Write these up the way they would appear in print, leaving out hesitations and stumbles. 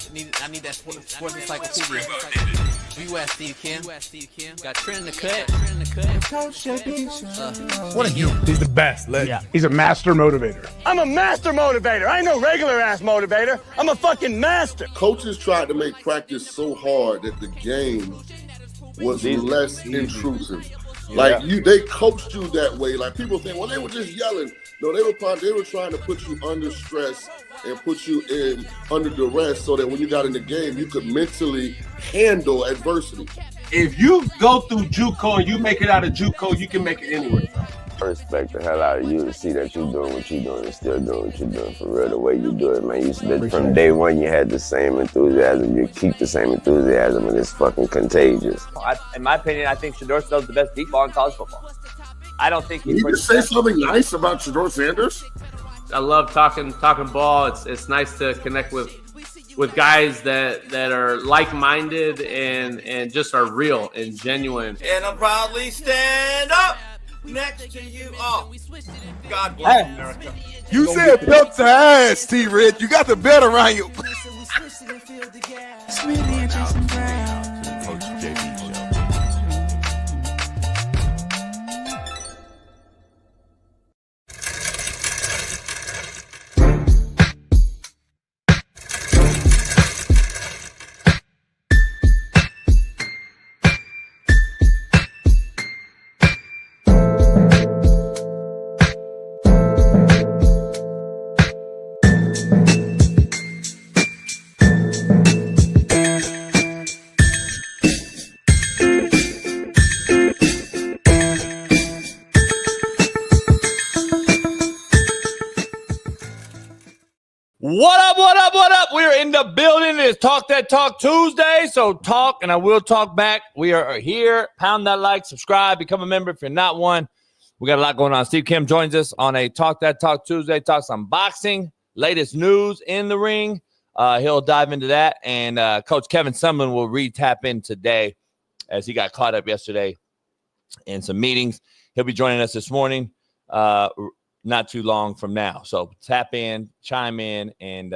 I need that sports encyclopedia. Where you at, Steve Kim? Got Trent in the cut. What are you? He's the best. Yeah. He's a master motivator. I'm a master motivator. I ain't no regular ass motivator. I'm a fucking master. Coaches tried to make practice so hard that the game was less intrusive. Like they coached you that way. Like people think, well, they were just yelling. No, they were trying to put you under stress and put you in under duress so that when you got in the game, you could mentally handle adversity. If you go through JUCO and you make it out of JUCO, you can make it anywhere. I respect the hell out of you to see that you're doing what you're doing and still doing what you're doing for real, the way you do it, man. From day one, you had the same enthusiasm. You keep the same enthusiasm, and it's fucking contagious. In my opinion, I think Shedeur Sanders is the best deep ball in college football. I don't think he's. Can you just say something nice about Shedeur Sanders? I love talking ball. It's nice to connect with guys that are like-minded and just are real and genuine. And I'll proudly stand up next to you all. God bless America. You said belt to ass, T-Rich. You got the belt around you. What up? We're in the building. It's Talk That Talk Tuesday. So talk, and I will talk back. We are here. Pound that like, subscribe, become a member if you're not one. We got a lot going on. Steve Kim joins us on a Talk That Talk Tuesday. Talks some boxing, latest news in the ring. He'll dive into that. And Coach Kevin Sumlin will tap in today as he got caught up yesterday in some meetings. He'll be joining us this morning. Not too long from now. So tap in, chime in, and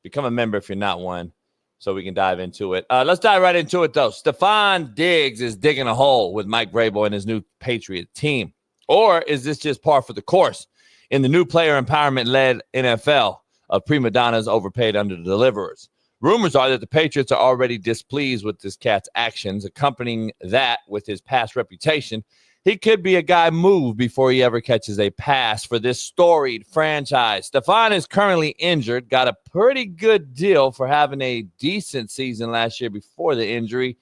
become a member if you're not one so we can dive into it. Let's dive right into it, though. Stefon Diggs is digging a hole with Mike Vrabel and his new Patriot team. Or is this just par for the course in the new player empowerment-led NFL of prima donnas overpaid under the deliverers? Rumors are that the Patriots are already displeased with this cat's actions, accompanying that with his past reputation. He could be a guy moved before he ever catches a pass for this storied franchise. Stefon is currently injured, got a pretty good deal for having a decent season last year before the injury,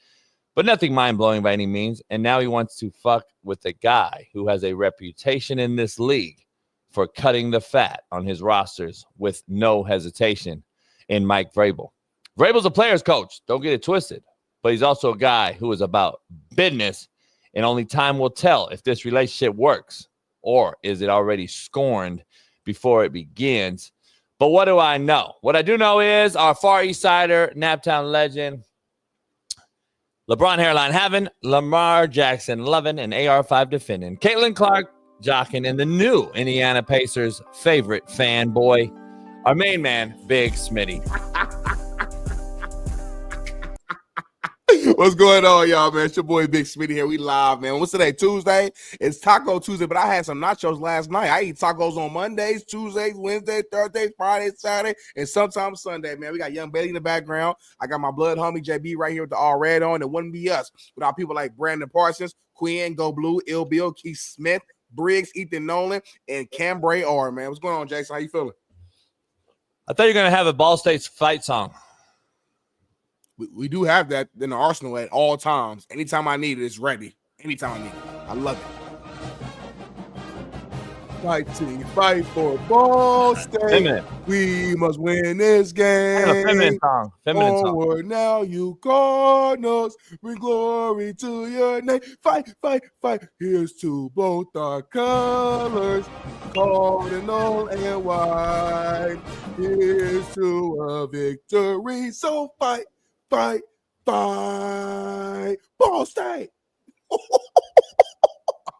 but nothing mind-blowing by any means. And now he wants to fuck with a guy who has a reputation in this league for cutting the fat on his rosters with no hesitation in Mike Vrabel. Vrabel's a player's coach. Don't get it twisted. But he's also a guy who is about business. And only time will tell if this relationship works, or is it already scorned before it begins. But what do I know? What I do know is our Far East Sider, Naptown legend, LeBron hairline having, Lamar Jackson loving, and AR5 defending, Caitlin Clark jocking, and the new Indiana Pacers' favorite fanboy, our main man, Big Smitty. What's going on, y'all, man? It's your boy Big Smitty here. We live, man. What's today? Tuesday. It's Taco Tuesday, but I had some nachos last night. I eat tacos on Mondays, Tuesdays, Wednesdays, Thursdays, Fridays, Saturday, and sometimes Sunday, man. We got Young Bailey in the background. I got my blood homie JB right here with the all red on. It wouldn't be us without people like Brandon Parsons, Quinn, Go Blue, Ill Bill, Keith Smith, Briggs, Ethan Nolan, and Cambray R, man. What's going on, Jason? How you feeling? I thought you were going to have a Ball State's fight song. We do have that in the arsenal at all times. Anytime I need it, it's ready. Anytime I need it. I love it. Fight for Ball State. We must win this game. Feminine song. Forward now, you Cardinals. Bring glory to your name. Fight. Here's to both our colors, cardinal and white. Here's to a victory. So fight. Ball State.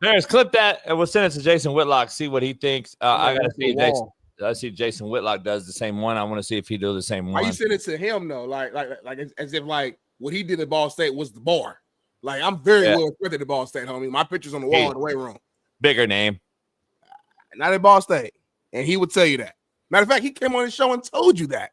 There's clip that, and we'll send it to Jason Whitlock, see what he thinks. I got to see, Jason. I see Jason Whitlock does the same one. I want to see if he does the same one. Why you send it to him though? Like as if like what he did at Ball State was the bar. Like I'm very well respected at Ball State, homie. My picture's on the wall in the weight room. Bigger name. Not at Ball State. And he would tell you that. Matter of fact, he came on the show and told you that.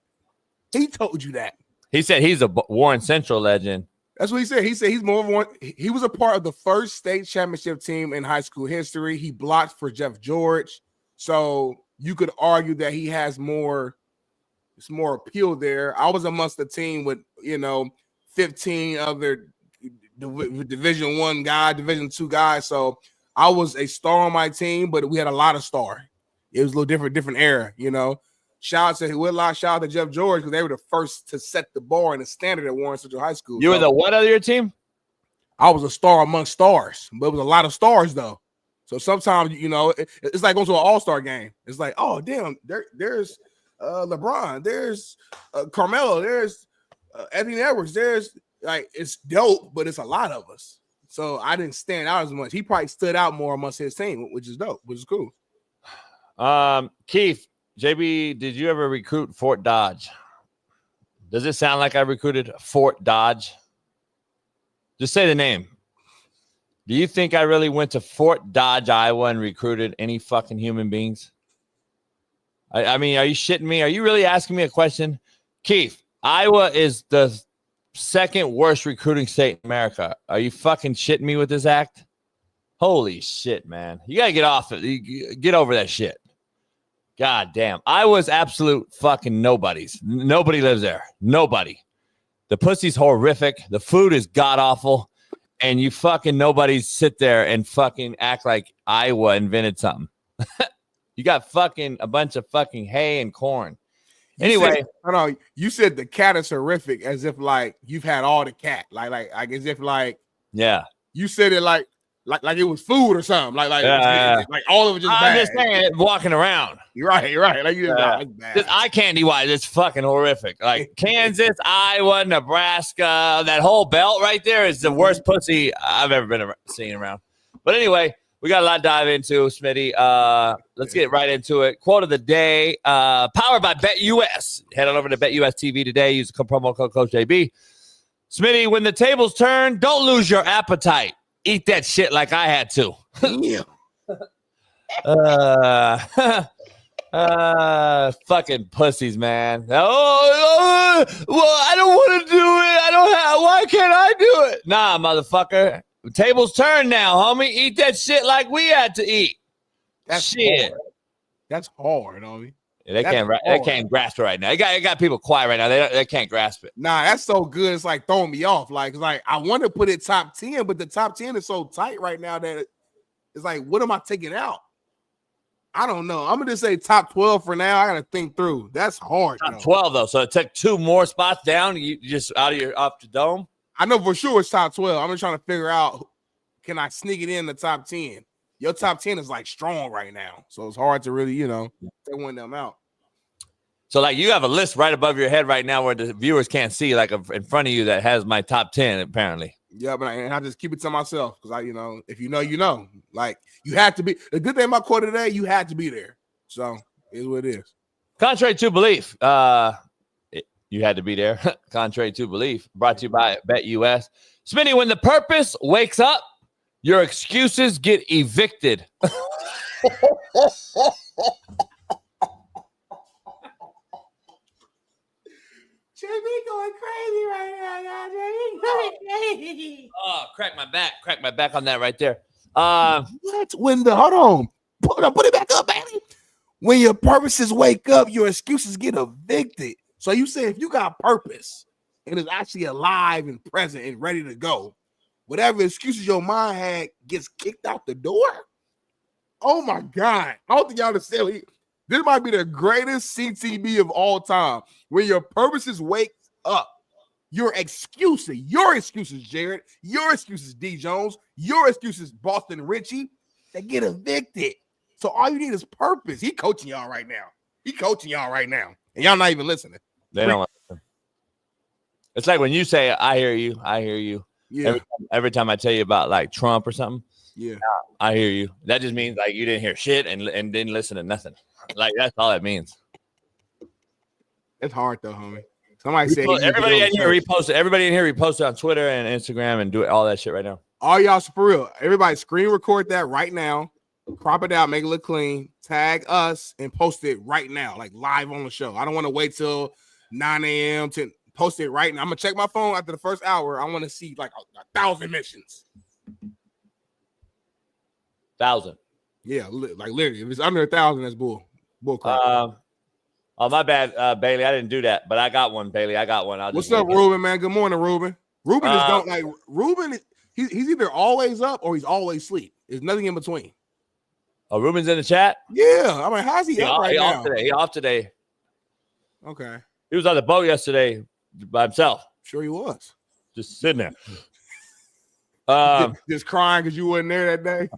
He told you that. He said he's a Warren Central legend. That's what he said. He said he's more of one. He was a part of the first state championship team in high school history. He blocked for Jeff George. So you could argue that he has more appeal there. I was amongst the team with, 15 other Division I guys, Division II guys. So I was a star on my team, but we had a lot of star. It was a little different era, Shout out to Whitlock, shout out to Jeff George, because they were the first to set the bar and the standard at Warren Central High School. You were the what of your team? I was a star amongst stars, but it was a lot of stars though. So sometimes, it's like going to an all-star game. It's like, oh damn, there's LeBron, there's Carmelo, there's Anthony Edwards, there's like it's dope, but it's a lot of us. So I didn't stand out as much. He probably stood out more amongst his team, which is dope, which is cool. Keith, JB, did you ever recruit Fort Dodge? Does it sound like I recruited Fort Dodge? Just say the name. Do you think I really went to Fort Dodge, Iowa, and recruited any fucking human beings? I mean, are you shitting me? Are you really asking me a question? Keith, Iowa is the second worst recruiting state in America. Are you fucking shitting me with this act? Holy shit, man. You got to get off it. Get over that shit. God damn. Iowa's absolute fucking nobodies. Nobody lives there. Nobody. The pussy's horrific. The food is god-awful. And you fucking nobodies sit there and fucking act like Iowa invented something. You got fucking a bunch of fucking hay and corn. Anyway. You said the cat is horrific as if like you've had all the cat. Like as if like. Yeah. You said it like it was food or something. Like all of it just bad. I'm just saying, walking around. You're right. Like you just bad. Just eye candy wise, it's fucking horrific. Like Kansas, Iowa, Nebraska, that whole belt right there is the worst pussy I've ever seen around. But anyway, we got a lot to dive into, Smitty. Let's get right into it. Quote of the day, powered by BetUS. Head on over to BetUS TV today. Use the promo code Coach JB. Smitty, when the tables turn, don't lose your appetite. Eat that shit like I had to. Yeah. Fucking pussies, man. Well, I don't want to do it. Why can't I do it? Nah, motherfucker. The tables turn now, homie. Eat that shit like we had to eat. That's shit. Hard. That's hard, homie. Yeah, they can't grasp it right now. It got people quiet right now. They can't grasp it. Nah, that's so good. It's like throwing me off. Like I want to put it top 10, but the top 10 is so tight right now that it's like, what am I taking out? I don't know. I'm gonna just say top 12 for now. I gotta think through. That's hard. Top 12 though, so it took 2 more spots down. You just off the dome. I know for sure it's top 12. I'm just trying to figure out, can I sneak it in the top 10? Your top 10 is like strong right now, so it's hard to really, take one of them out. So like you have a list right above your head right now where the viewers can't see, like in front of you, that has my top 10 apparently. Yeah, but I just keep it to myself because if you know, like you had to be. The good thing about quarter today, you had to be there. So it's what it is. Contrary to belief, you had to be there. Contrary to belief, brought to you by BetUS. Smitty, when the purpose wakes up, your excuses get evicted. JB going crazy right now, JB going crazy. Oh, crack my back on that right there. What? Hold on, put it back up, baby. When your purposes wake up, your excuses get evicted. So you say if you got purpose and is actually alive and present and ready to go, whatever excuses your mind had gets kicked out the door. Oh my God. I don't think y'all understand. This might be the greatest CTB of all time. When your purposes wake up, your excuses, Jared, your excuses, D. Jones, your excuses, Boston Richie, they get evicted. So all you need is purpose. He coaching y'all right now. And y'all not even listening. They don't listen. It's like when you say, I hear you. Yeah. Every time I tell you about like Trump or something, yeah, I hear you. That just means like you didn't hear shit and didn't listen to nothing. Like that's all it means. It's hard though, homie. Somebody said everybody in here reposted. Everybody in here reposted on Twitter and Instagram and do all that shit right now. All y'all for real. Everybody screen record that right now. Crop it out, make it look clean. Tag us and post it right now, like live on the show. I don't want to wait till 9 a.m. to post it right now. I'm gonna check my phone after the first hour. I want to see like 1,000 mentions. 1,000. Yeah, like literally. If it's under 1,000, that's bull crap. Oh, my bad, Bailey. I didn't do that, but I got one, Bailey. I got one. What's up, Ruben, man? Good morning, Ruben. Ruben is don't like Ruben. He's either always up or he's always asleep. There's nothing in between. Oh, Ruben's in the chat? Yeah. I mean, how's he up right now? He off today. Okay. He was on the boat yesterday by himself. Sure he was. Just sitting there. Just crying because you wasn't there that day.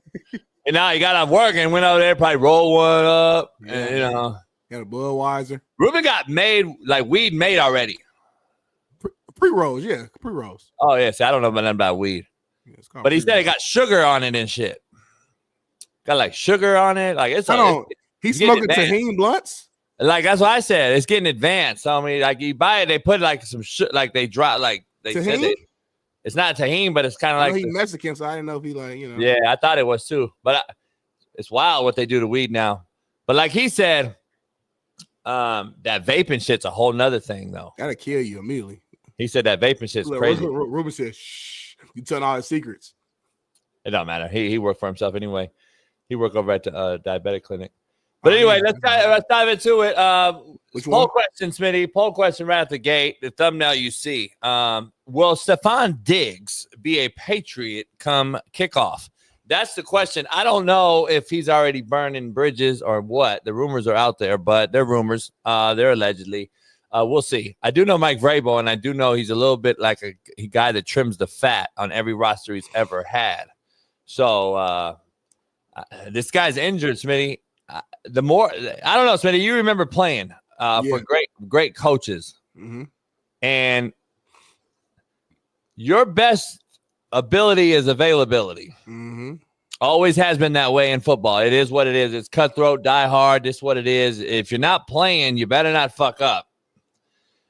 And now he got off work and went over there, probably roll one up. Yeah. And, got a Budweiser. Ruben got made, like weed made already. Pre-rolls, yeah. Pre-rolls. Oh, yeah. See, I don't know nothing about weed. Yeah, but he said it got sugar on it and shit. Got like sugar on it. Like it's he's smoking tahini blunts. Like that's what I said. It's getting advanced. I mean, like you buy it, they put like some shit, like they drop, like they said it's not tahini, but it's kind of like he's Mexican, so I didn't know if he like Yeah, I thought it was too. But it's wild what they do to weed now. But like he said, that vaping shit's a whole nother thing though. That'll kill you immediately. He said that vaping shit's crazy. Ruben said, "Shh, you telling all his secrets." It don't matter. He worked for himself anyway. He worked over at the diabetic clinic. But anyway, let's dive into it. Poll question, Smitty. Poll question right at the gate. The thumbnail you see. Will Stefon Diggs be a Patriot come kickoff? That's the question. I don't know if he's already burning bridges or what. The rumors are out there, but they're rumors. They're allegedly. We'll see. I do know Mike Vrabel, and I do know he's a little bit like a guy that trims the fat on every roster he's ever had. So this guy's injured, Smitty. The more I don't know, Smitty. You remember playing for great coaches, and your best ability is availability. Always has been that way in football. It is what it is. It's cutthroat, die hard. This is what it is. If you're not playing, you better not fuck up.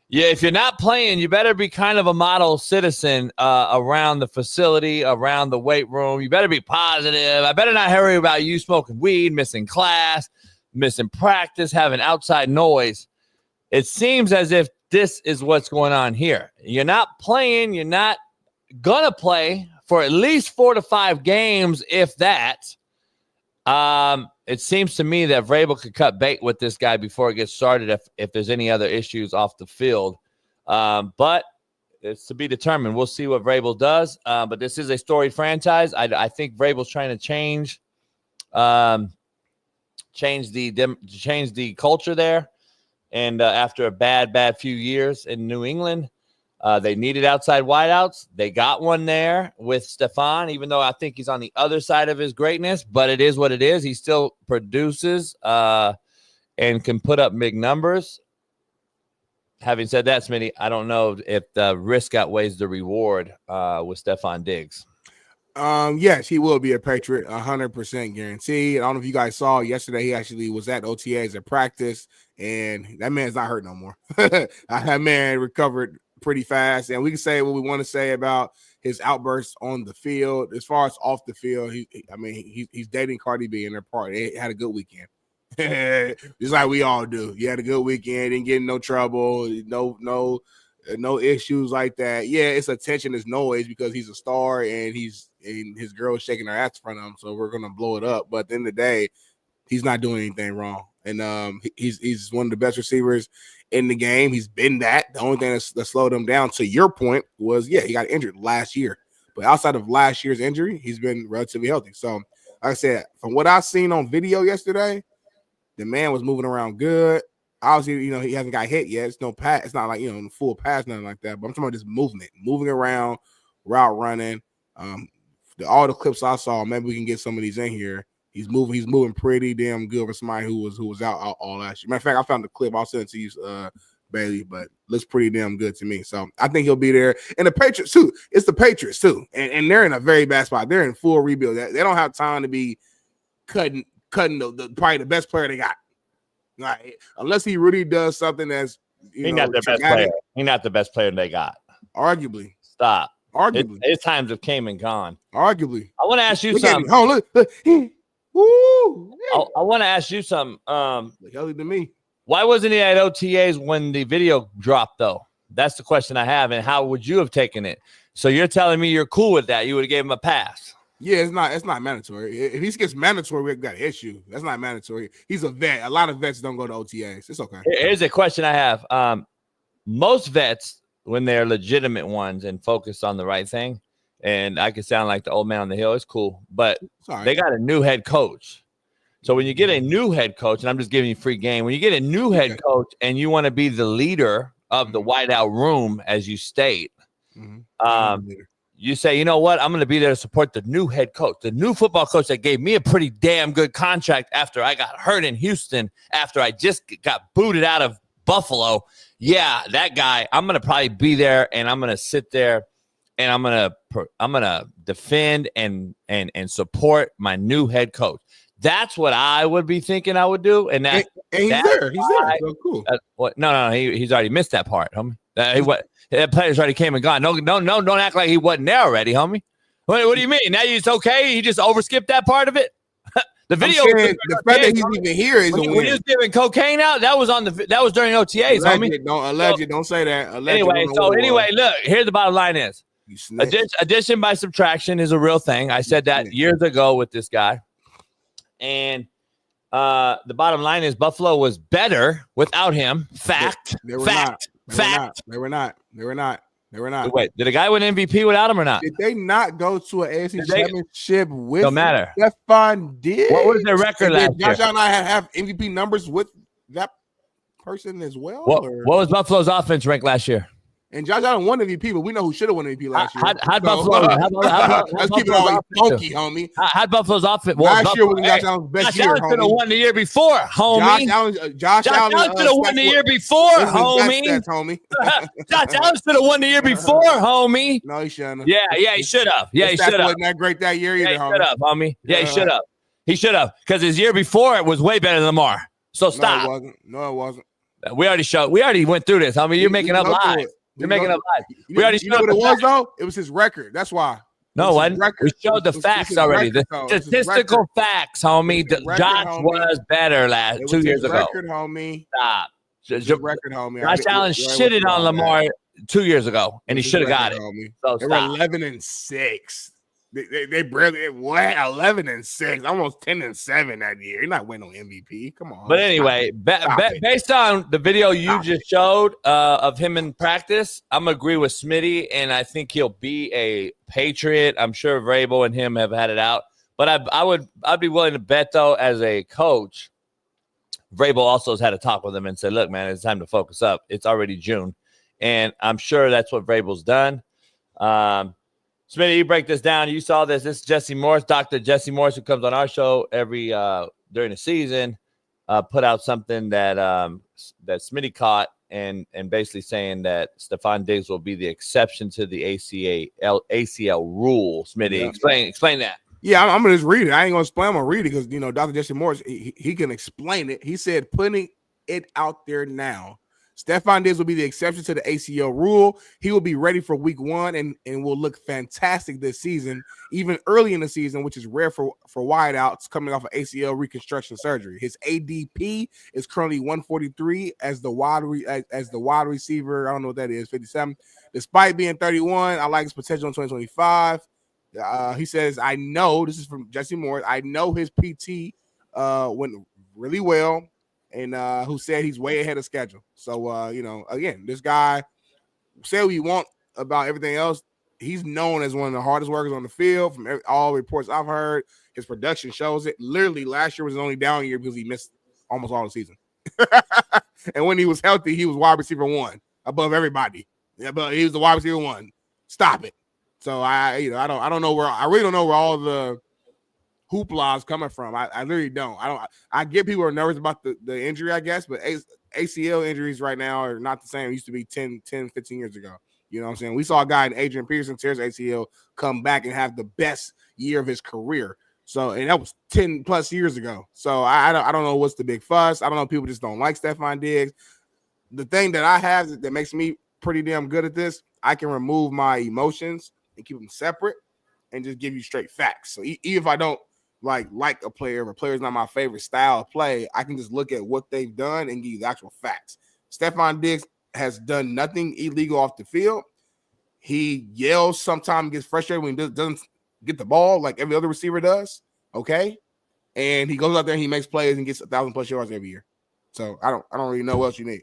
Yeah, if you're not playing, you better be kind of a model citizen around the facility, around the weight room. You better be positive. I better not worry about you smoking weed, missing class, missing practice, having outside noise. It seems as if this is what's going on here. You're not playing. You're not going to play for at least 4 to 5 games, if that. It seems to me that Vrabel could cut bait with this guy before it gets started if there's any other issues off the field. But it's to be determined. We'll see what Vrabel does. But this is a storied franchise. I think Vrabel's trying to change the culture there. And after a bad few years in New England, they needed outside wideouts. They got one there with Stefon, even though I think he's on the other side of his greatness, but it is what it is. He still produces and can put up big numbers. Having said that, Smitty, I don't know if the risk outweighs the reward with Stefon Diggs. Yes, he will be a Patriot, 100% guaranteed. I don't know if you guys saw yesterday, he actually was at OTAs at practice, and that man's not hurt no more. That man recovered pretty fast, and we can say what we want to say about his outbursts on the field. As far as off the field, he's dating Cardi B in their party. They had a good weekend. Just like we all do. You had a good weekend, didn't get in no trouble, no issues like that. Yeah, it's attention, it's noise because he's a star and his girl is shaking her ass in front of him, so we're gonna blow it up. But at the end of the day, he's not doing anything wrong. And he's one of the best receivers in the game. He's been that. The only thing that slowed him down, to your point, was he got injured last year. But outside of last year's injury, he's been relatively healthy. So, like I said, from what I seen on video yesterday, the man was moving around good. Obviously, he hasn't got hit yet. It's no pass. It's not like full pass, nothing like that. But I'm talking about just moving around, route running. All the clips I saw, maybe we can get some of these in here. He's moving pretty damn good for somebody who was out all last year. Matter of fact, I found the clip. I'll send it to you, Bailey, but looks pretty damn good to me. So I think he'll be there. And the Patriots too. It's the Patriots too, and they're in a very bad spot. They're in full rebuild. They don't have time to be cutting the probably the best player they got. Like, unless he really does something that's He's not the best player. He's not the best player they got. Arguably. Stop. Arguably. His times have came and gone. Arguably. I want to ask you something. Oh, look. Woo. I want to ask you something. Healthy to me. Why wasn't he at OTAs when the video dropped, though? That's the question I have. And how would you have taken it? So you're telling me you're cool with that? You would have gave him a pass. Yeah, it's not mandatory. If he gets mandatory, we've got an issue. That's not mandatory. He's a vet. A lot of vets don't go to OTAs. It's okay. Here's a question I have. Most vets, when they're legitimate ones and focused on the right thing, and I could sound like the old man on the hill, it's cool, but they got a new head coach. So when you get a new head coach, and I'm just giving you free game, when you get a new head coach and you want to be the leader of the whiteout room, as you state, you say, you know what? I'm going to be there to support the new head coach, the new football coach that gave me a pretty damn good contract after I got hurt in Houston, after I just got booted out of Buffalo. Yeah, that guy, I'm going to probably be there, and I'm going to sit there, and I'm going to defend and support my new head coach. That's what I would be thinking I would do. And he's there. He's there. So cool. No. He's already missed that part, homie. That player's already came and gone. No, don't act like he wasn't there already, homie. What do you mean? Now it's okay? He just overskipped that part of it? The video. The fact that he's even here is a win. When he was giving cocaine out, that was during OTAs, homie. Don't say that. Anyway, look, here's the bottom line is addition by subtraction is a real thing. I said that years ago with this guy. And the bottom line is Buffalo was better without him. Fact. They were not. Wait, did a guy win MVP without him or not? Did they not go to an AFC championship with Stefon Diggs? What was their record last year? Josh and I have MVP numbers with that person as well. What was Buffalo's offense ranked last year? And Josh Allen won MVP, but we know who should have won MVP last year. How'd Buffalo? Let's keep it all funky, homie. How'd Buffalo's offense? Last year was Josh Allen's best year, homie. Josh Allen should have won the year before, homie. Josh Allen should have won the year before, homie. Josh Allen should have won the year before, homie. No, he shouldn't. Yeah, he should have. Yeah, he should have. Wasn't that great that year either, homie. He should have, homie. Yeah, he should have. He should have, because his year before it was way better than Lamar. So stop. No, it wasn't. We already went through this, homie. You're making up lies. You're making up lies. We already showed what it was, though? It was his record. That's why. No, we showed the facts already. The statistical facts, homie. Josh was better 2 years ago. Record, homie. Stop. Record, homie. Josh Allen shitted on Lamar 2 years ago, and he should have got it. So they were 11-6. They barely 11-6, almost 10-7 that year. You're not winning on MVP. Come on. But anyway, based on the video you just showed of him in practice, I'm gonna agree with Smitty, and I think he'll be a Patriot. I'm sure Vrabel and him have had it out, but I'd be willing to bet though, as a coach, Vrabel also has had a talk with him and said, "Look, man, it's time to focus up. It's already June," and I'm sure that's what Vrabel's done. Smitty, you break this down. You saw this. This is Jesse Morris, Dr. Jesse Morris, who comes on our show every during the season, put out something that Smitty caught and basically saying that Stefon Diggs will be the exception to the ACL rule. Smitty, explain that. Yeah, I'm going to just read it. I ain't going to explain. I'm going to read it because, Dr. Jesse Morris, he can explain it. He said, putting it out there now, Stefon Diggs will be the exception to the ACL rule. He will be ready for week 1 and will look fantastic this season, even early in the season, which is rare for wideouts coming off of ACL reconstruction surgery. His ADP is currently 143 as the wide receiver. I don't know what that is, 57. Despite being 31, I like his potential in 2025. He says, I know, this is from Jesse Morris, I know his PT went really well. And who said he's way ahead of schedule. So, again, this guy, say what you want about everything else, he's known as one of the hardest workers on the field. From all reports I've heard, his production shows it. Literally, last year was his only down year because he missed almost all the season. And when he was healthy, he was wide receiver 1 above everybody. Yeah, but he was the wide receiver 1. Stop it. So I don't know where all the hoopla is coming from. I literally don't. I get people are nervous about the injury, I guess, but ACL injuries right now are not the same. It used to be 10, 15 years ago. You know what I'm saying? We saw a guy in Adrian Peterson tears ACL come back and have the best year of his career. So, and that was 10 plus years ago. So I don't know what's the big fuss. I don't know. People just don't like Stefon Diggs. The thing that I have that makes me pretty damn good at this, I can remove my emotions and keep them separate and just give you straight facts. So even if I don't like a player, if a player's not my favorite style of play, I can just look at what they've done and give you the actual facts. Stefon Diggs has done nothing illegal off the field. He yells sometimes, gets frustrated when he doesn't get the ball like every other receiver does. Okay. And he goes out there and he makes plays and gets 1,000+ yards every year. So I don't really know what else you need.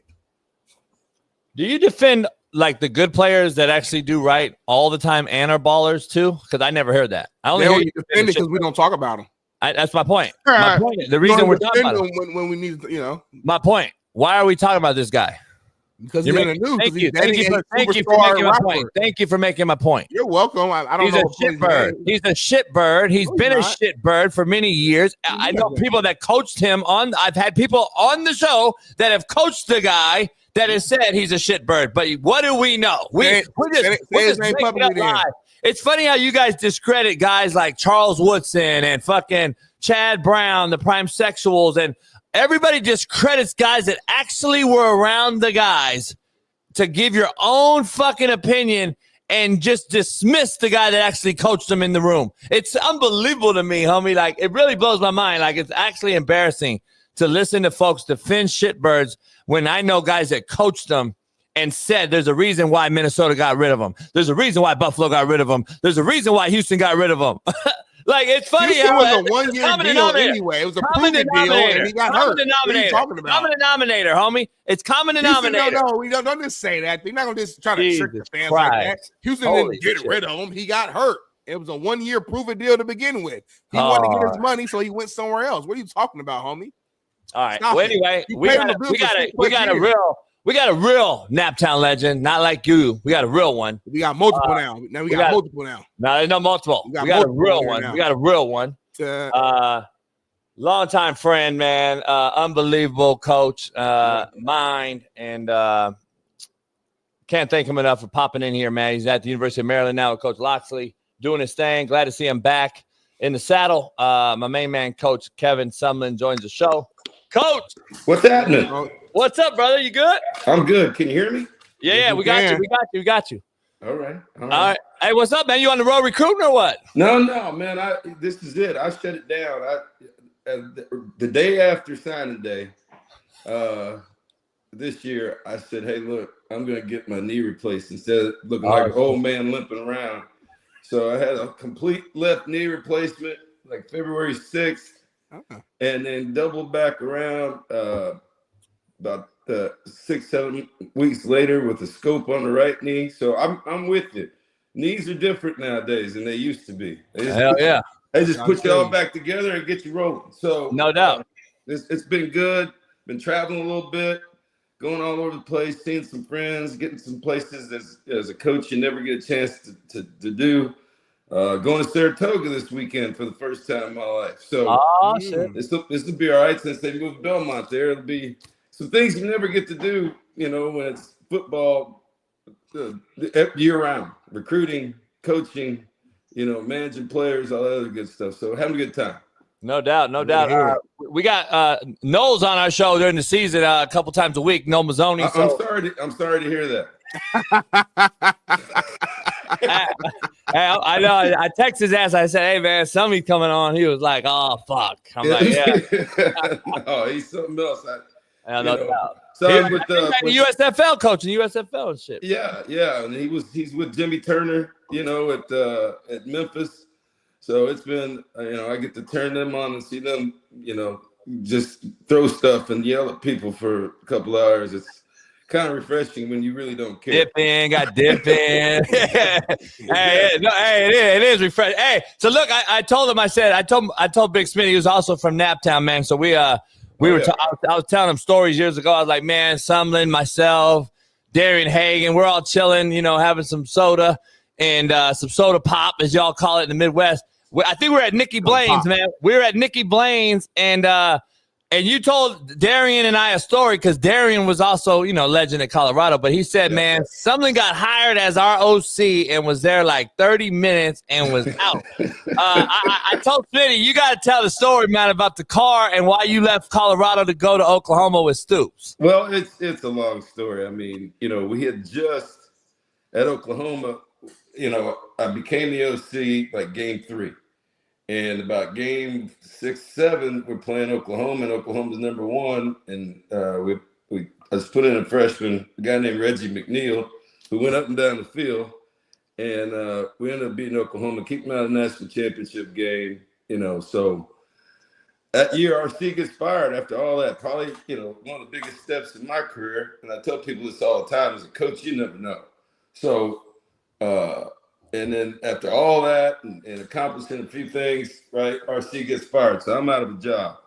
Do you defend like the good players that actually do right all the time and are ballers too? Because I never heard that. I only hear you defend it because we don't talk about them. That's my point. My point. The reason we're talking about him when we need, my point. Why are we talking about this guy? Because he's in the news. Thank you for making my point. Thank you for making my point. You're welcome. I don't know. He's a shitbird. He's a shitbird. He's been a shitbird for many years. I know people that coached him on. I've had people on the show that have coached the guy that has said he's a shitbird. But what do we know? We're just making up lies. It's funny how you guys discredit guys like Charles Woodson and fucking Chad Brown, the prime sexuals, and everybody discredits guys that actually were around the guys to give your own fucking opinion and just dismiss the guy that actually coached them in the room. It's unbelievable to me, homie. Like, it really blows my mind. Like, it's actually embarrassing to listen to folks defend shitbirds when I know guys that coached them and said there's a reason why Minnesota got rid of him. There's a reason why Buffalo got rid of him. There's a reason why Houston got rid of him. Like, it's funny. It was a one-year deal anyway. It was a proven deal, and he got hurt. What are you talking about? Common denominator, homie. It's common denominator. No, we don't just say that. They're not going to just try to trick the fans like that. Houston didn't get rid of him. He got hurt. It was a one-year proven deal to begin with. He wanted to get his money, so he went somewhere else. What are you talking about, homie? All right. Well, anyway, we got a real Naptown legend, not like you. We got a real one. We got multiple now. Now we got multiple now. No, there's no multiple. We got a real one. We got a real one. Longtime friend, man. Unbelievable coach, mind, and can't thank him enough for popping in here, man. He's at the University of Maryland now with Coach Loxley, doing his thing. Glad to see him back in the saddle. My main man, Coach Kevin Sumlin, joins the show. Coach, what's happening? What's up, brother? You good? I'm good. Can you hear me? Yeah, we got you. All right. Hey, what's up, man? You on the road recruiting or what? No, man. This is it. I shut it down. The day after signing day, this year, I said, "Hey, look, I'm gonna get my knee replaced instead of looking like an old man limping around." So I had a complete left knee replacement, like February 6th, and then doubled back around about 6-7 weeks later with a scope on the right knee. So I'm with you. Knees are different nowadays than they used to be. Hell yeah. They just put you all back together and get you rolling. So no doubt. It's been good. Been traveling a little bit, going all over the place, seeing some friends, getting some places as a coach you never get a chance to do. Going to Saratoga this weekend for the first time in my life. So this will be all right since they moved Belmont there. It'll be some things you never get to do, when it's football year round, recruiting, coaching, managing players, all that other good stuff. So having a good time. No doubt. We got Knowles on our show during the season a couple times a week. No Mazzoni. I'm sorry to hear that. I know. I texted his ass. I said, "Hey man, somebody's coming on." He was like, "Oh fuck." I'm like, "Yeah." No, he's something else. No doubt. So with the USFL coaching USFL and shit. Yeah, and he's with Jimmy Turner, at Memphis. So it's been, I get to turn them on and see them, just throw stuff and yell at people for a couple hours. It's kind of refreshing when you really don't care. Dip in. It is refreshing. Hey, so look, I told him. I told Big Smitty, he was also from Naptown, man. So I was telling him stories years ago. I was like, man, Sumlin, myself, Darian Hagan, we're all chilling, having some soda and some soda pop, as y'all call it in the Midwest. I think we're at Nikki Blaine's, man. We were at Nikki Blaine's, and And you told Darian and I a story because Darian was also, legend at Colorado. But he said, man, something got hired as our OC and was there like 30 minutes and was out. I told Smitty, you got to tell the story, man, about the car and why you left Colorado to go to Oklahoma with Stoops. Well, it's a long story. I mean, we had just at Oklahoma, I became the OC like game 3. And about game 6, 7, we're playing Oklahoma, and Oklahoma's number 1. And I was put in a freshman, a guy named Reggie McNeil, who went up and down the field. And we ended up beating Oklahoma, keeping out of the national championship game. So that year, RC gets fired after all that. Probably, one of the biggest steps in my career. And I tell people this all the time: as a coach, you never know. So, and then after all that and accomplishing a few things, right, RC gets fired. So I'm out of a job.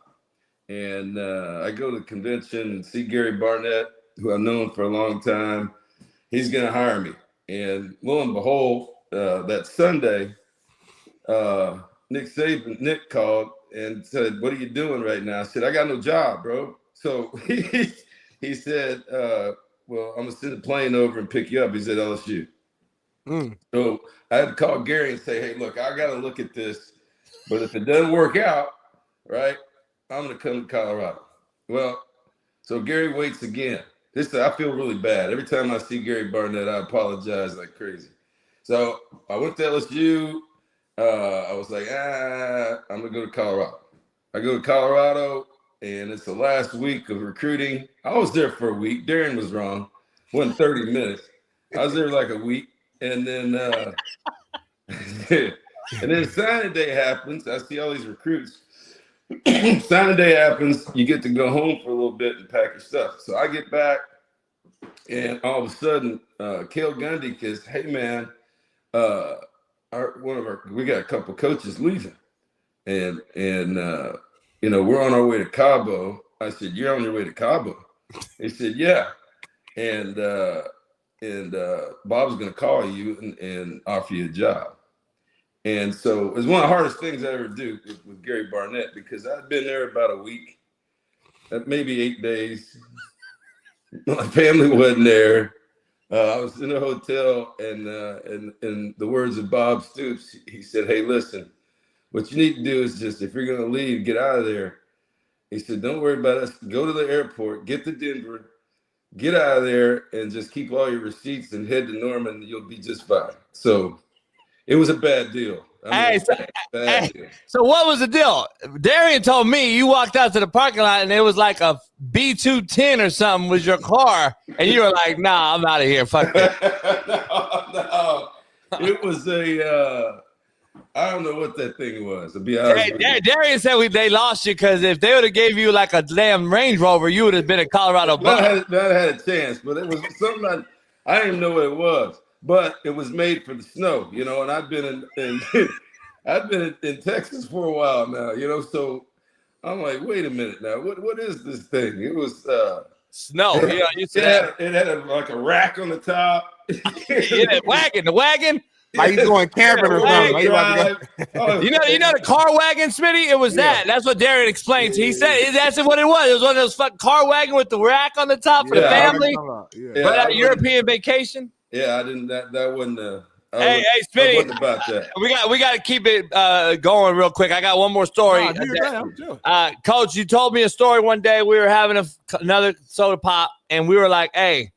And I go to the convention and see Gary Barnett, who I've known for a long time. He's going to hire me. And lo and behold, that Sunday, Nick called and said, "What are you doing right now?" I said, "I got no job, bro." So he said, "Well, I'm going to send a plane over and pick you up." He said, "LSU." So I had to call Gary and say, "Hey, look, I got to look at this, but if it doesn't work out, right, I'm going to come to Colorado." Well, so Gary waits again. I feel really bad. Every time I see Gary Barnett, I apologize like crazy. So I went to LSU. I was like, I'm going to go to Colorado. I go to Colorado, and it's the last week of recruiting. I was there for a week. Darren was wrong. It wasn't 30 minutes. I was there like a week. And then signing day happens. I see all these recruits. Signing day happens. You get to go home for a little bit and pack your stuff. So I get back, and all of a sudden, Cale Gundy says, "Hey man, we got a couple coaches leaving, and we're on our way to Cabo." I said, "You're on your way to Cabo?" He said, "Yeah," and Bob's going to call you and offer you a job. And so it was one of the hardest things I ever do with Gary Barnett, because I'd been there about a week, maybe 8 days. My family wasn't there. I was in a hotel, and in the words of Bob Stoops, he said, "Hey, listen, what you need to do is just, if you're going to leave, get out of there." He said, "Don't worry about us. Go to the airport, get to Denver, get out of there, and just keep all your receipts and head to Norman. You'll be just fine." So it was a bad deal. So what was the deal? Darian told me you walked out to the parking lot and it was like a B210 or something was your car, and you were like, "Nah, I'm out of here. Fuck that." No. It was I don't know what that thing was, to be honest with you. Darian said they lost you because if they would have gave you like a damn Range Rover, you would have been a Colorado Buck. That had a chance, but it was something I didn't even know what it was. But it was made for the snow, and I've been in Texas for a while now, so I'm like, wait a minute now, what is this thing? It was snow. You said it had like a rack on the top. The wagon. Like he's going camping or something. You know the car wagon, Smitty? It was that. That's what Darren explains. He said that's what it was. It was one of those fucking car wagon with the rack on the top for the family. But European vacation. Yeah, I didn't. That wasn't. Hey, Smitty. Wasn't about that. We got to keep it going real quick. I got one more story. Coach, you told me a story one day. We were having another soda pop, and we were like, "Hey."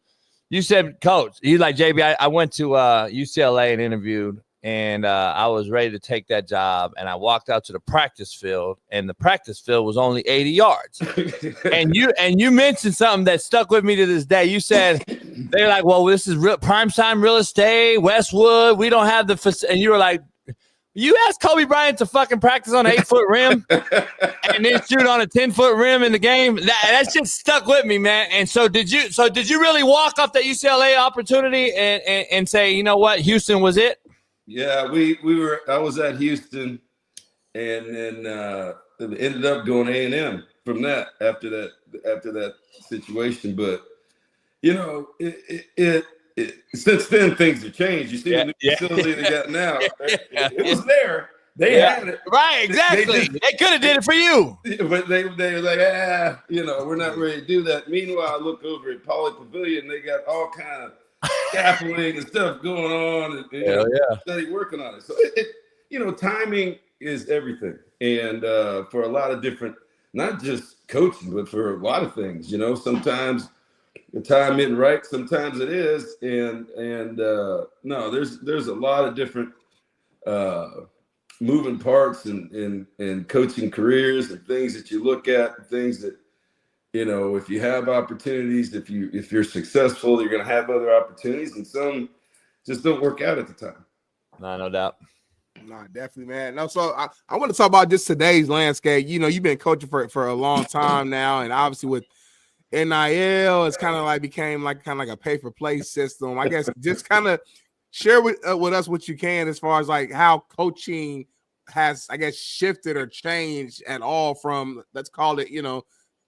You said, "Coach," he's like, "JB, I went to UCLA and interviewed, and I was ready to take that job. And I walked out to the practice field, and the practice field was only 80 yards. and you mentioned something that stuck with me to this day. You said they're like, "Well, this is prime time real estate, Westwood. We don't have the," and you were like, "You asked Kobe Bryant to fucking practice on an 8-foot rim and then shoot on a 10-foot rim in the game." That shit stuck with me, man. And so did you really walk off that UCLA opportunity and say, "You know what, Houston was it"? Yeah, I was at Houston, and then ended up going A&M from that after that situation. But since then things have changed. You see the new facility they got now. It was there, They had it. Right, exactly. They could have did it for you. But they were like, we're not ready to do that. Meanwhile, I look over at Poly Pavilion, they got all kind of scaffolding and stuff going on, and steady working on it. So timing is everything. And for a lot of different, not just coaching, but for a lot of things, sometimes the time isn't right, sometimes it is. And no, there's a lot of different moving parts and coaching careers and things that you look at, things that, if you have opportunities, if you're successful, you're going to have other opportunities, and some just don't work out at the time. No doubt. No, definitely, man. No, so I want to talk about just today's landscape. You've been coaching for a long time now, and obviously with NIL, it's kind of like became like a pay-for-play system. I guess just kind of share with us what you can as far as like how coaching has, I guess, shifted or changed at all from, let's call it,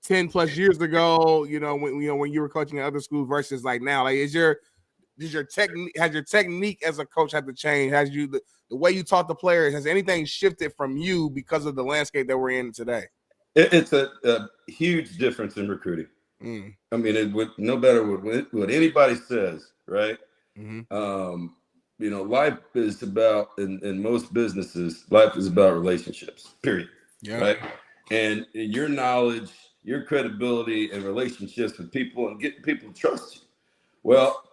10 plus years ago, when you were coaching at other schools versus like now. Like, has your technique as a coach had to change? Has the way you taught the players, has anything shifted from you because of the landscape that we're in today? It's a huge difference in recruiting. I mean, no matter what anybody says, right? Mm-hmm. Life is about, in most businesses, life is about relationships, period. Yeah. Right. And your knowledge, your credibility, and relationships with people, and getting people to trust you. Well,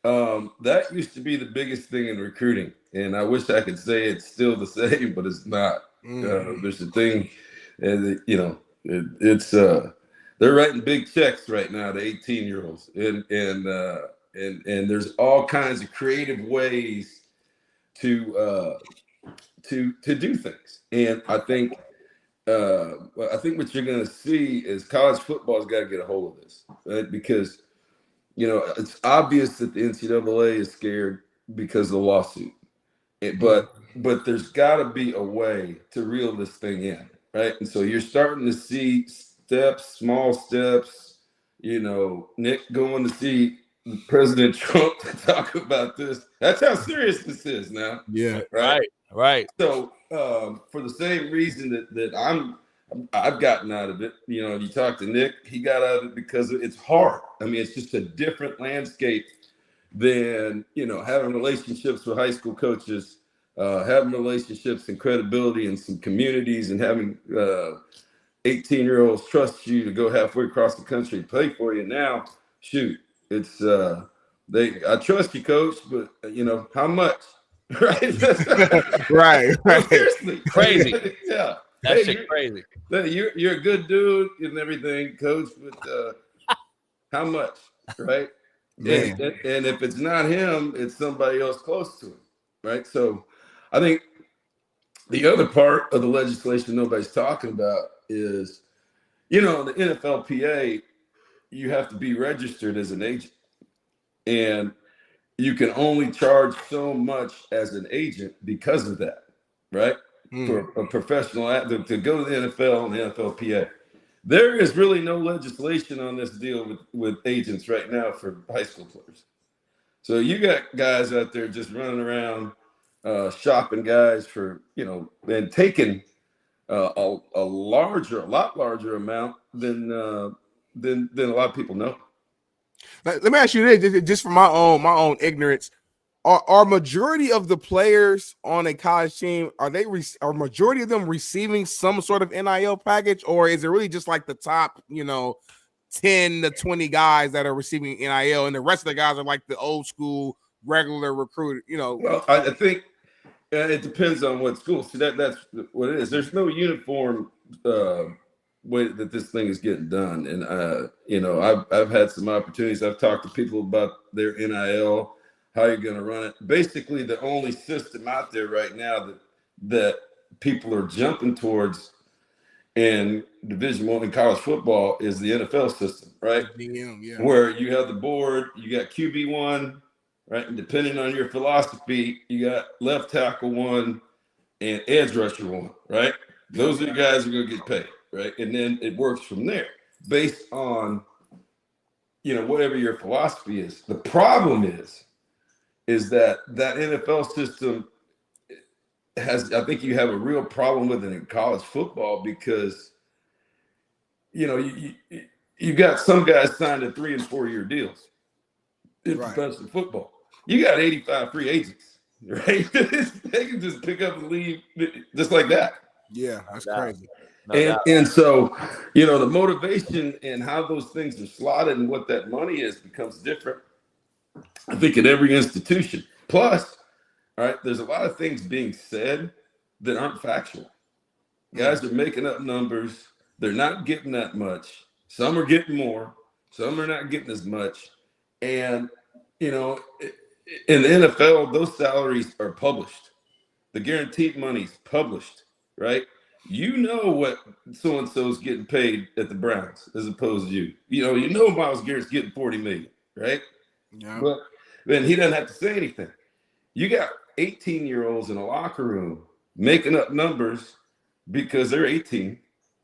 that used to be the biggest thing in recruiting. And I wish I could say it's still the same, but it's not. There's a thing, and it's they're writing big checks right now to 18-year-olds, and there's all kinds of creative ways to do things. And I think what you're going to see is college football's got to get a hold of this, right? Because it's obvious that the NCAA is scared because of the lawsuit, but there's got to be a way to reel this thing in, right? And so you're starting to see small steps. Nick going to see President Trump to talk about this. That's how serious this is now. Yeah, right. So for the same reason that I've gotten out of it. You talk to Nick, he got out of it because it's hard. I mean, it's just a different landscape than, having relationships with high school coaches, having relationships and credibility in some communities, and having 18-year-olds trust you to go halfway across the country and play for you. Now, shoot, it's I trust you, coach, but how much? Right. right. Seriously. Crazy. Yeah. That's crazy. You're a good dude and everything, coach, but how much, right? And if it's not him, it's somebody else close to him, right? So I think the other part of the legislation nobody's talking about is, the NFLPA, you have to be registered as an agent, and you can only charge so much as an agent because of that, right? For a professional athlete to go to the NFL and the NFLPA. There is really no legislation on this deal with agents right now for high school players. So you got guys out there just running around shopping guys for, and taking a lot larger amount than a lot of people know. Let me ask you this, just from my own ignorance. Are majority of the players on a college team, are majority of them receiving some sort of NIL package, or is it really just like the top, 10 to 20 guys that are receiving NIL, and the rest of the guys are like the old school regular recruit? Well, I think it depends on what school. See, that's what it is. There's no uniform way that this thing is getting done, and I've had some opportunities. I've talked to people about their NIL. How you're going to run it. Basically, the only system out there right now that people are jumping towards in Division I in college football is the NFL system, right? Yeah. Where you have the board, you got QB1, right? And depending on your philosophy, you got left tackle 1 and edge rusher 1, right? Those are the guys who are going to get paid, right? And then it works from there based on, whatever your philosophy is. The problem is that NFL system I think you have a real problem with it in college football because, you got some guys signed to 3 and 4 year deals in professional football. You got 85 free agents, right? They can just pick up and leave just like that. Yeah, that's crazy. And so, the motivation and how those things are slotted and what that money is becomes different, I think, at every institution. Plus, all right, there's a lot of things being said that aren't factual. Guys are making up numbers. They're not getting that much. Some are getting more. Some are not getting as much. And, in the NFL, those salaries are published. The guaranteed money's published, right? You know what so-and-so's getting paid at the Browns as opposed to you. You know Myles Garrett's getting $40 million, right? Yeah. But then he doesn't have to say anything. You got 18-year-olds in a locker room making up numbers because they're 18,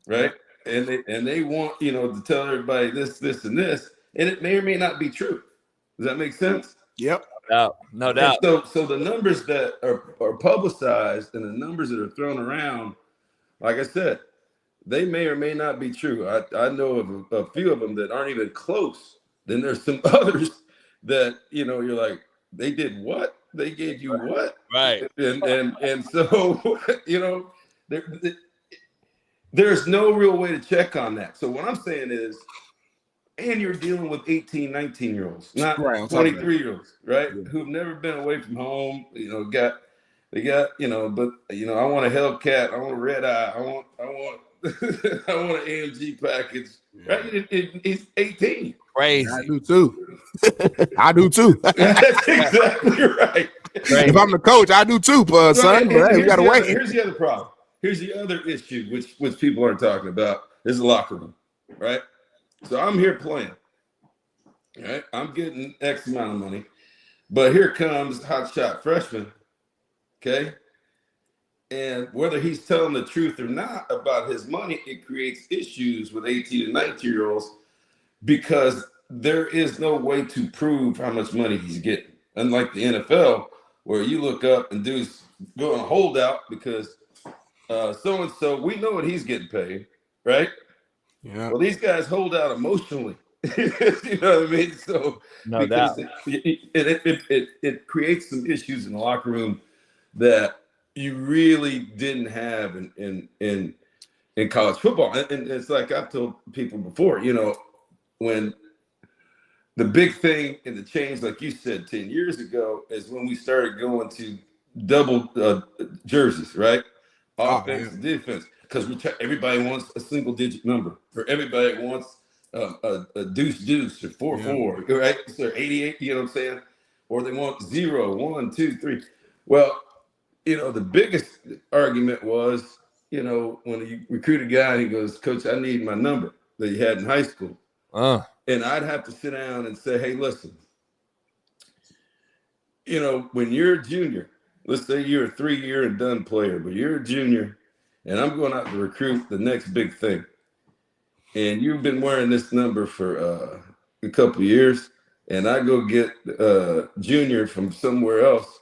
right? And they want, to tell everybody this, and this, and it may or may not be true. Does that make sense? Yep. No doubt. So the numbers that are publicized and the numbers that are thrown around, like I said, they may or may not be true. I know of a few of them that aren't even close. Then there's some others that, you're like, they did what? They gave you what? Right. And so, there's no real way to check on that. So what I'm saying is, and you're dealing with 18, 19-year-olds, not 23-year-olds, right? Yeah. Who've never been away from home, they got, but I want a Hellcat, I want a red eye, I want I want an AMG package, right? He's 18. Crazy. I do too. I do too. That's exactly right. If I'm the coach, I do too, son. But hey, we gotta wait. Here's the other problem. Here's the other issue, which people aren't talking about, is the locker room, right? So I'm here playing, right? I'm getting X amount of money, but here comes hotshot freshman, okay? And whether he's telling the truth or not about his money, it creates issues with 18 and 19-year-olds because there is no way to prove how much money he's getting. Unlike the NFL, where you look up and dudes go on a holdout because so-and-so, we know what he's getting paid, right? Yeah. Well, these guys hold out emotionally. You know what I mean? So no doubt. It creates some issues in the locker room that you really didn't have in college football. And it's like I've told people before, when the big thing and the change, like you said, 10 years ago, is when we started going to double jerseys, right? Offense, defense. Because everybody wants a single-digit number. Or everybody wants a deuce or 4-4, right? So 88, you know what I'm saying? Or they want 0, 1, 2, 3. Well, the biggest argument was, when you recruit a guy and he goes, Coach, I need my number that you had in high school. And I'd have to sit down and say, hey, listen, when you're a junior, let's say you're a 3-year and done player, but you're a junior, and I'm going out to recruit the next big thing. And you've been wearing this number for a couple of years, and I go get junior from somewhere else,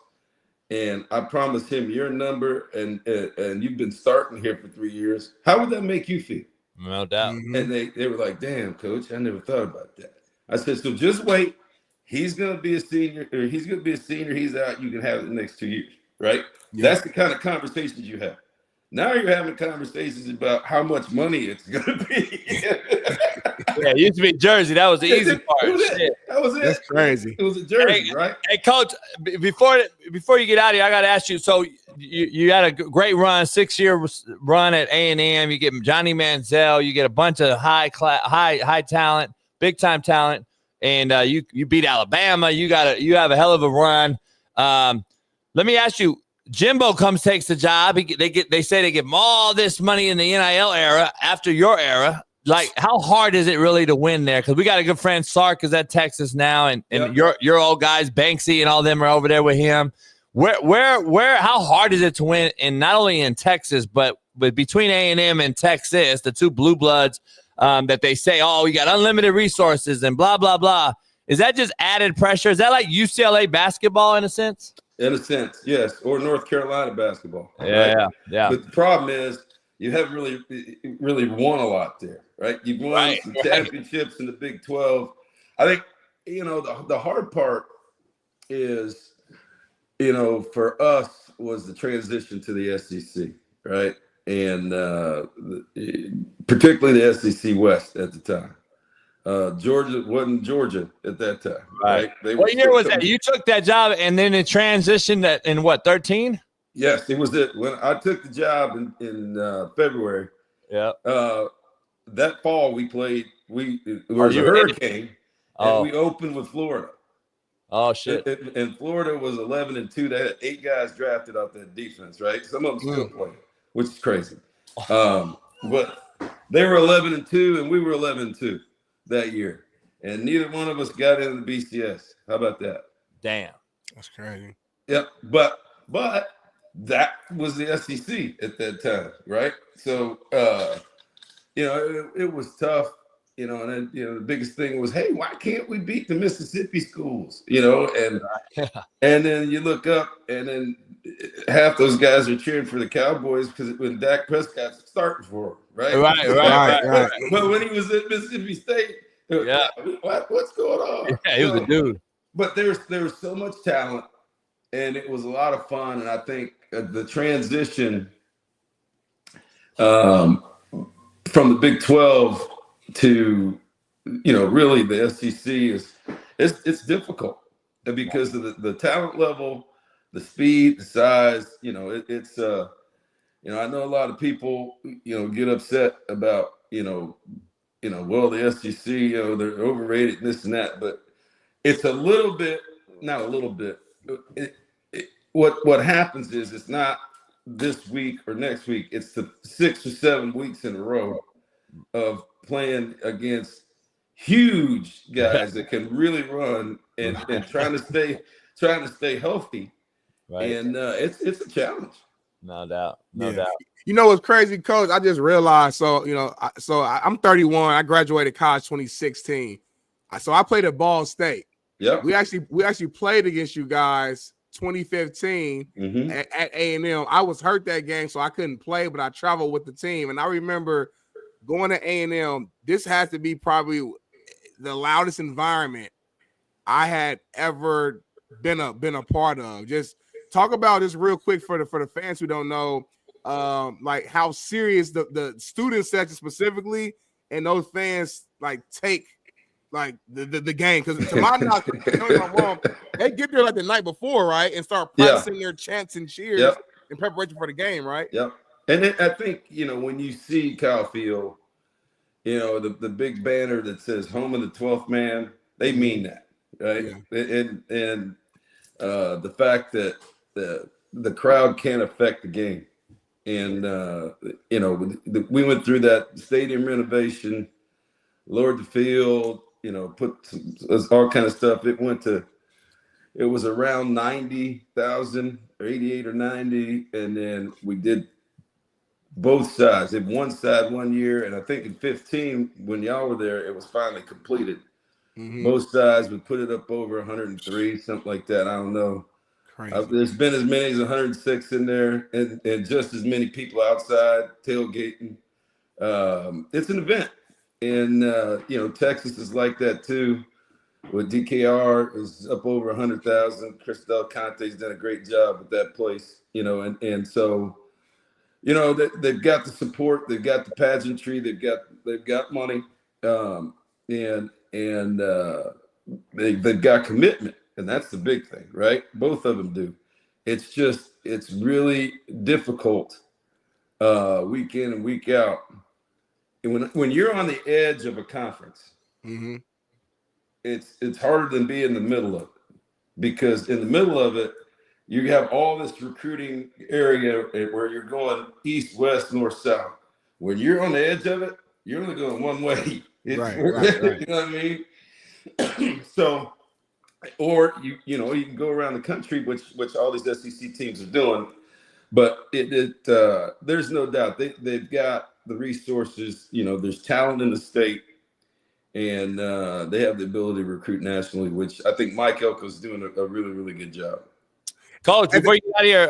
and I promise him your number, and you've been starting here for 3 years. How would that make you feel? No doubt. And they were like, damn, Coach, I never thought about that. I said, so just wait. He's going to be a senior, or he's going to be a senior. He's out. You can have it the next 2 years, right? Yeah. That's the kind of conversations you have. Now you're having conversations about how much money it's going to be. Yeah, it used to be Jersey. That was the easy part. That was it. That's crazy. It was a Jersey, right? Hey, Coach, before you get out of here, I got to ask you. So you had a great run, 6-year run at A&M. You get Johnny Manziel. You get a bunch of high talent, big time talent, and you beat Alabama. You have a hell of a run. Let me ask you. Jimbo takes the job. They say they give him all this money in the NIL era after your era. Like, how hard is it really to win there? Because we got a good friend, Sark, is at Texas now, and your old guys, Banksy and all them are over there with him. How hard is it to win, and not only in Texas, but between A&M and Texas, the two blue bloods that they say, oh, you got unlimited resources and blah, blah, blah. Is that just added pressure? Is that like UCLA basketball in a sense? In a sense, yes, or North Carolina basketball. Yeah, right? yeah. But the problem is you haven't really won a lot there, right? You've won some championships in the Big 12. I think, the hard part is, for us was the transition to the SEC, right? And particularly the SEC West at the time. Georgia wasn't Georgia at that time, right? What year was that? You took that job and then it transitioned in what, 13? Yes, it was it. When I took the job in February. Yeah. That fall we played. It was a hurricane, and we opened with Florida. Oh shit! And Florida was 11-2. They had 8 guys drafted off that defense, right? Some of them still playing, which is crazy. But they were 11-2, and we were 11-2 that year, and neither one of us got into the BCS. How about that? Damn, that's crazy. Yep, but that was the SEC at that time, right? So, it was tough, and then, the biggest thing was, hey, why can't we beat the Mississippi schools, and then you look up, and then half those guys are cheering for the Cowboys because when Dak Prescott's starting for them, right? Right. But when he was at Mississippi State, what's going on? Yeah, he was a dude. But there was so much talent, and it was a lot of fun, and I think the transition from the Big 12 to really the SEC it's difficult because of the talent level, the speed, the size. It's I know a lot of people get upset about well, the SEC, they're overrated, this and that, but it's a little bit, not a little bit. What happens is it's not this week or next week. It's the 6 or 7 weeks in a row of playing against huge guys that can really run and trying to stay healthy. Right. And it's a challenge. No doubt. No doubt. What's crazy, Coach? I just realized. So I'm 31. I graduated college 2016. So I played at Ball State. Yeah. We actually played against you guys 2015 at A&M. I was hurt that game, so I couldn't play, but I traveled with the team. And I remember going to A&M. This has to be probably the loudest environment I had ever been a part of. Just talk about this real quick for the fans who don't know, like how serious the student section specifically and those fans take the game, because to my knowledge, tell me if I'm wrong, they get there like the night before, right, and start practicing their chants and cheers in preparation for the game, right? Yep. And then I think when you see Coffeeville, the big banner that says "Home of the 12th Man," they mean that, right? Yeah. And the fact that the crowd can't affect the game, and we went through that stadium renovation, lowered the field. Put all kind of stuff. It was around 90,000 or 88 or 90. And then we did both sides. It one side 1 year. And I think in 15, when y'all were there, it was finally completed. Both sides, we put it up over 103, something like that. I don't know. There's been as many as 106 in there and just as many people outside tailgating. It's an event. And, Texas is like that, too. With DKR is up over 100,000. Chris Del Conte's done a great job with that place, and so, they've got the support. They've got the pageantry. They've got money. And they've got commitment. And that's the big thing, right? Both of them do. It's really difficult week in and week out. And when you're on the edge of a conference, it's harder than being in the middle of it, because in the middle of it, you have all this recruiting area where you're going east, west, north, south. When you're on the edge of it, you're only going one way. Right. You know what I mean? So, or you can go around the country, which all these SEC teams are doing. But there's no doubt they've got the resources. There's talent in the state, and they have the ability to recruit nationally, which I think Mike Elko's doing a really, really good job. Coach, before you get out of here,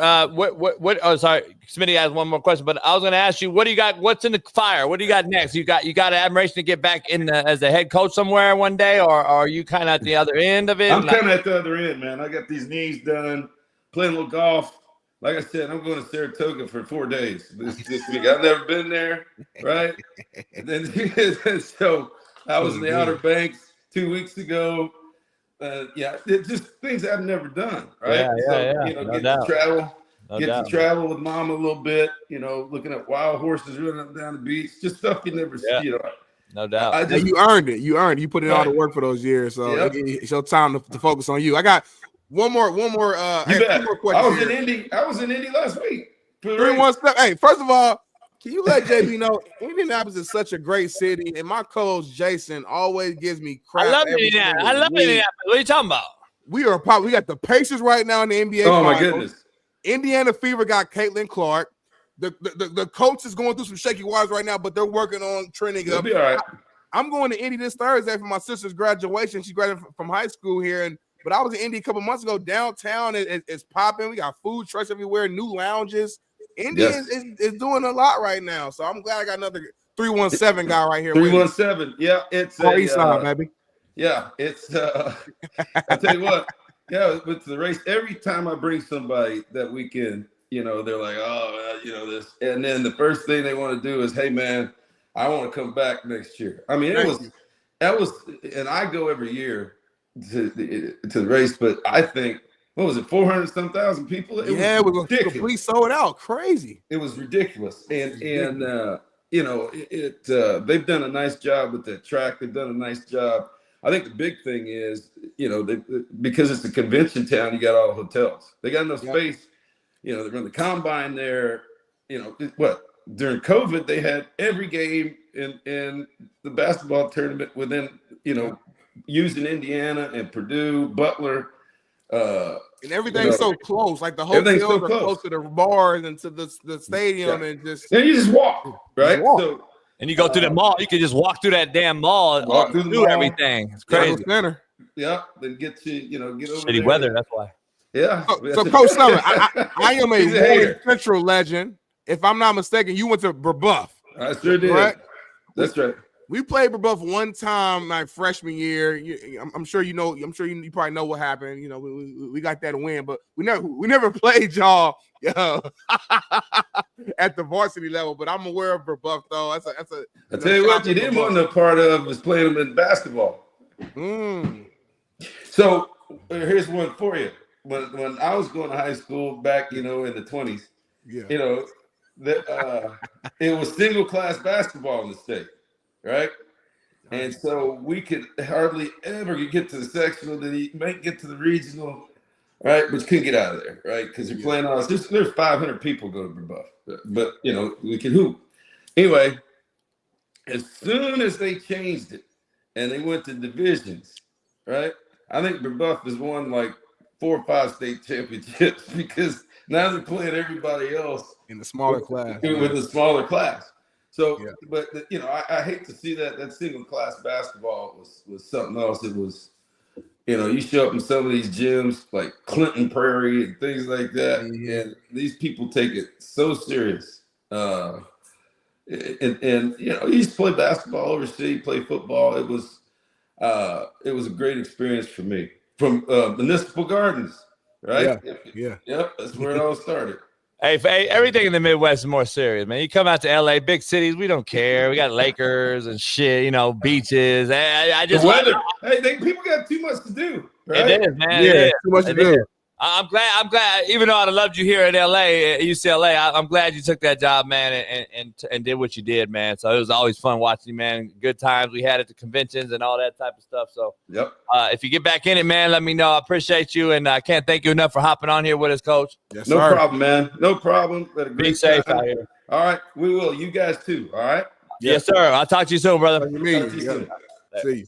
what? Oh, sorry, Smitty has one more question, but I was going to ask you, what do you got? What's in the fire? What do you got next? You got admiration to get back in as a head coach somewhere one day, or are you kind of at the other end of it? I'm kind of at the other end, man. I got these knees done, playing a little golf. Like I said, I'm going to Saratoga for 4 days this week. I've never been there, right? And then so I was in the Outer Banks 2 weeks ago. It's just things I've never done, right? Get to travel with mom a little bit, looking at wild horses running up and down the beach, just stuff you never see. No doubt. You earned it. You put in all the work for those years, so it's your time to focus on you. I got one more. Two more questions. I was in Indy last week. 3-1 Hey, first of all, can you let JB know Indianapolis is such a great city, and my coach Jason always gives me crap. I love Indianapolis. What are you talking about? We got the Pacers right now in the NBA. Oh my finals. goodness! Indiana Fever got Caitlin Clark. The coach is going through some shaky waters right now, but they're working on trending up. Be all right. I'm going to Indy this Thursday for my sister's graduation. She graduated from high school here, but I was in Indy a couple months ago. Downtown it's popping. We got food trucks everywhere, new lounges. Indy is doing a lot right now, so I'm glad I got another 317 guy right here. 317, yeah, it's East side, baby. Yeah, it's. I tell you what, with the race, every time I bring somebody that weekend, they're like, this, and then the first thing they want to do is, hey man, I want to come back next year. I mean, that was, and I go every year to the race, but I think. What was it, 400-some thousand people? It was completely sold out. Crazy. It was ridiculous. And they've done a nice job with that track. They've done a nice job. I think the big thing is, because it's a convention town, you got all the hotels. They got enough space. They run the combine there. During COVID, they had every game in the basketball tournament within, using Indiana and Purdue, Butler. And everything's so close, like the hotels are close to the bars and to the stadium, and you just walk, right? So, and you go through the mall. You can just walk through that damn mall and walk through everything. It's crazy. Center. Yeah, then get over shitty there. weather. That's why. Yeah. So Coach Summer, I am a Warrior Central legend. If I'm not mistaken, you went to Burbuff. I sure did. Right? That's right. We played Burbuff one time my freshman year. I'm sure you know. I'm sure you probably know what happened. We got that win, but we never played y'all at the varsity level. But I'm aware of Burbuff though. I tell you what, you didn't want no part of was playing them in basketball. So here's one for you. When I was going to high school back, in the 20s, it was single class basketball in the state. Right. And so we could hardly ever get to the sectional, then you might get to the regional, right? But you couldn't get out of there, right? Because you're playing all this. There's 500 people go to Burbuff, but we can hoop. Anyway, as soon as they changed it and they went to divisions, right? I think Burbuff has won like 4 or 5 state championships because now they're playing everybody else in the smaller class. With the smaller class. So, but I hate to see that single class basketball was something else. It was, you show up in some of these gyms like Clinton Prairie and things like that, and these people take it so serious. And you used to play basketball overseas, play football. It was a great experience for me from Municipal Gardens, right? Yeah. Yep, that's where it all started. Hey, everything in the Midwest is more serious, man. You come out to LA, big cities, we don't care. We got Lakers and shit, beaches. I just the weather. People got too much to do. Right? It is, man. Yeah, too much to do. I'm glad. Even though I'd have loved you here at LA, at UCLA, I'm glad you took that job, man, and did what you did, man. So it was always fun watching you, man. Good times we had at the conventions and all that type of stuff. So if you get back in it, man, let me know. I appreciate you, and I can't thank you enough for hopping on here with us, Coach. Yes, no problem, man. No problem. Be safe out here. All right, we will. You guys too. All right. Yes, sir. I'll talk to you soon, brother. See you.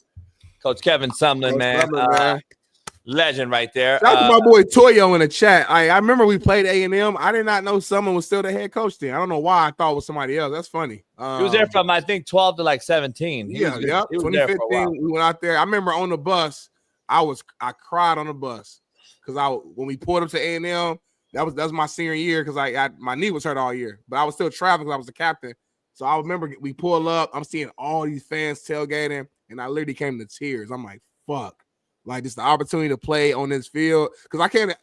Coach Kevin Sumlin, man. Legend right there. Shout out to my boy Toyo in the chat. I remember we played A&M. I did not know someone was still the head coach then. I don't know why I thought it was somebody else. That's funny. He was there from, I think, 12 to like 17. He was 2015, we went out there. I remember on the bus, I cried on the bus because when we pulled up to A&M, that was my senior year because my knee was hurt all year, but I was still traveling because I was the captain. So I remember we pull up, I'm seeing all these fans tailgating, and I literally came to tears. I'm like, fuck, like just the opportunity to play on this field because I can't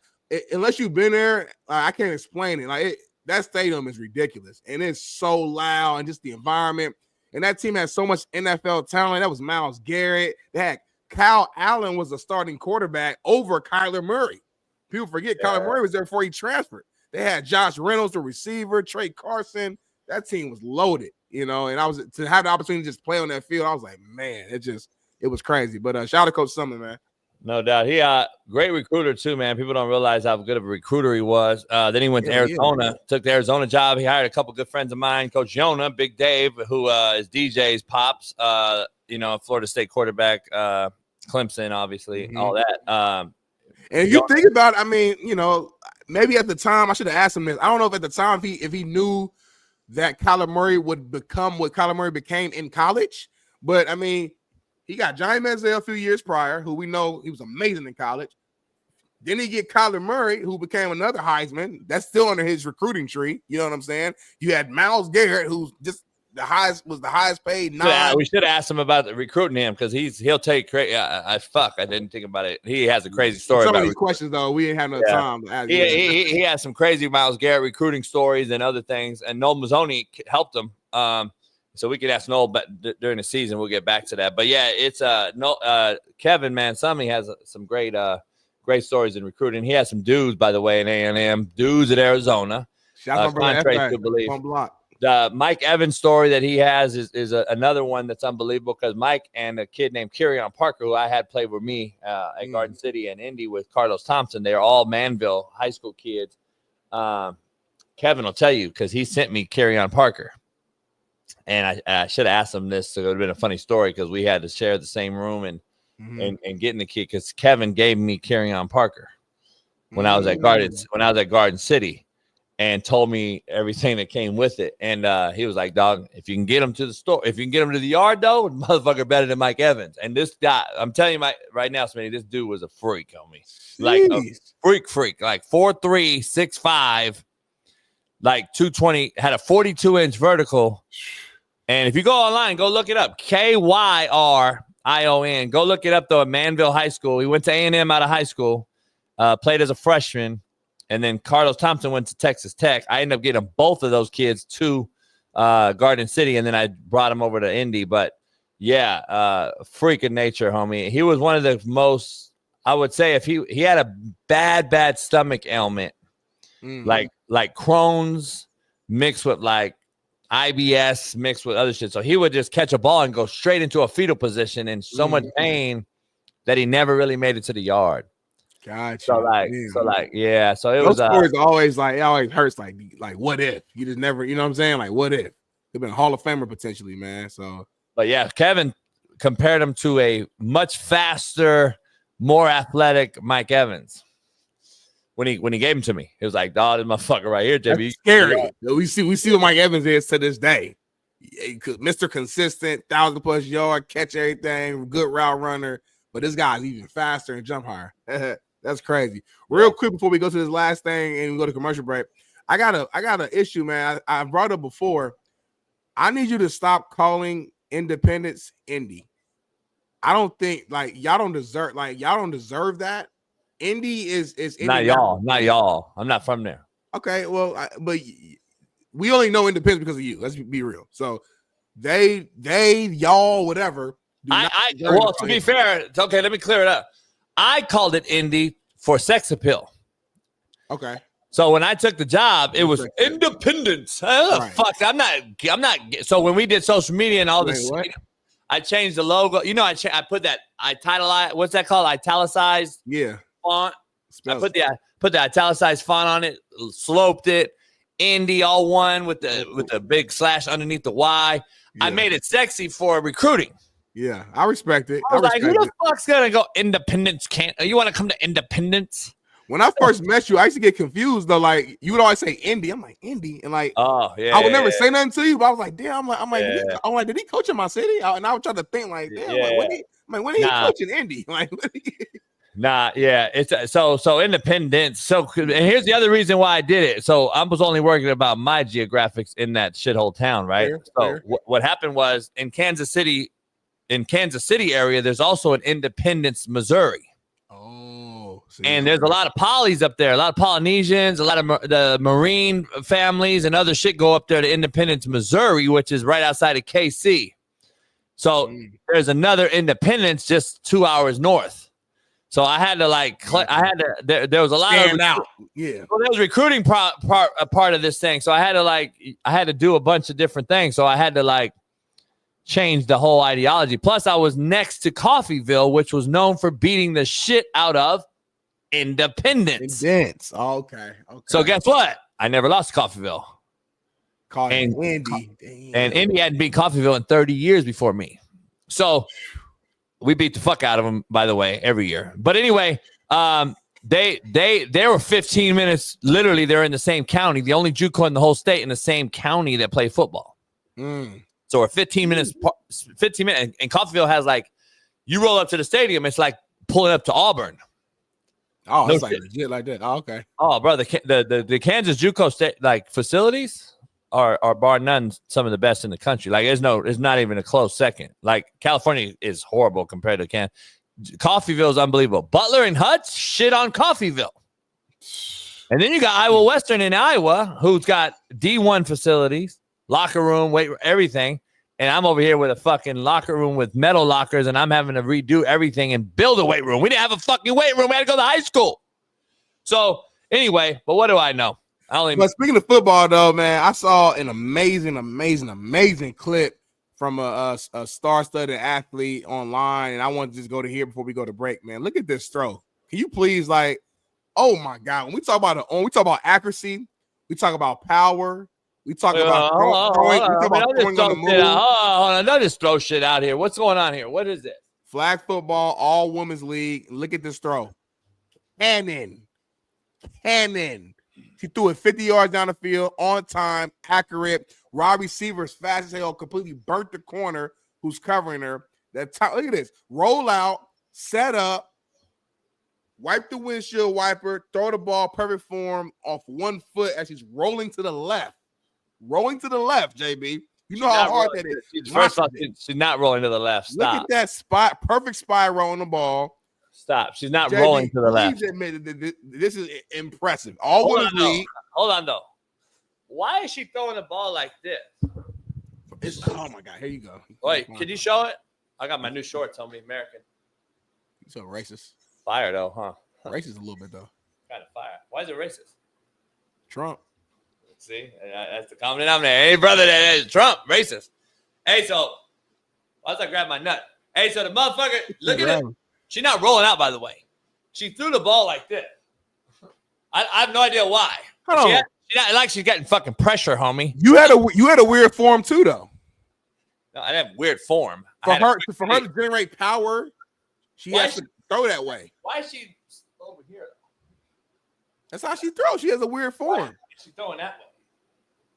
unless you've been there, I can't explain it. Like that stadium is ridiculous, and it's so loud, and just the environment. And that team had so much NFL talent. That was Myles Garrett. They had Kyle Allen was a starting quarterback over Kyler Murray. People forget Kyler Murray was there before he transferred. They had Josh Reynolds, the receiver, Trey Carson. That team was loaded, and I was to have the opportunity to just play on that field. I was like, man, it was crazy. But shout out to Coach Sumner, man. No doubt. He great recruiter too, man. People don't realize how good of a recruiter he was. Then he went to Arizona, took the Arizona job. He hired a couple good friends of mine, Coach Yona, Big Dave, who is DJ's pops, Florida State quarterback, Clemson, obviously, all that. And you think about it, I mean, maybe at the time I should have asked him this. I don't know if at the time if he knew that Kyler Murray would become what Kyler Murray became in college, but I mean, he got Johnny Manziel a few years prior, who we know he was amazing in college. Then he get Kyler Murray, who became another Heisman. That's still under his recruiting tree. You know what I'm saying? You had Myles Garrett, who's just the highest paid. We should have asked him about recruiting him because he'll take crazy. I didn't think about it. He has a crazy story. Some of these questions though, we didn't have no time to ask. He has some crazy Myles Garrett recruiting stories and other things. And Noel Mazzoni helped him. So we could ask Noel, but during the season we'll get back to that. But yeah, it's Kevin, man. He has some great stories in recruiting. He has some dudes, by the way, in A&M, dudes at Arizona. Shout out to believe. The Mike Evans story that he has is another one that's unbelievable because Mike and a kid named Kerryon Parker, who I had played with me at Garden City and Indy with Carlos Thompson, they're all Manville high school kids. Kevin will tell you because he sent me Kerryon Parker. And I should have asked him this. So it would have been a funny story because we had to share the same room and getting the kid because Kevin gave me Kerryon Parker when I was at Garden City and told me everything that came with it. And he was like, dog, if you can get him to the store, if you can get him to the yard, though, motherfucker better than Mike Evans. And this guy, I'm telling you right now, Smitty, this dude was a freak on me. Like a freak, like 4'3", 6'5", like 220, had a 42-inch vertical. And if you go online, go look it up. Kyrion. Go look it up, though, at Manville High School. He went to A&M out of high school, played as a freshman, and then Carlos Thompson went to Texas Tech. I ended up getting both of those kids to Garden City, and then I brought them over to Indy. But, yeah, freak of nature, homie. He was one of the most, I would say, if he had a bad stomach ailment, like Crohn's mixed with, like, IBS mixed with other shit. So he would just catch a ball and go straight into a fetal position in so much pain that he never really made it to the yard. Gotcha. So it was always like, it always hurts. Like what if you just never, you know what I'm saying? Like, what if they've been a Hall of Famer potentially, man. So, but yeah, Kevin compared him to a much faster, more athletic Mike Evans. When he gave him to me, he was like, "Dog, this motherfucker right here, Jimmy." That's scary. Yeah. We see what Mike Evans is to this day. Mr. Consistent, 1,000+ yard, catch everything, good route runner. But this guy's even faster and jump higher. That's crazy. Real quick before we go to this last thing and we go to commercial break, I got an issue, man. I brought up before. I need you to stop calling Independence Indy. I don't think y'all don't deserve that. Indy is not y'all. I'm not from there. Okay, well, but we only know Independence because of you. Let's be real. So they, y'all, whatever. To be fair, okay, let me clear it up. I called it Indy for sex appeal. Okay. So when I took the job, it was Independence. Fuck, I'm not. So when we did social media and all this, I changed the logo. You know, I put that what's that called? Italicized. Yeah. Font. I put the italicized font on it, sloped it, Indy all one with the big slash underneath the Y. Yeah. I made it sexy for recruiting. Yeah, I respect it. I was like, who the fuck's gonna go Independence? You want to come to Independence? When I first met you, I used to get confused though. Like you would always say Indy. I'm like Indy, and like I would never say nothing to you, but I was like, damn. I'm like, did he coach in my city? And I would try to think like, damn, when he coaching Indy? Like, Nah, yeah, it's so Independence. So, and here's the other reason why I did it. So I was only working about my geographics in that shithole town, right? What happened was in Kansas City area, there's also an Independence, Missouri. Oh, and there's a lot of Polys up there, a lot of Polynesians, a lot of the Marine families and other shit go up there to Independence, Missouri, which is right outside of KC. So there's another Independence just 2 hours north. So I had to there was a lot of out. Yeah. Well, there was recruiting part of this thing. So I had to do a bunch of different things. So I had to change the whole ideology. Plus I was next to Coffeeville, which was known for beating the shit out of Independence. Okay. So guess what? I never lost to Coffeeville. And Indy. And Indy hadn't beat Coffeeville in 30 years before me. So we beat the fuck out of them, by the way, every year. But anyway, they were 15 minutes. Literally, they're in the same county. The only JUCO in the whole state in the same county that play football. So we're 15 minutes. 15 minutes. And Coffeeville has you roll up to the stadium, it's like pulling up to Auburn. Oh, it's legit like that. Oh, okay. Oh, bro, the Kansas JUCO state facilities are bar none some of the best in the country. It's not even a close second. California is horrible compared to Kansas. Coffeeville is unbelievable. Butler and Hutch shit on Coffeeville. And then you got Iowa Western in Iowa, who's got D1 facilities, locker room, weight, everything. And I'm over here with a fucking locker room with metal lockers, and I'm having to redo everything and build a weight room. We didn't have a fucking weight room. We had to go to high school. So anyway, but what do I know? But speaking of football, though, man, I saw an amazing clip from a star-studded athlete online, and I want to just go to here before we go to break, man. Look at this throw. Can you please, oh my God, when we talk about accuracy, we talk about power, we talk about throwing on the move. Hold on, don't just throw shit out here. What's going on here? What is it? Flag football, all women's league. Look at this throw. Cannon. She threw it 50 yards down the field, on time, accurate. Wide receivers fast as hell, completely burnt the corner who's covering her. Look at this. Roll out, set up, wipe the windshield wiper, throw the ball, perfect form off 1 foot as she's rolling to the left. JB. You know how hard that is. First off, she's not rolling to the left. Stop. Look at that spot, perfect spiral on the ball. Stop. She's not rolling to the left. This is impressive. Hold on, though. Why is she throwing the ball like this? Oh, my God. Here you go. Wait, can you show it? I got my new shorts on me, American. You so racist. Fire, though, huh? Racist a little bit, though. Kind of fire. Why is it racist? Trump. See? That's the common denominator. Hey, brother, that is Trump. Racist. Hey, so once I grab my nut. Hey, so the motherfucker, look at it. She's not rolling out, by the way. She threw the ball like this. I have no idea why. She's getting fucking pressure, homie. You had a weird form too, though. No, I didn't have weird form. For her to generate power, she has to throw that way. Why is she over here, though? That's how she throws. She has a weird form. Why is she throwing that way?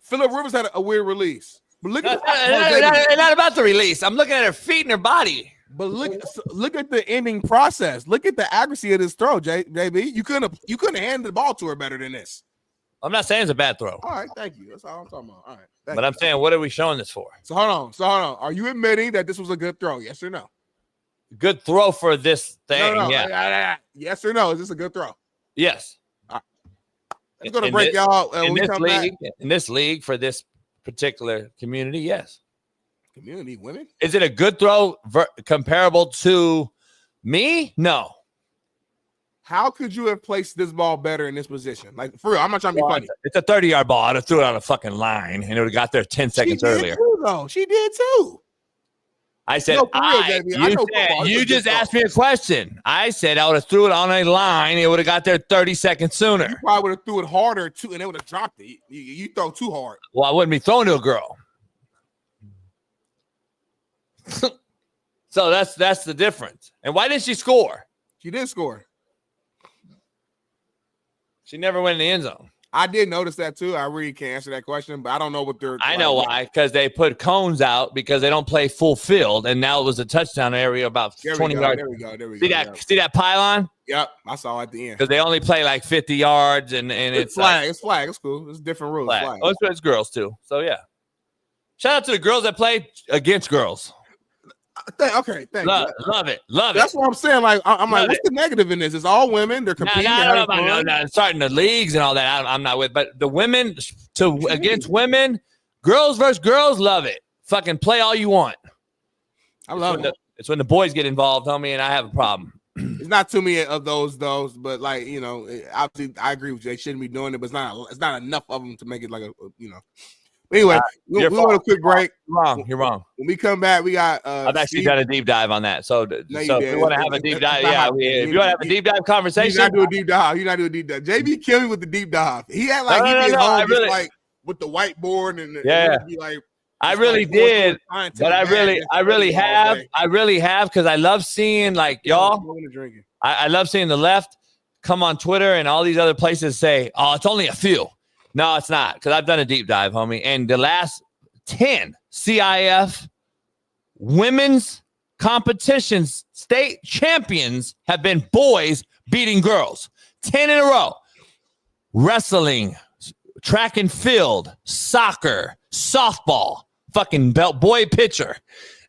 Phillip Rivers had a weird release. But look at not about the release. I'm looking at her feet and her body. But look at the ending process. Look at the accuracy of this throw, JB. You couldn't hand the ball to her better than this. I'm not saying it's a bad throw. All right, thank you. That's all I'm talking about. All right. But I'm saying, what are we showing this for? So hold on. Are you admitting that this was a good throw? Yes or no? Good throw for this thing. No. Yeah. Yes or no? Is this a good throw? Yes. All right. Let's go to break, y'all. In this league, for this particular community, yes. Community women? Is it a good throw comparable to me? No. How could you have placed this ball better in this position? For real, I'm not trying to be funny. It's a 30-yard ball. I'd have threw it on a fucking line, and it would have got there 10 seconds earlier. She did too. I said, you just asked me a question. I said I would have threw it on a line. It would have got there 30 seconds sooner. You probably would have threw it harder too, and it would have dropped it. You throw too hard. Well, I wouldn't be throwing to a girl. So that's the difference. And why didn't she score? She did score. She never went in the end zone. I did notice that too. I really can't answer that question, but I don't know what they're. I know why, because they put cones out because they don't play full field, and now it was a touchdown area about 20 yards. There we go. See that pylon? Yep, I saw at the end. Because they only play like 50 yards, and it's flag. It's flag. It's cool. It's different rules. Flag. Oh, it's girls too. So yeah. Shout out to the girls that play against girls. Thank you. Love it. That's what I'm saying. Like, I'm like, what's the negative in this? It's all women. They're competing. No, starting the leagues and all that. I'm not with. But the women against women, girls versus girls, love it. Fucking play all you want. I love it. It's when the boys get involved, homie, and I have a problem. It's not too many of those, but like, you know, obviously I agree with you. They shouldn't be doing it, but it's not enough of them to make it like a, you know. Anyway, we want a quick break. You're wrong. When we come back, we got. I've actually done a deep dive on that. So if you want to have a deep dive, if you want to have a deep dive conversation, you not do a deep dive. JB killed me with the deep dive. He had like like with the whiteboard and be like. I really did, but I really have because I love seeing like y'all. I love seeing the left come on Twitter and all these other places say, "Oh, it's only a few." No, it's not, because I've done a deep dive, homie. And the last 10 CIF women's competitions state champions have been boys beating girls. 10 in a row. Wrestling, track and field, soccer, softball, fucking belt boy pitcher.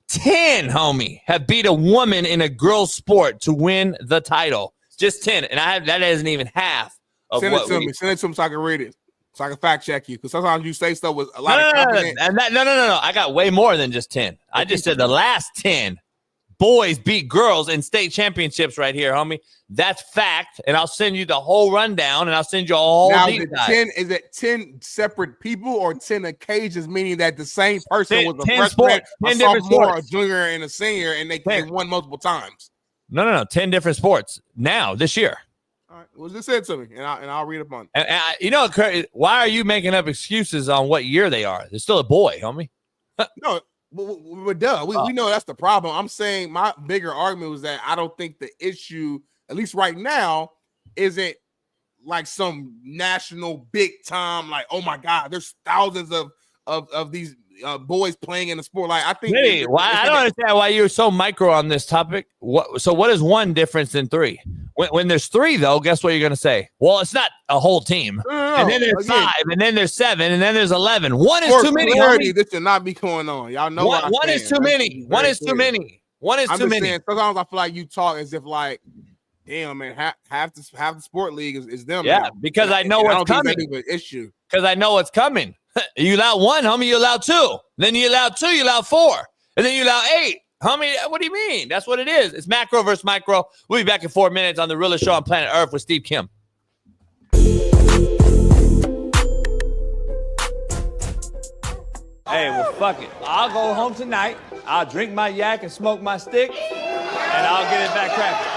10, homie, have beat a woman in a girl's sport to win the title. Just 10. And that isn't even half of Send it to me so I can read it. So I can fact check you, because sometimes you say stuff with a lot of confidence. No. I got way more than just 10. I just said the last 10 boys beat girls in state championships right here, homie. That's fact. And I'll send you the whole rundown, and I'll send you a whole deep dive. Is it 10 separate people or 10 occasions, meaning that the same person was a 10 freshman, sports, 10 a different sophomore, sports. a junior, and a senior, and they won multiple times? No. 10 different sports now this yeyear. All right, well, just say it to me, and I'll read up on it. And you know, why are you making up excuses on what year they are? They're still a boy, homie. No, but duh, we know that's the problem. I'm saying my bigger argument was that I don't think the issue, at least right now, isn't like some national big time, like, oh my God, there's thousands of these boys playing in the sport. Like, I think I don't understand why you're so micro on this topic. So what is one difference in 3? When there's 3, though, guess what you're going to say? Well, it's not a whole team. No. And then there's 5, and then there's 7, and then there's 11. One is too many. This should not be going on. Y'all know one is too many. One is too many. One is too many. Sometimes I feel like you talk as if like, damn, man, half the sport league is them. Yeah, now. because I know what's coming. Issue. Because I know what's coming. You allow 1, homie, you allow 2. Then you allow 2, you allow 4. And then you allow 8. Homie, what do you mean? That's what it is. It's macro versus micro. We'll be back in 4 minutes on the realest show on planet Earth with Steve Kim. Hey, well, fuck it. I'll go home tonight. I'll drink my yak and smoke my stick, and I'll get it back cracking.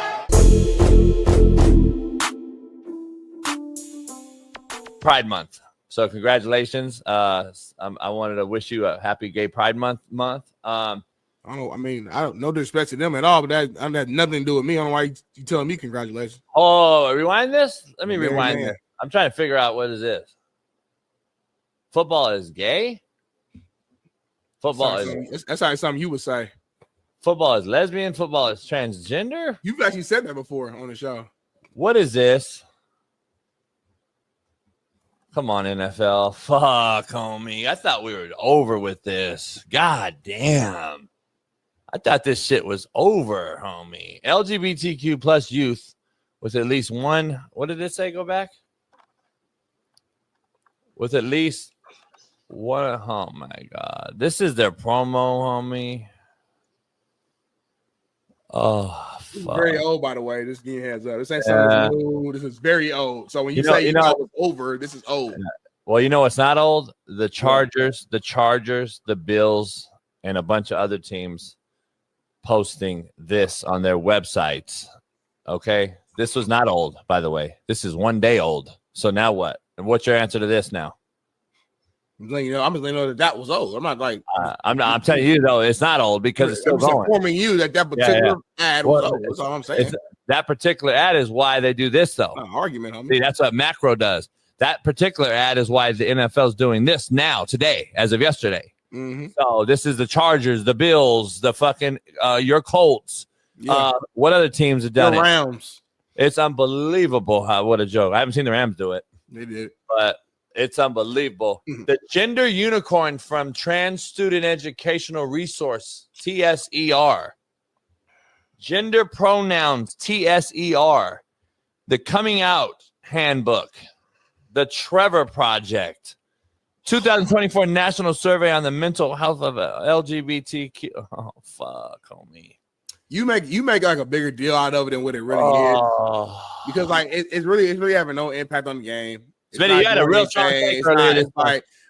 Pride Month. So congratulations. I wanted to wish you a happy Gay Pride Month. I don't no disrespect to them at all, but that had nothing to do with me. I don't know why you telling me congratulations. Oh, rewind this? Let me rewind this. I'm trying to figure out what is this. Football is gay? That's like something you would say. Football is lesbian? Football is transgender? You've actually said that before on the show. What is this? Come on, NFL. Fuck, homie. I thought we were over with this. God damn. I thought this shit was over, homie. LGBTQ plus youth with at least one. What did it say? Go back. With at least one. Oh, my God. This is their promo, homie. Oh, this is very old, by the way. This game heads up. This ain't something new. This is very old. So when you say it was over, this is old. Well, you know what's not old? The Chargers, the Bills, and a bunch of other teams posting this on their websites. Okay? This was not old, by the way. This is 1 day old. So now what? And what's your answer to this now? I'm just letting you know that was old. I'm not like I'm telling you though, it's not old because it's still going. Informing you that particular ad was old. That's all I'm saying. That particular ad is why they do this though. Argument, homie. See, that's what macro does. That particular ad is why the NFL is doing this now, today, as of yesterday. Mm-hmm. So this is the Chargers, the Bills, the fucking your Colts. Yeah. What other teams have done The it? Rams. It's unbelievable. What a joke. I haven't seen the Rams do it. They did. But it's unbelievable. The gender unicorn from Trans Student Educational Resource, TSER. Gender pronouns, TSER. The Coming Out Handbook. The Trevor Project. 2024 National Survey on the Mental Health of LGBTQ. Oh, fuck, homie. You make like a bigger deal out of it than what it really is, because like it's really having no impact on the game. Smitty, you had a real strong take earlier.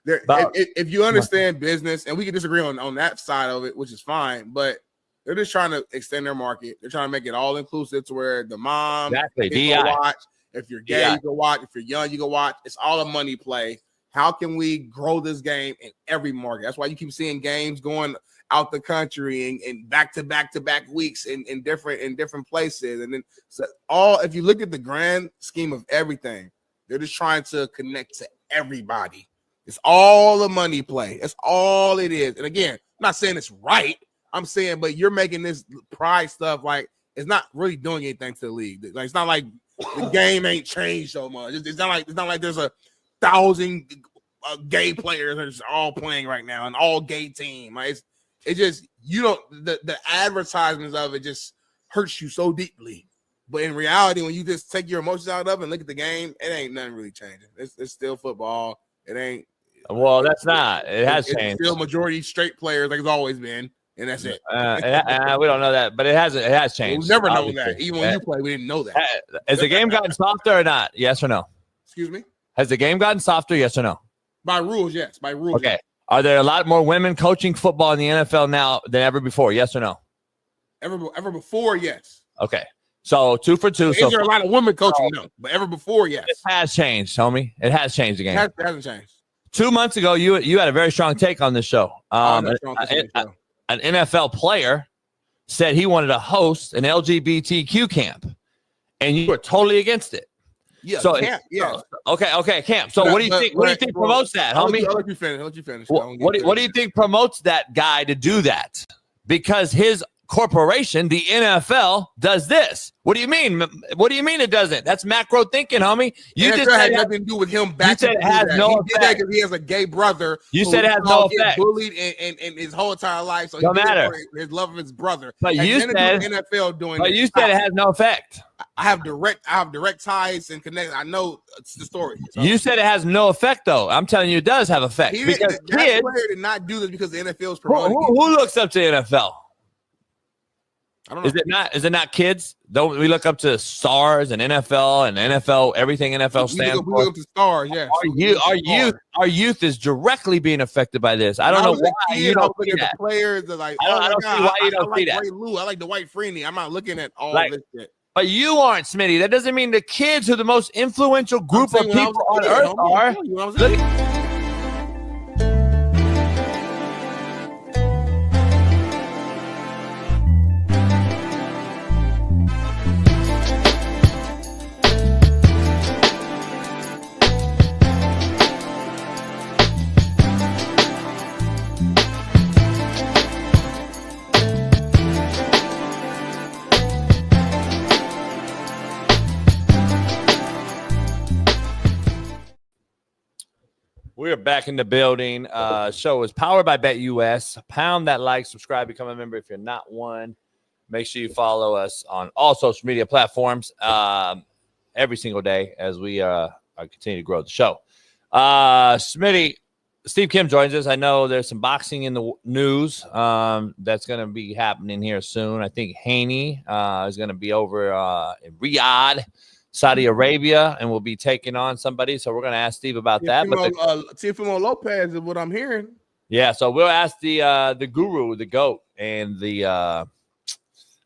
If you understand business, and we can disagree on that side of it, which is fine, but they're just trying to extend their market. They're trying to make it all inclusive to where the mom can go watch. If you're gay, you can watch. If you're young, you can watch. It's all a money play. How can we grow this game in every market? That's why you keep seeing games going out the country and back to back weeks in different places. And then if you look at the grand scheme of everything, they're just trying to connect to everybody. It's all a money play. That's all it is. And again, I'm not saying it's right. I'm saying, but you're making this pride stuff like it's not really doing anything to the league. Like it's not like the game ain't changed so much. It's not like there's 1,000 gay players that are all playing right now, an all gay team. Like it just the advertisements of it just hurts you so deeply. But in reality, when you just take your emotions out of it and look at the game, it ain't nothing really changing. It's still football. It ain't. Well, that's not. It has changed. It's still majority straight players like it's always been, and that's it. We don't know that, but it hasn't. It has changed. We'll never know that. Even when you play, we didn't know that. Has the game gotten softer or not? Yes or no? Excuse me? Has the game gotten softer? Yes or no? By rules, yes. By rules. Okay. Are there a lot more women coaching football in the NFL now than ever before? Yes or no? Ever before, yes. Okay. So 2 for 2. Is there a lot of women coaching? No. But ever before, yes. It has changed, homie. It has changed the game. It hasn't changed. 2 months ago, you had a very strong take on this show. An NFL player said he wanted to host an LGBTQ camp, and you were totally against it. Yeah. So camp, yeah. Okay, camp. So what do you think? What do you think promotes that, homie? I'll let you finish. What do you think promotes that guy to do that? Because his corporation, the NFL, does this. What do you mean? What do you mean it doesn't? That's macro thinking, homie. You just had nothing to do with him. You said it has no effect. He did that because he has a gay brother. You said it has no effect. Bullied in his whole entire life. So no matter his love of his brother. But you said NFL doing. But you said it has no effect. I have direct ties and connect. I know it's the story. So. You said it has no effect, though. I'm telling you, it does have effect. Because that player did not do this because the NFL is promoting. Who looks up to the NFL? I don't know. Is it not kids? Don't we look up to stars and NFL and NFL, everything NFL stands for? We look up to stars, yeah. Our youth is directly being affected by this. I don't know why you don't see that. The players are like, I don't see why you don't see that. Ray Lou. I like Dwight Freeney. I'm not looking at all this shit. But you aren't, Smitty. That doesn't mean the kids who are the most influential group of people on earth are. We're back in the building. Show is powered by BetUS. Pound that like, subscribe, become a member if you're not one. Make sure you follow us on all social media platforms every single day as we continue to grow the show. Smitty, Steve Kim joins us. I know there's some boxing in the news that's going to be happening here soon. I think Haney is going to be over in Riyadh, Saudi Arabia, and we'll be taking on somebody. So we're going to ask Steve about that. Teofimo Lopez is what I'm hearing. Yeah, so we'll ask the guru, the GOAT, and the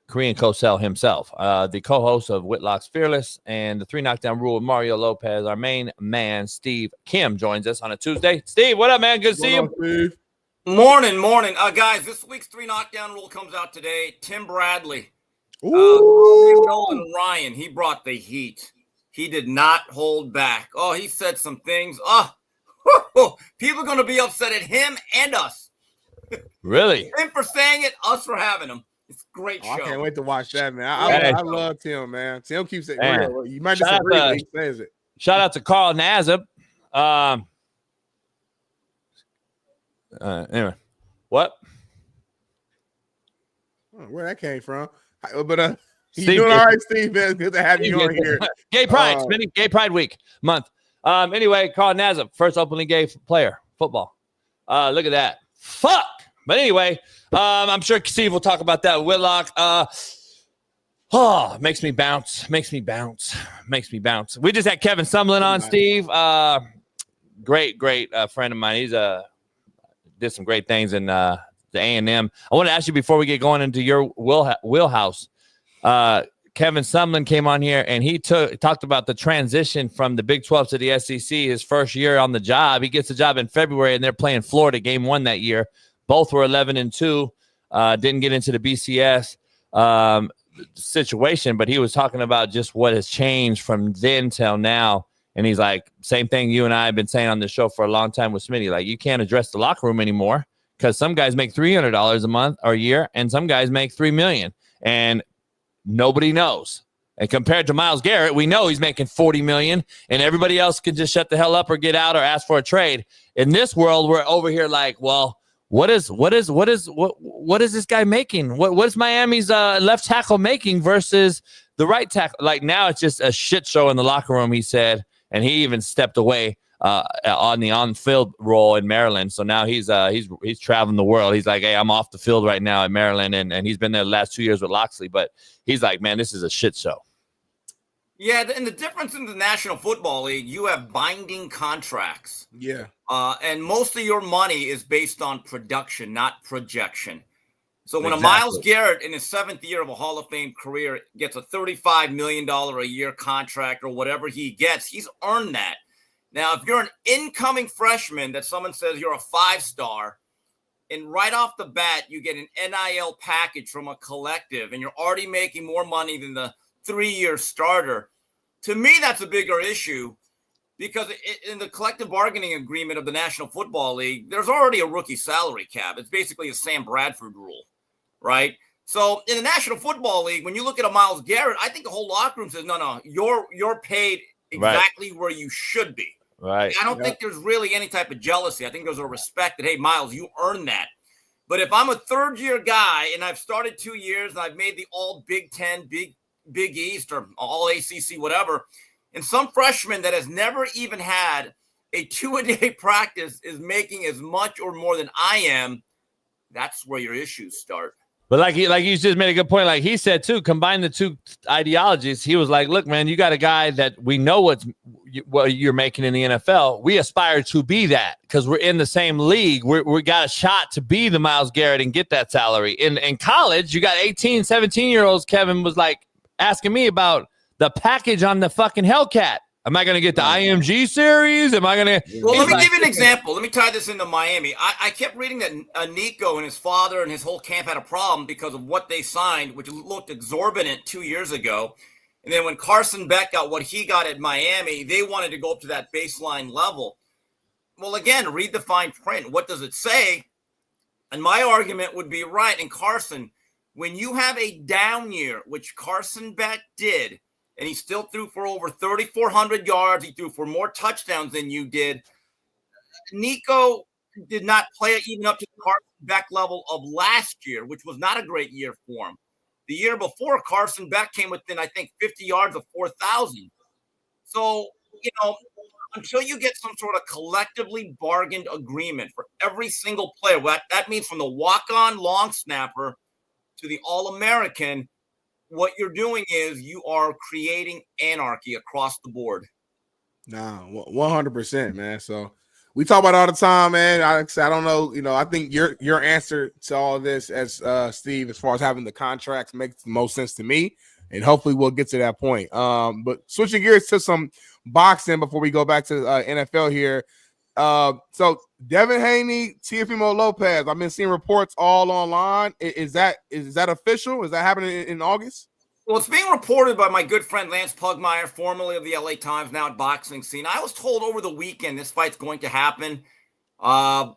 Korean Cosell himself, the co-host of Whitlock's Fearless and the 3 Knockdown Rule with Mario Lopez. Our main man, Steve Kim, joins us on a Tuesday. Steve, what up, man? Good to see you. Morning. Guys, this week's 3 Knockdown Rule comes out today. Tim Bradley. Nolan Ryan, he brought the heat. He did not hold back. Oh, he said some things. Oh, people are going to be upset at him and us. Really? Him for saying it, us for having him. It's a great show. I can't wait to watch that, man. I love Tim, man. Tim keeps it real. You might disagree, but he says it. Shout out to Carl Nazib. Anyway, what? Where that came from? But you Steve, doing all right, Steve? Man, good to have you on here. Gay Pride, Gay Pride Week month. Anyway, Carl Nazib, first openly gay player, football. Look at that. Fuck. But anyway, I'm sure Steve will talk about that with Whitlock. Makes me bounce. We just had Kevin Sumlin on, Steve. Great friend of mine. He's did some great things in the A&M. I want to ask you before we get going into your wheelhouse. Kevin Sumlin came on here and he talked about the transition from the Big 12 to the SEC. His first year on the job, he gets the job in February, and they're playing Florida game 1 that year. Both were 11-2. Didn't get into the BCS situation, but he was talking about just what has changed from then till now. And he's like, same thing you and I have been saying on the show for a long time with Smitty. Like, you can't address the locker room anymore because some guys make $300 a month or a year, and some guys make $3 million, and nobody knows. And compared to Myles Garrett, we know he's making $40 million, and everybody else can just shut the hell up or get out or ask for a trade. In this world, we're over here like, well, what is this guy making? What is Miami's left tackle making versus the right tackle? Like, now it's just a shit show in the locker room, he said. And he even stepped away on the on-field role in Maryland. So now he's traveling the world. He's like, hey, I'm off the field right now in Maryland, and he's been there the last 2 years with Loxley. But he's like, man, this is a shit show. Yeah, and the difference in the National Football League, you have binding contracts. Yeah. And most of your money is based on production, not projection. So when a Myles Garrett in his 7th year of a Hall of Fame career gets a $35 million a year contract or whatever he gets, he's earned that. Now, if you're an incoming freshman that someone says you're a 5-star, and right off the bat, you get an NIL package from a collective, and you're already making more money than the 3-year starter, to me, that's a bigger issue because in the collective bargaining agreement of the National Football League, there's already a rookie salary cap. It's basically a Sam Bradford rule. Right. So in the National Football League, when you look at a Myles Garrett, I think the whole locker room says, no, you're paid exactly where you should be. Right. I don't think there's really any type of jealousy. I think there's a respect that, hey, Myles, you earned that. But if I'm a 3rd-year guy and I've started 2 years and I've made the all Big 10, Big East, or all ACC, whatever, and some freshman that has never even had a 2-a-day practice is making as much or more than I am, that's where your issues start. But like you just made a good point. Like he said, too, combine the two ideologies. He was like, look, man, you got a guy that we know what you're making in the NFL. We aspire to be that because we're in the same league. We got a shot to be the Myles Garrett and get that salary. In college, you got 18, 17-year-olds. Kevin was like asking me about the package on the fucking Hellcat. Am I going to get the IMG series? Am I going to? Well, let me give you an example. Let me tie this into Miami. I kept reading that Nico and his father and his whole camp had a problem because of what they signed, which looked exorbitant 2 years ago. And then when Carson Beck got what he got at Miami, they wanted to go up to that baseline level. Well, again, read the fine print. What does it say? And my argument would be right. And Carson, when you have a down year, which Carson Beck did, and he still threw for over 3,400 yards. He threw for more touchdowns than you did. Nico did not play even up to the Carson Beck level of last year, which was not a great year for him. The year before, Carson Beck came within, I think, 50 yards of 4,000. So, until you get some sort of collectively bargained agreement for every single player, that means from the walk-on long snapper to the All-American, what you're doing is you are creating anarchy across the board. Nah, 100%, man. So we talk about it all the time, man. I don't know. I think your answer to all of this, as Steve, as far as having the contracts, makes the most sense to me, and hopefully we'll get to that point. But switching gears to some boxing before we go back to NFL here. So Devin Haney, Teofimo Lopez. I've been seeing reports all online. Is that official? Is that happening in August? Well, it's being reported by my good friend Lance Pugmire, formerly of the LA Times, now at Boxing Scene. I was told over the weekend this fight's going to happen. I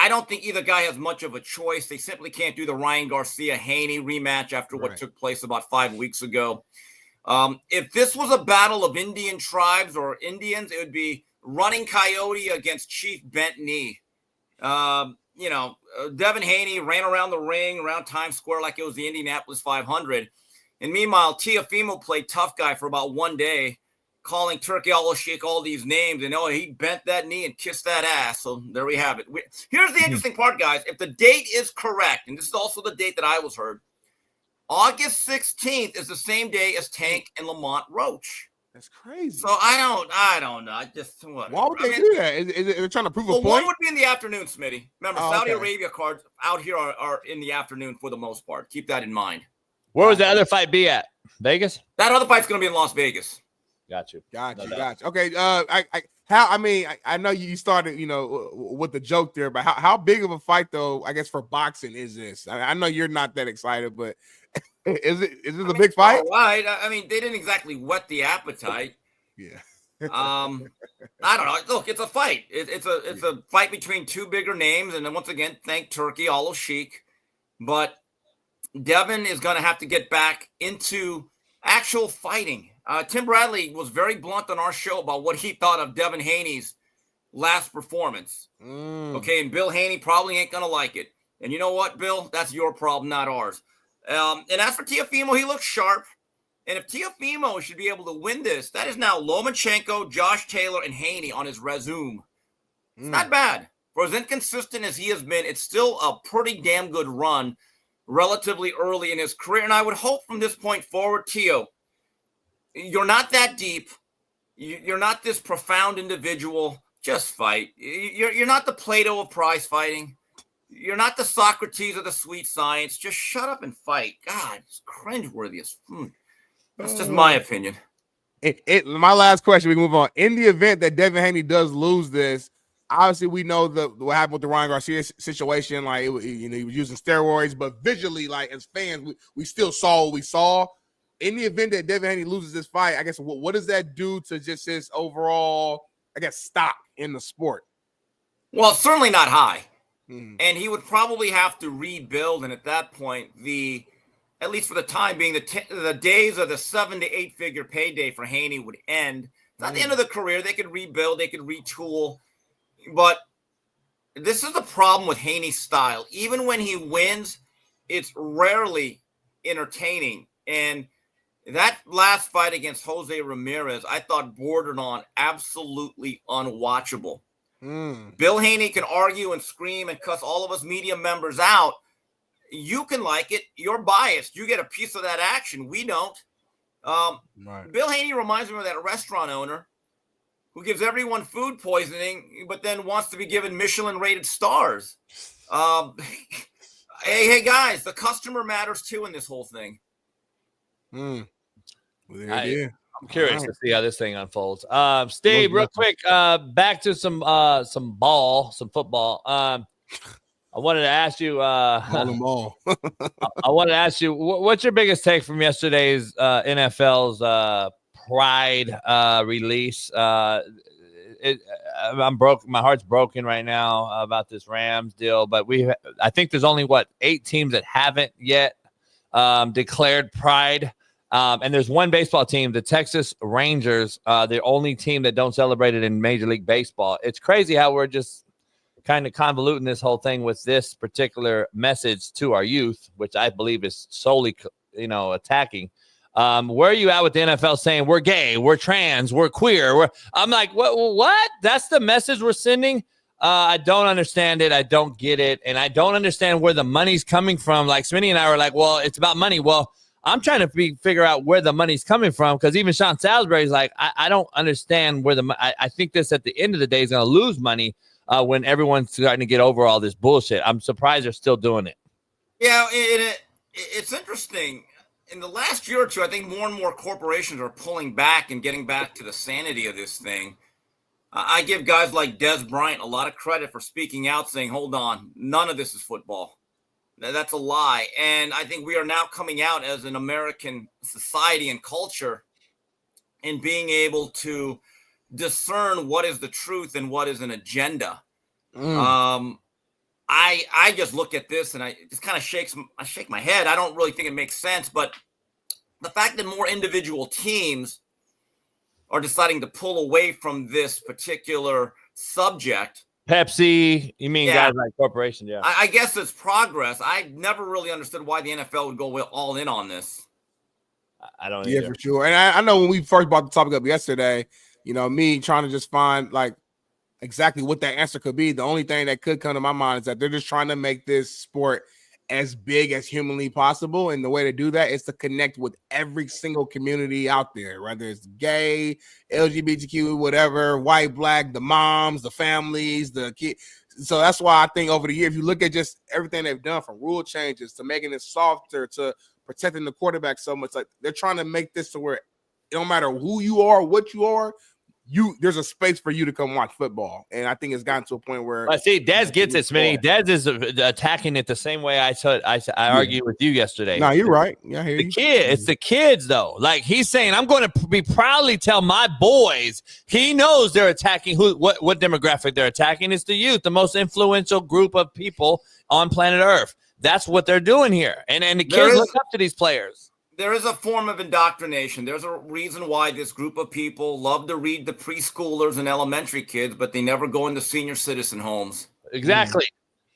don't think either guy has much of a choice. They simply can't do the Ryan Garcia-Haney rematch after what took place about 5 weeks ago. If this was a battle of Indian tribes or Indians, it would be Running Coyote against Chief Bent Knee. Devin Haney ran around the ring, around Times Square like it was the Indianapolis 500. And meanwhile, Teofimo played tough guy for about 1 day, calling Turkey Al-Sheikh all these names. And he bent that knee and kissed that ass. So there we have it. Here's the interesting part, guys. If the date is correct, and this is also the date that I was heard, August 16th is the same day as Tank and Lamont Roach. That's crazy. So I don't know. Why would they do that? Is it trying to prove a point? One would be in the afternoon, Smitty. Remember, Saudi Arabia cards out here are in the afternoon for the most part. Keep that in mind. Where was the other fight be at? Vegas? That other fight's going to be in Las Vegas. Got you. Okay. I know you started, with the joke there, but how big of a fight though, I guess, for boxing is this? I know you're not that excited, but is this a big fight? All right. They didn't exactly whet the appetite. Yeah. I don't know. Look, it's a fight. It's a fight between two bigger names, and then once again, thank Turkey Al-Sheikh. But Devin is going to have to get back into actual fighting. Tim Bradley was very blunt on our show about what he thought of Devin Haney's last performance. Okay, and Bill Haney probably ain't going to like it. And you know what, Bill? That's your problem, not ours. And as for Teofimo, he looks sharp. And if Teofimo should be able to win this, that is now Lomachenko, Josh Taylor, and Haney on his resume. It's not bad. For as inconsistent as he has been, it's still a pretty damn good run relatively early in his career. And I would hope from this point forward, Teo, you're not that deep. You're not this profound individual. Just fight. You're not the Plato of prize fighting. You're not the Socrates of the sweet science. Just shut up and fight. God, it's cringeworthy. That's just my opinion. My last question, we move on. In the event that Devin Haney does lose this, obviously we know what happened with the Ryan Garcia situation. Like, he was using steroids, but visually, like, as fans, we still saw what we saw. In the event that Devin Haney loses this fight, I guess what does that do to just his overall, I guess, stock in the sport? Well, certainly not high. And he would probably have to rebuild. And at that point, at least for the time being, the days of the 7 to 8 figure payday for Haney would end. It's not the end of the career. They could rebuild. They could retool. But this is the problem with Haney's style. Even when he wins, it's rarely entertaining. And that last fight against Jose Ramirez, I thought bordered on absolutely unwatchable. Bill Haney can argue and scream and cuss all of us media members out. You can like it. You're biased. You get a piece of that action. We don't. Bill Haney reminds me of that restaurant owner who gives everyone food poisoning, but then wants to be given Michelin-rated stars. Hey, guys, the customer matters too in this whole thing. I'm curious to see how this thing unfolds. Steve, real quick, back to some football. I wanted to ask you, I wanted to ask you, what's your biggest take from yesterday's NFL's Pride release? I'm broke. My heart's broken right now about this Rams deal, but I think there's only 8 teams that haven't yet declared Pride. And there's one baseball team, the Texas Rangers, the only team that don't celebrate it in Major League Baseball. It's crazy how we're just kind of convoluting this whole thing with this particular message to our youth, which I believe is solely, attacking. Where are you at with the NFL saying we're gay, we're trans, we're queer? I'm like, what? That's the message we're sending? I don't understand it. I don't get it. And I don't understand where the money's coming from. Like Smitty and I were like, well, it's about money. Well, I'm trying to figure out where the money's coming from, because even Sean Salisbury's like, I don't understand where I think this at the end of the day is going to lose money when everyone's starting to get over all this bullshit. I'm surprised they're still doing it. Yeah, it's interesting. In the last year or two, I think more and more corporations are pulling back and getting back to the sanity of this thing. I give guys like Des Bryant a lot of credit for speaking out, saying, hold on, none of this is football. That's a lie. And I think we are now coming out as an American society and culture and being able to discern what is the truth and what is an agenda. I just look at this and I just kind of shake my head. I don't really think it makes sense, but the fact that more individual teams are deciding to pull away from this particular subject. Pepsi, you mean guys like corporations? Yeah. I guess it's progress. I never really understood why the NFL would go all in on this. I don't. Yeah, for sure. And I know when we first brought the topic up yesterday, me trying to just find like exactly what that answer could be. The only thing that could come to my mind is that they're just trying to make this sport as big as humanly possible. And the way to do that is to connect with every single community out there, whether it's gay, LGBTQ, whatever, white, black, the moms, the families, the kids. So that's why I think over the year, if you look at just everything they've done from rule changes to making it softer to protecting the quarterback so much, like they're trying to make this to where it don't matter who you are, what you are, there's a space for you to come watch football. And I think it's gotten to a point where I see Dez gets it, Smitty. Dez is attacking it the same way I argued with you yesterday. No, you're right. Yeah, it's the kids though. Like he's saying, I'm going to be proudly tell my boys. He knows they're attacking what demographic they're attacking. It's the youth, the most influential group of people on planet Earth. That's what they're doing here. And the kids look up to these players. There is a form of indoctrination. There's a reason why this group of people love to read the preschoolers and elementary kids, but they never go into senior citizen homes. Exactly.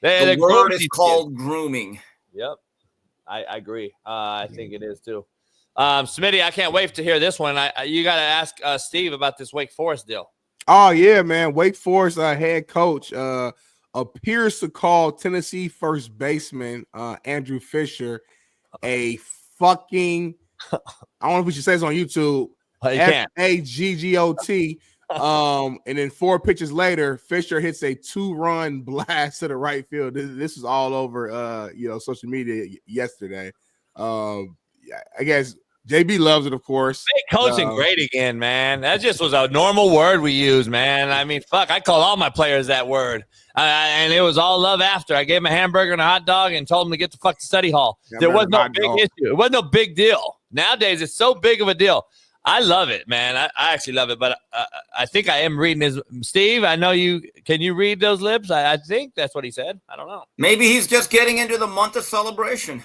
The word is called grooming. Yep. I agree. I think it is too. Smitty, I can't wait to hear this one. You got to ask Steve about this Wake Forest deal. Oh, yeah, man. Wake Forest head coach appears to call Tennessee first baseman Andrew Fisher a fucking, I don't know if we should say this on YouTube. FAGGOT. And then 4 pitches later, Fisher hits a 2-run blast to the right field. This is all over social media yesterday. I guess JB loves it, of course. Hey, coaching great again, man. That just was a normal word we use, man. I mean, fuck, I call all my players that word. And it was all love after. I gave him a hamburger and a hot dog and told him to get the fuck to study hall. There was no big issue. It wasn't no big deal. Nowadays, it's so big of a deal. I love it, man. I actually love it. But I think I am reading his. Steve, I know you. Can you read those lips? I think that's what he said. I don't know. Maybe he's just getting into the month of celebration.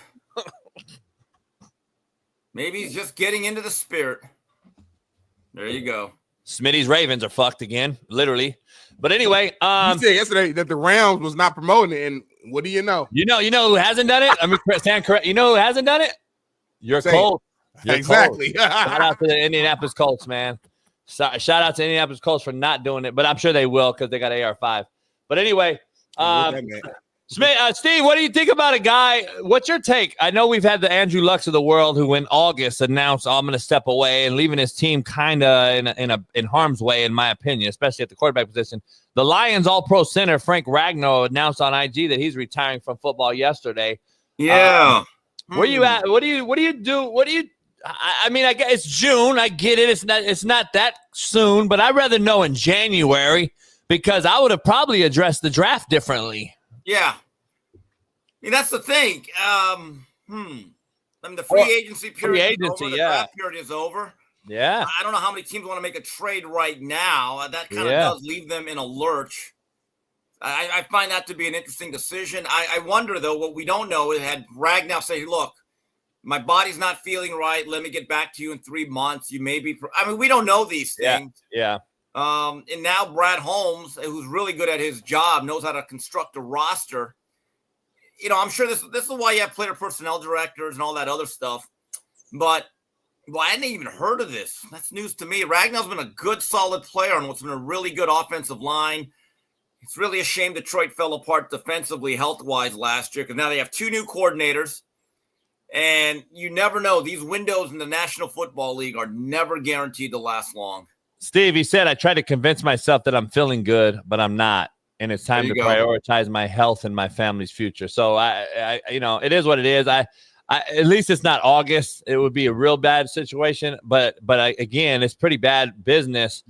Maybe he's just getting into the spirit. There you go. Smitty's Ravens are fucked again, literally. But anyway, you said yesterday that the Rams was not promoting it, and what do you know? You know who hasn't done it? I mean, stand correct. You know who hasn't done it? You're Colts. Exactly. Shout out to the Indianapolis Colts, man. Shout out to Indianapolis Colts for not doing it, but I'm sure they will because they got AR5. But anyway, Steve, what do you think about a guy? What's your take? I know we've had the Andrew Lucks of the world who in August announced, I'm going to step away and leaving his team kind of in harm's way, in my opinion, especially at the quarterback position. The Lions All-Pro center, Frank Ragnow, announced on IG that he's retiring from football yesterday. Yeah. Where you at? What do you do? I mean, I guess it's June. I get it. It's not that soon, but I'd rather know in January because I would have probably addressed the draft differently. Yeah. I mean, that's the thing. I mean, the free agency period is over. The draft period is over. Yeah. I don't know how many teams want to make a trade right now. That kind of does leave them in a lurch. I find that to be an interesting decision. I wonder, though, what we don't know is had Ragnow say, look, my body's not feeling right. Let me get back to you in 3 months. You may be – I mean, we don't know these things. Yeah. And now Brad Holmes, who's really good at his job, knows how to construct a roster. You know, I'm sure this is why you have player personnel directors and all that other stuff. But I hadn't even heard of this. That's news to me. Ragnow's been a good, solid player on what's been a really good offensive line. It's really a shame Detroit fell apart defensively, health-wise last year, because now they have 2 new coordinators. And you never know. These windows in the National Football League are never guaranteed to last long. Steve, he said, I tried to convince myself that I'm feeling good, but I'm not. And it's time to prioritize my health and my family's future. So I it is what it is. At least it's not August. It would be a real bad situation. But again, it's pretty bad business.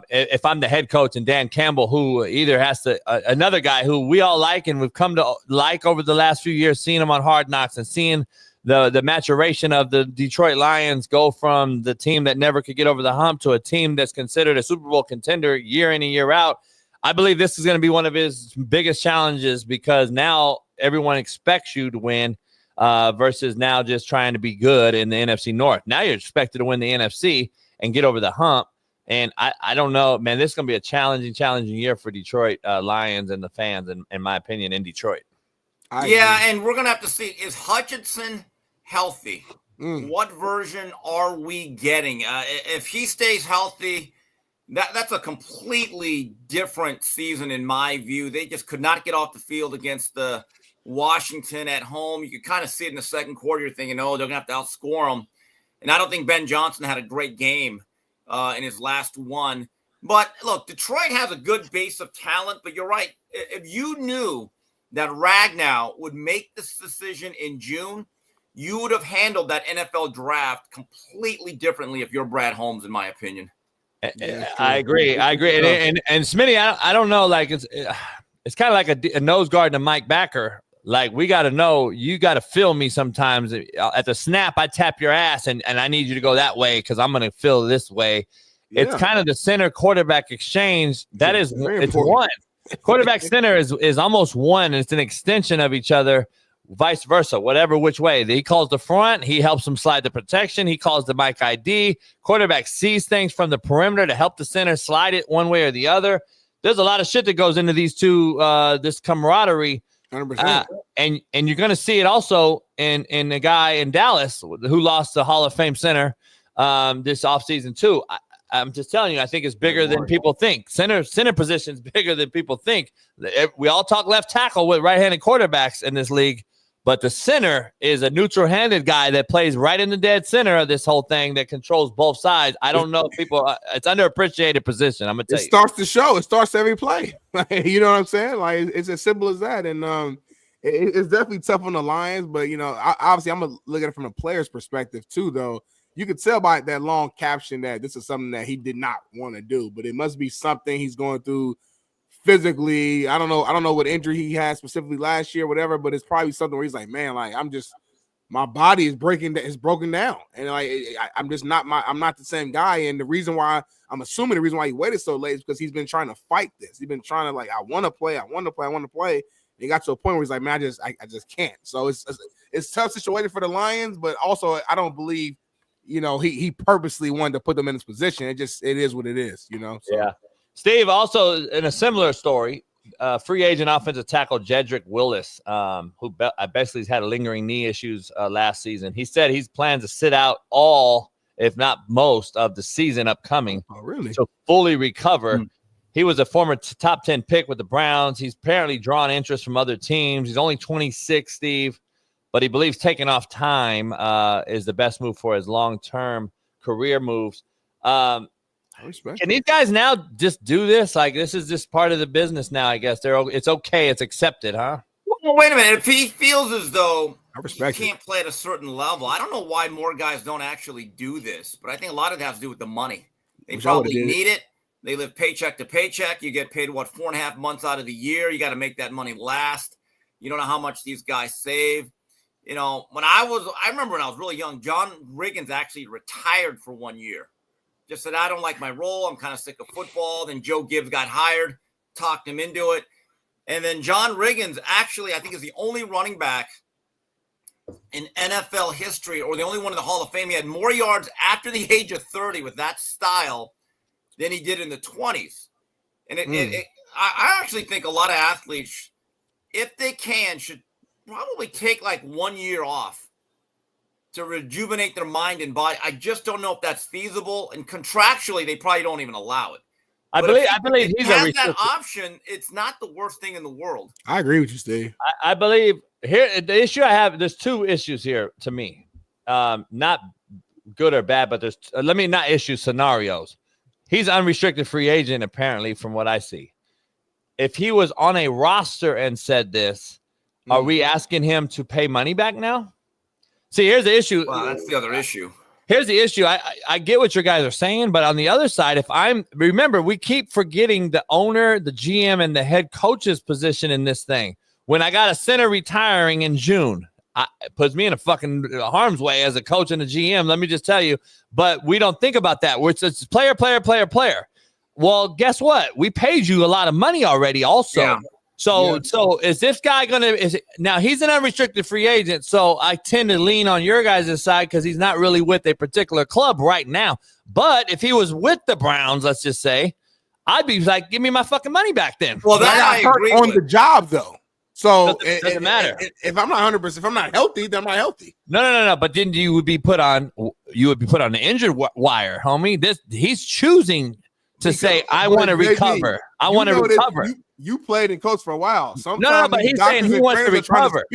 If I'm the head coach and Dan Campbell, who either has to another guy who we all like and we've come to like over the last few years, seeing him on Hard Knocks and seeing the maturation of the Detroit Lions go from the team that never could get over the hump to a team that's considered a Super Bowl contender year in and year out. I believe this is going to be one of his biggest challenges because now everyone expects you to win. Versus now just trying to be good in the NFC North. Now you're expected to win the NFC and get over the hump. And I don't know, man, this is going to be a challenging year for Detroit Lions and the fans, in my opinion, in Detroit. And we're going to have to see, is Hutchinson healthy? What version are we getting? If he stays healthy, that's a completely different season in my view. They just could not get off the field against the Washington at home. You could kind of see it in the second quarter. You're thinking, oh, they're going to have to outscore them. And I don't think Ben Johnson had a great game in his last one. But look, Detroit has a good base of talent, but you're right. If you knew that Ragnow would make this decision in June, you would have handled that NFL draft completely differently if you're Brad Holmes, in my opinion. I agree. And Smitty, I don't know, like it's kind of like a nose guard to Mike Backer. Like, we got to know, you got to feel me sometimes. At the snap, I tap your ass, and I need you to go that way because I'm going to feel this way. Yeah. It's kind of the center-quarterback exchange. That is, it's one. Quarterback-center is almost one, and it's an extension of each other, vice versa, whatever which way. He calls the front. He helps him slide the protection. He calls the Mike ID. Quarterback sees things from the perimeter to help the center slide it one way or the other. There's a lot of shit that goes into these two, this camaraderie. 100%. And you're going to see it also in the guy in Dallas who lost the Hall of Fame center this offseason too. I'm just telling you, I think it's bigger than people think. Center position is bigger than people think. We all talk left tackle with right-handed quarterbacks in this league, but the center is a neutral-handed guy that plays right in the dead center of this whole thing that controls both sides. I don't know if people it's underappreciated position. I'm gonna tell you. It starts the show. It starts every play. You know what I'm saying? Like, it's as simple as that. And it's definitely tough on the Lions, but obviously I'm gonna look at it from a player's perspective too. Though you could tell by that long caption that this is something that he did not want to do, but it must be something he's going through physically. I don't know what injury he had specifically last year, whatever, but it's probably something where he's like, man, like my body is broken down, and like I'm not the same guy. And the reason why the reason why he waited so late is because he's been trying to fight this. He's been trying to, like, I want to play. And he got to a point where he's like, man, I just can't. So it's a tough situation for the Lions, but also I don't believe, he purposely wanted to put them in this position. It is what it is, So. Yeah. Steve, also in a similar story, free agent offensive tackle Jedrick Willis, who basically has had lingering knee issues last season. He said he plans to sit out all, if not most, of the season upcoming. Oh, really? To fully recover. He was a former top 10 pick with the Browns. He's apparently drawn interest from other teams. He's only 26, Steve, but he believes taking off time is the best move for his long-term career moves. Can these guys now just do this? Like, this is just part of the business now, I guess. It's okay. It's accepted, huh? Well, wait a minute. If he feels as though he can't play at a certain level, I don't know why more guys don't actually do this, but I think a lot of it has to do with the money. They probably need it. They live paycheck to paycheck. You get paid, 4.5 months out of the year. You got to make that money last. You don't know how much these guys save. I remember when I was really young, John Riggins actually retired for 1 year. Just said, I don't like my role. I'm kind of sick of football. Then Joe Gibbs got hired, talked him into it. And then John Riggins actually, I think, is the only running back in NFL history, or the only one in the Hall of Fame. He had more yards after the age of 30 with that style than he did in the 20s. And I actually think a lot of athletes, if they can, should probably take like 1 year off to rejuvenate their mind and body. I just don't know if that's feasible, and contractually they probably don't even allow it. I believe he's that option. It's not the worst thing in the world. I agree with you, Steve. I believe here the issue I have. There's two issues here to me, not good or bad, but there's not issues, scenarios. He's unrestricted free agent apparently, from what I see. If he was on a roster and said this, are we asking him to pay money back now? See, here's the issue. Well, that's the other issue. Here's the issue. I get what your guys are saying, but on the other side, remember, we keep forgetting the owner, the GM, and the head coach's position in this thing. When I got a center retiring in June, it puts me in a fucking harm's way as a coach and a GM. Let me just tell you. But we don't think about that. It's player. Well, guess what? We paid you a lot of money already also. Yeah. So is this guy now he's an unrestricted free agent, so I tend to lean on your guys' side because he's not really with a particular club right now. But if he was with the Browns, let's just say, I'd be like, give me my fucking money back then. Well, that I agree on with. the job though. So doesn't matter. If I'm not 100%, if I'm not healthy, then I'm not healthy. No. But then you would be put on the injured wire, homie. He's choosing to say, I want to recover. I want to recover. You played and coached for a while. No, but he's saying he wants to recover.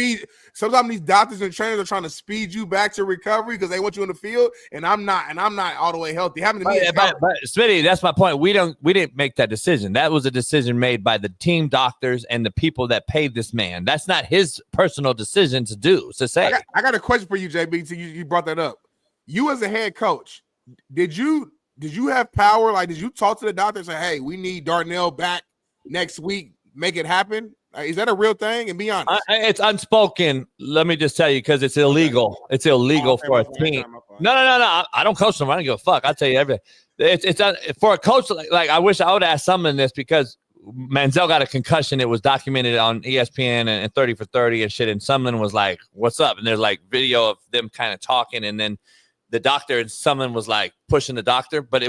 Sometimes these doctors and trainers are trying to speed you back to recovery because they want you in the field, and I'm not all the way healthy. But Smitty, that's my point. We didn't make that decision. That was a decision made by the team doctors and the people that paid this man. That's not his personal decision to say. I got a question for you, JB. You brought that up. You as a head coach, did you have power? Like, did you talk to the doctor and say, hey, we need Darnell back next week, make it happen? Is that a real thing? And be honest, it's unspoken. Let me just tell you, because it's illegal. It's illegal for a team. No. I don't coach them. I don't give a fuck. I'll tell you everything. It's for a coach. Like I wish I would ask someone this, because Manziel got a concussion. It was documented on ESPN and 30 for 30 and shit. And someone was like, "What's up?" And there's like video of them kind of talking, and then the doctor and someone was like pushing the doctor, but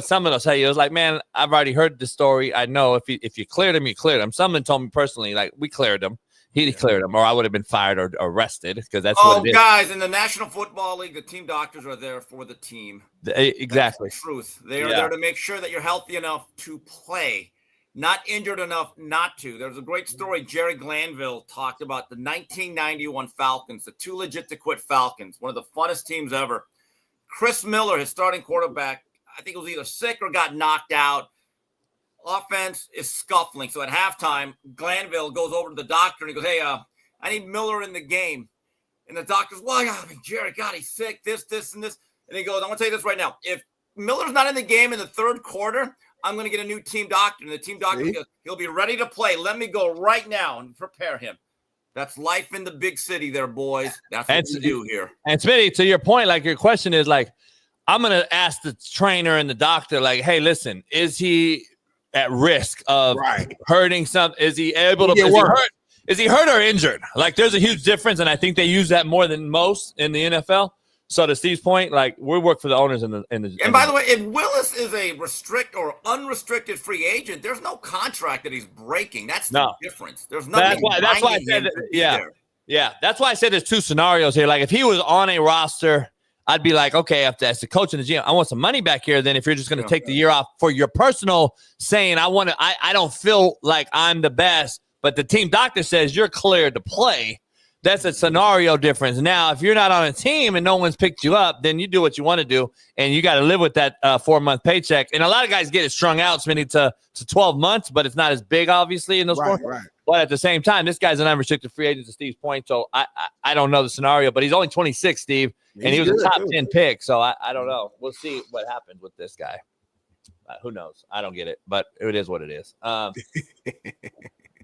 someone will tell you, it was like, man, I've already heard the story. I know if you cleared him, you cleared him. Someone told me personally, like, we cleared him. He cleared him, or I would have been fired or arrested, because that's what it is. Guys, in the National Football League, the team doctors are there for the team. Exactly. That's the truth. They are there to make sure that you're healthy enough to play, not injured enough not to. There's a great story Jerry Glanville talked about the 1991 Falcons, the too legit to quit Falcons, one of the funnest teams ever. Chris Miller, his starting quarterback, I think it was either sick or got knocked out. Offense is scuffling. So at halftime, Glanville goes over to the doctor and he goes, hey, I need Miller in the game. And the doctor's, Jerry, God, he's sick, this, and this. And he goes, I'm going to tell you this right now. If Miller's not in the game in the third quarter, I'm going to get a new team doctor. And the team doctor goes, he'll be ready to play. Let me go right now and prepare him. That's life in the big city there, boys. That's what we do here. And Smitty, to your point, like your question is like, I'm going to ask the trainer and the doctor, like, hey, listen, is he at risk of hurting something? Is he able to is he hurt or injured? Like, there's a huge difference, and I think they use that more than most in the NFL. So to Steve's point, like, we work for the owners in the. And by the way, if Willis is a restrict or unrestricted free agent, there's no contract that he's breaking. That's the difference. There's nothing. That's why I said that's why I said there's two scenarios here. Like, if he was on a roster, I'd be like, okay, if that's the coach and the GM, I want some money back here. Then if you're just going to take the year off for your personal saying, I don't feel like I'm the best, but the team doctor says you're cleared to play. That's a scenario difference. Now, if you're not on a team and no one's picked you up, then you do what you want to do, and you got to live with that 4-month paycheck. And a lot of guys get it strung out, Smitty, to 12 months, but it's not as big, obviously, in those 4 months. But at the same time, this guy's an unrestricted free agent, to Steve's point, so I don't know the scenario, but he's only 26, Steve, and he was a top 10 pick, so I don't know. We'll see what happens with this guy. Who knows? I don't get it, but it is what it is.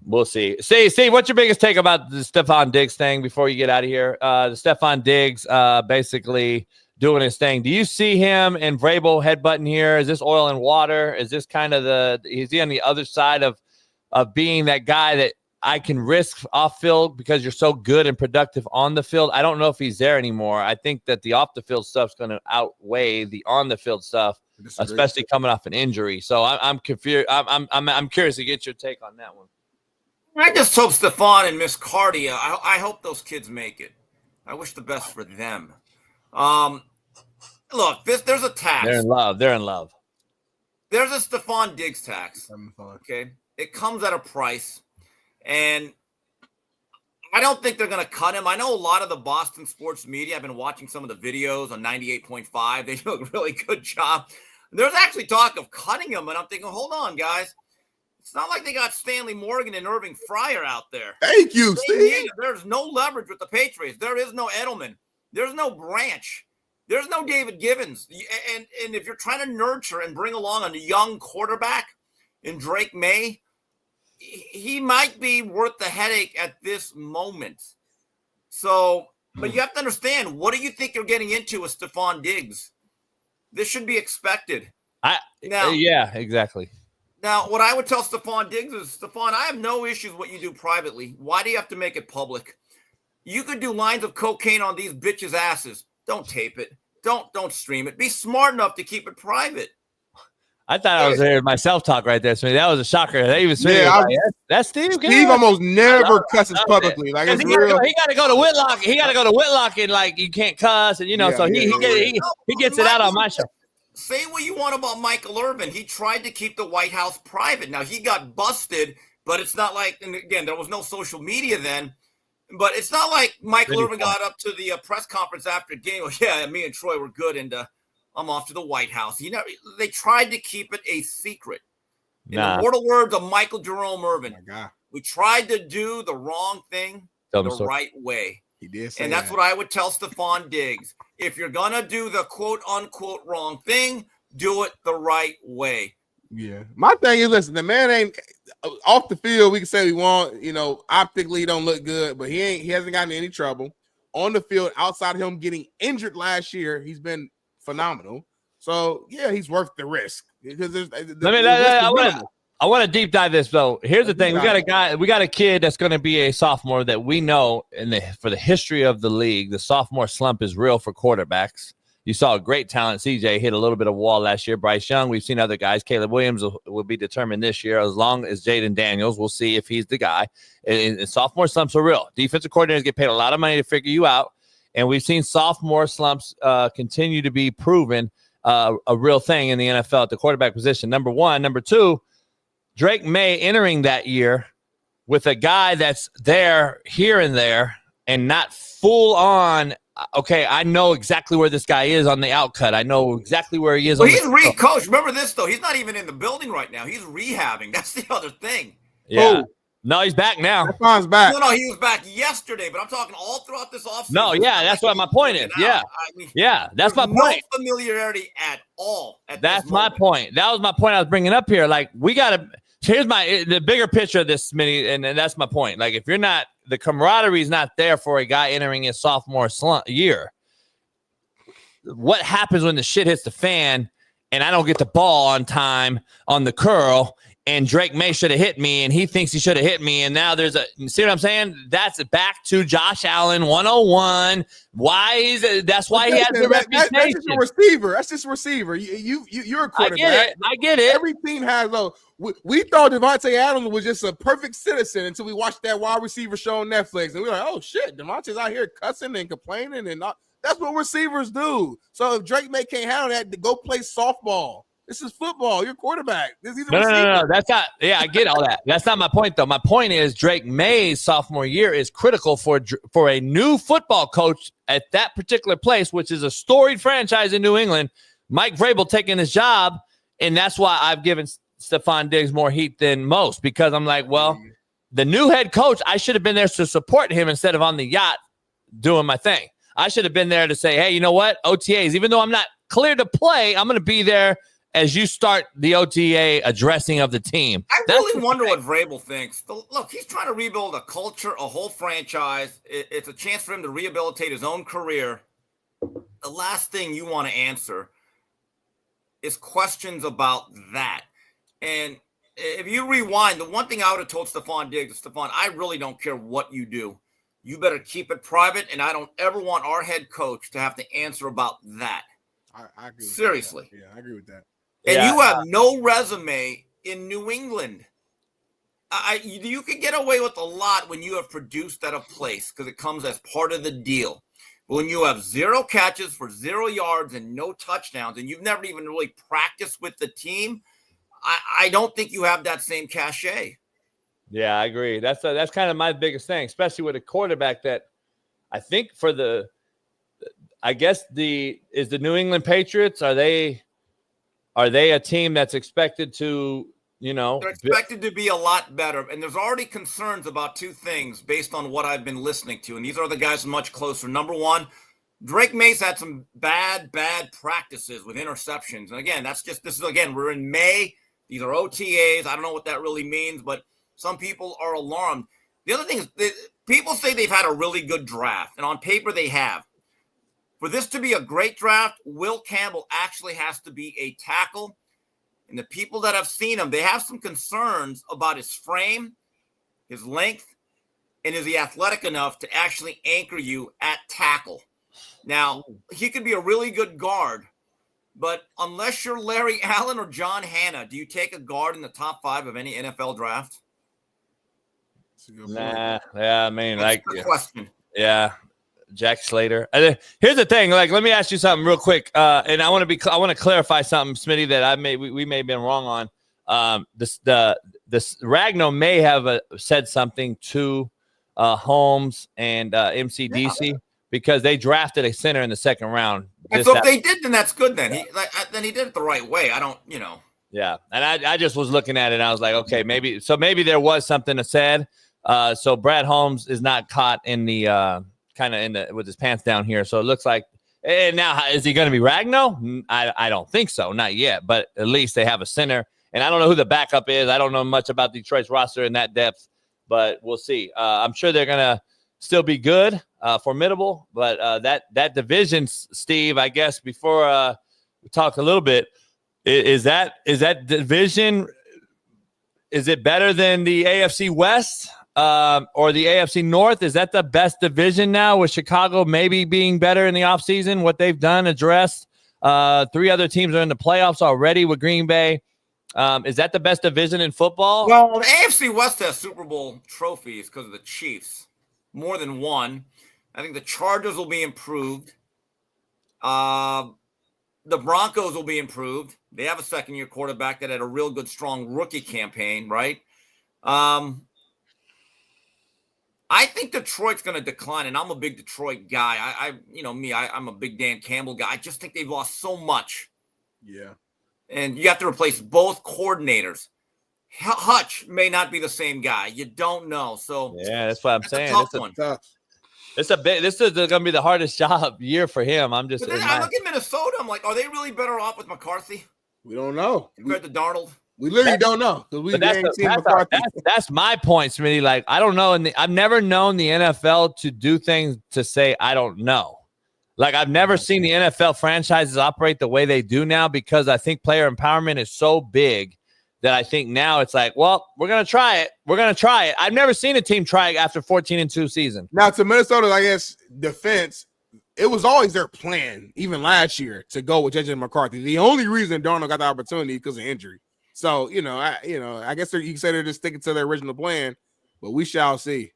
We'll see. Steve, what's your biggest take about the Stefon Diggs thing before you get out of here? The Stefon Diggs basically doing his thing. Do you see him and Vrabel headbutting here? Is this oil and water? Is this kind of is he on the other side of being that guy that I can risk off field because you're so good and productive on the field? I don't know if he's there anymore. I think that the off the field stuff's going to outweigh the on the field stuff, especially coming off an injury. So I'm confused. I'm curious to get your take on that one. I just hope Stefon and Miss Cardi, I hope those kids make it. I wish the best for them. Look, there's a tax. They're in love. There's a Stefon Diggs tax. Okay. It comes at a price. And I don't think they're going to cut him. I know a lot of the Boston sports media. I've been watching some of the videos on 98.5. They do a really good job. There's actually talk of cutting him. And I'm thinking, hold on, guys. It's not like they got Stanley Morgan and Irving Fryer out there. Thank you, Steve. There's no leverage with the Patriots. There is no Edelman. There's no branch. There's no David Givens. And if you're trying to nurture and bring along a young quarterback in Drake May, he might be worth the headache at this moment. So, but you have to understand, what do you think you're getting into with Stefon Diggs? This should be expected. Yeah, exactly. Now, what I would tell Stefon Diggs is, Stefon, I have no issues with what you do privately. Why do you have to make it public? You could do lines of cocaine on these bitches' asses. Don't tape it. Don't stream it. Be smart enough to keep it private. I thought I was hearing my self-talk right there, Smitty. That was a shocker. That even Smitty was like, that's Steve. Steve almost never cusses publicly. Like, it's he got to go to Whitlock. He got to go to Whitlock, and like you can't cuss, and he gets it out on my show. Say what you want about Michael Irvin. He tried to keep the White House private. Now, he got busted, but it's not like, and again, there was no social media then, but it's not like Michael Irvin got up to the press conference after the game. Yeah, me and Troy were good, and I'm off to the White House. They tried to keep it a secret. In the mortal words of Michael Jerome Irvin, we tried to do the wrong thing the right way. He did say and that's what I would tell Stefon Diggs. If you're going to do the quote-unquote wrong thing, do it the right way. Yeah. My thing is, listen, the man ain't off the field. We can say we want, optically he don't look good, but he hasn't gotten in any trouble. On the field, outside of him getting injured last year, he's been phenomenal. So, yeah, he's worth the risk. Because I want to deep dive this though. Here's the thing: we got a kid that's going to be a sophomore that we know for the history of the league, the sophomore slump is real for quarterbacks. You saw a great talent. CJ hit a little bit of wall last year. Bryce Young, we've seen other guys. Caleb Williams will be determined this year, as long as Jaden Daniels. We'll see if he's the guy. And sophomore slumps are real. Defensive coordinators get paid a lot of money to figure you out, and we've seen sophomore slumps continue to be proven a real thing in the NFL at the quarterback position. Number one. Number two, Drake May entering that year with a guy that's there, here and there, and not full on. Okay, I know exactly where this guy is on the outcut. I know exactly where he is. Well, he's re-coached. Remember this, though. He's not even in the building right now. He's rehabbing. That's the other thing. Yeah. No, he's back now. Stefon's back. No, he was back yesterday, but I'm talking all throughout this offseason. No, yeah, that's what my point is. Yeah, that's my point. No familiarity at all. That's my point. That was my point I was bringing up here. Like, we got to – here's the bigger picture of this, Smitty, and that's my point. Like, if you're not – the camaraderie is not there for a guy entering his sophomore year. What happens when the shit hits the fan and I don't get the ball on time on the curl, and Drake May should have hit me and he thinks he should have hit me, and now there's see what I'm saying? That's back to Josh Allen 101. That's why he has the reputation. That's just a receiver. That's just a receiver. You're a quarterback. I get it. Every team has those. We thought Devontae Adams was just a perfect citizen until we watched that wide receiver show on Netflix, and we were like, oh shit, Devontae's out here cussing and complaining, and that's what receivers do. So if Drake May can't handle that, to go play softball. This is football. You're quarterback. No. That's not. Yeah, I get all that. That's not my point, though. My point is Drake May's sophomore year is critical for a new football coach at that particular place, which is a storied franchise in New England. Mike Vrabel taking his job, and that's why I've given Stefon Diggs more heat than most, because I'm like, well, the new head coach, I should have been there to support him instead of on the yacht doing my thing. I should have been there to say, hey, you know what? OTAs, even though I'm not clear to play, I'm going to be there as you start the OTA addressing of the team. I really wonder what Vrabel thinks. Look, he's trying to rebuild a culture, a whole franchise. It's a chance for him to rehabilitate his own career. The last thing you want to answer is questions about that. And if you rewind, the one thing I would have told Stefon Diggs is, Stefon, I really don't care what you do. You better keep it private, and I don't ever want our head coach to have to answer about that. I agree with Seriously. that. Yeah, I agree with that. And you have no resume in New England. You can get away with a lot when you have produced at a place because it comes as part of the deal. But when you have 0 catches for 0 yards and no touchdowns, and you've never even really practiced with the team, I don't think you have that same cachet. Yeah, I agree. That's kind of my biggest thing, especially with a quarterback that I think the New England Patriots, are they a team that's expected to, they're expected to be a lot better. And there's already concerns about 2 things based on what I've been listening to. And these are the guys much closer. Number one, Drake May's had some bad practices with interceptions. And again, we're in May. These are OTAs. I don't know what that really means, but some people are alarmed. The other thing is people say they've had a really good draft, and on paper they have. For this to be a great draft, Will Campbell actually has to be a tackle. And the people that have seen him, they have some concerns about his frame, his length, and is he athletic enough to actually anchor you at tackle? Now, he could be a really good guard, but unless you're Larry Allen or John Hanna, do you take a guard in the top 5 of any NFL draft? Nah, yeah, I mean, That's the question. Yeah, Jack Slater. Here's the thing. Like, let me ask you something real quick. And I want to clarify something, Smitty, that we may have been wrong on. This Ragno may have said something to Holmes and MCDC because they drafted a center in the second round. And so if they did, then that's good. Then he did it the right way. I don't, Yeah, and I just was looking at it, and I was like, okay, maybe there was something said. So Brad Holmes is not caught in the with his pants down here. So it looks like, and now is he going to be Ragno? I don't think so, not yet. But at least they have a center, and I don't know who the backup is. I don't know much about Detroit's roster in that depth, but we'll see. I'm sure they're going to still be good, formidable. But that division, Steve, I guess before we talk a little bit, is that division? Is it better than the AFC West? Or the AFC North? Is that the best division now with Chicago maybe being better in the offseason? What they've done, addressed. 3 other teams are in the playoffs already with Green Bay. Is that the best division in football? Well, the AFC West has Super Bowl trophies because of the Chiefs. More than one. I think the Chargers will be improved. The Broncos will be improved. They have a second-year quarterback that had a real good, strong rookie campaign, right? I think Detroit's going to decline, and I'm a big Detroit guy. I'm a big Dan Campbell guy. I just think they've lost so much. Yeah. And you have to replace both coordinators. Hutch may not be the same guy. You don't know. So yeah, that's what I'm saying. Tough one. This is going to be the hardest year for him. I look at Minnesota. I'm like, are they really better off with McCarthy? We don't know. Compared to Darnold? We literally don't know because that's my point, Smitty. Like, I don't know, I've never known the NFL to do things to say I don't know. Like, I've never seen the NFL franchises operate the way they do now because I think player empowerment is so big that I think now it's like, well, we're gonna try it. I've never seen a team try it after 14-2 season. Now, to Minnesota's, I guess, defense, it was always their plan, even last year, to go with JJ McCarthy. The only reason Darnold got the opportunity because of injury. So, I guess you can say they're just sticking to their original plan, but we shall see.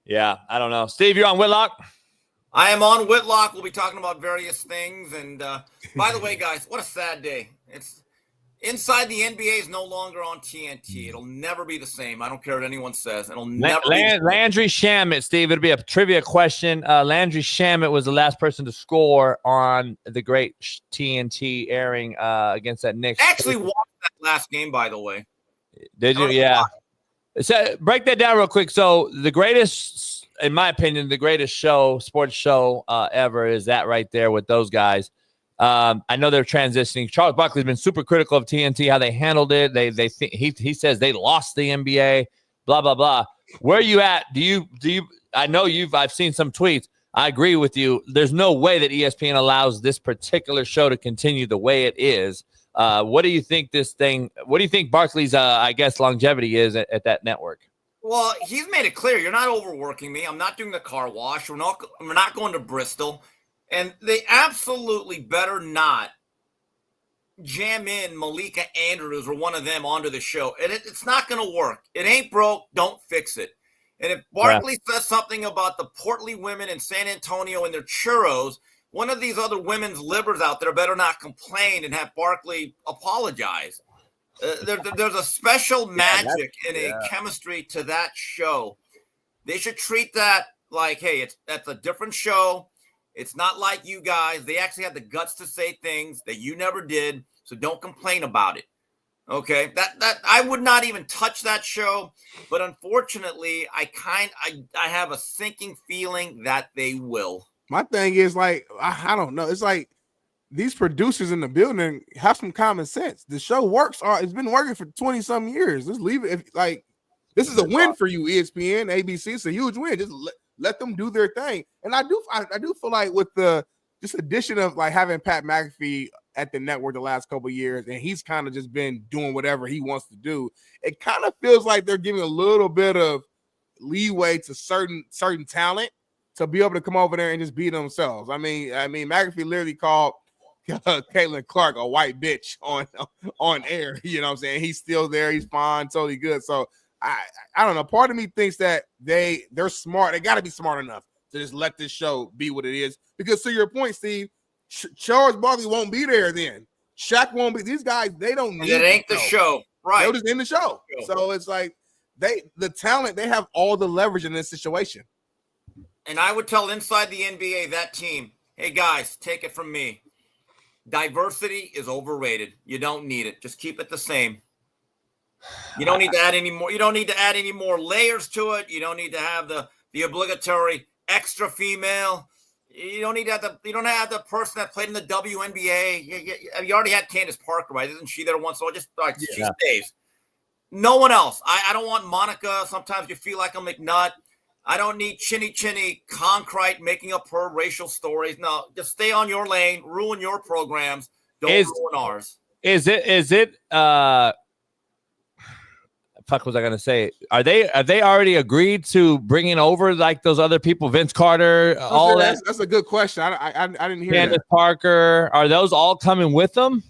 Yeah, I don't know. Steve, you're on Whitlock? I am on Whitlock. We'll be talking about various things. And by the way, guys, what a sad day. It's inside the NBA is no longer on TNT. It'll never be the same. I don't care what anyone says. It'll never be Landry Shamet, Steve. It'll be a trivia question. Landry Shamet was the last person to score on the great TNT airing against that Knicks. I actually watched that last game, by the way. Did you? Yeah. So break that down real quick. So the greatest, in my opinion, the greatest sports show ever is that right there with those guys. I know they're transitioning. Charles Barkley's been super critical of TNT, how they handled it. He says they lost the NBA, blah, blah, blah. Where are you at? Do you, I know I've seen some tweets. I agree with you. There's no way that ESPN allows this particular show to continue the way it is. What do you think what do you think Barkley's, longevity is at that network? Well, he's made it clear. You're not overworking me. I'm not doing the car wash. We're not going to Bristol. And they absolutely better not jam in Malika Andrews or one of them onto the show. And it's not going to work. It ain't broke. Don't fix it. And if Barkley says something about the portly women in San Antonio and their churros, one of these other women's livers out there better not complain and have Barkley apologize. There's a special magic and a chemistry to that show. They should treat that like, hey, that's a different show. It's not like you guys. They actually had the guts to say things that you never did, so don't complain about it. Okay? That I would not even touch that show, but unfortunately, I have a sinking feeling that they will. My thing is like, I don't know. It's like these producers in the building have some common sense. The show works. It's been working for 20-some years. Just leave it. This is a win for you, ESPN, ABC. It's a huge win. Just let them do their thing. And I do feel like with the just addition of like having Pat McAfee at the network the last couple of years, and he's kind of just been doing whatever he wants to do. It kind of feels like they're giving a little bit of leeway to certain talent to be able to come over there and just be themselves. I mean, McAfee literally called Caitlin Clark a white bitch on air. You know what I'm saying? He's still there. He's fine, totally good. So I don't know. Part of me thinks that they're smart. They got to be smart enough to just let this show be what it is. Because to your point, Steve, Charles Barkley won't be there then. Shaq won't be. These guys, they don't need it. Ain't the show. Right. They're just in the show. So it's like the talent, they have all the leverage in this situation. And I would tell inside the NBA, that team, hey, guys, take it from me. Diversity is overrated. You don't need it. Just keep it the same. You don't need to add any more. You don't need to add any more layers to it. You don't need to have the obligatory extra female. You don't need to have you don't have the person that played in the WNBA. You already had Candace Parker, right? Isn't she there once? So she stays. No one else. I don't want Monica. Sometimes you feel like a McNutt. I don't need Chinny Concrete making up her racial stories. No, just stay on your lane, ruin your programs. Don't ruin ours. Is it fuck was I gonna say? Have they already agreed to bringing over like those other people, Vince Carter, all that? That's a good question. I didn't hear Candace that. Parker, are those all coming with them?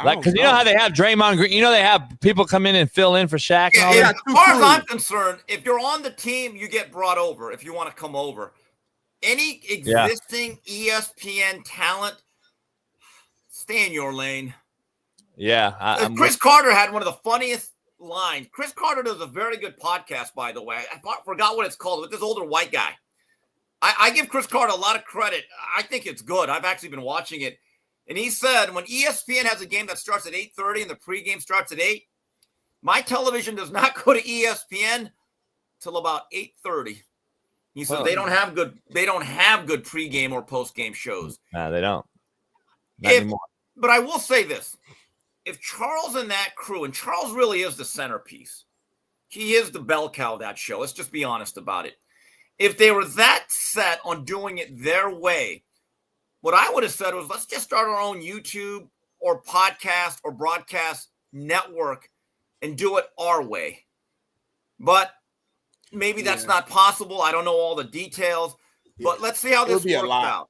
Like, because you know how they have Draymond Green, they have people come in and fill in for Shaq. As far as I'm concerned, if you're on the team, you get brought over if you want to come over. Any existing ESPN talent, stay in your lane. Yeah. Chris Carter had one of the funniest lines. Chris Carter does a very good podcast, by the way. I forgot what it's called, with this older white guy. I give Chris Carter a lot of credit. I think it's good. I've actually been watching it. And he said, when ESPN has a game that starts at 8:30 and the pregame starts at 8, my television does not go to ESPN till about 8:30. He said they don't have good pregame or postgame shows. No, they don't. Not anymore. But I will say this. If Charles and that crew, and Charles really is the centerpiece, he is the bell cow of that show. Let's just be honest about it. If they were that set on doing it their way, what I would have said was, let's just start our own YouTube or podcast or broadcast network and do it our way. But maybe that's not possible. I don't know all the details, but let's see how this works out.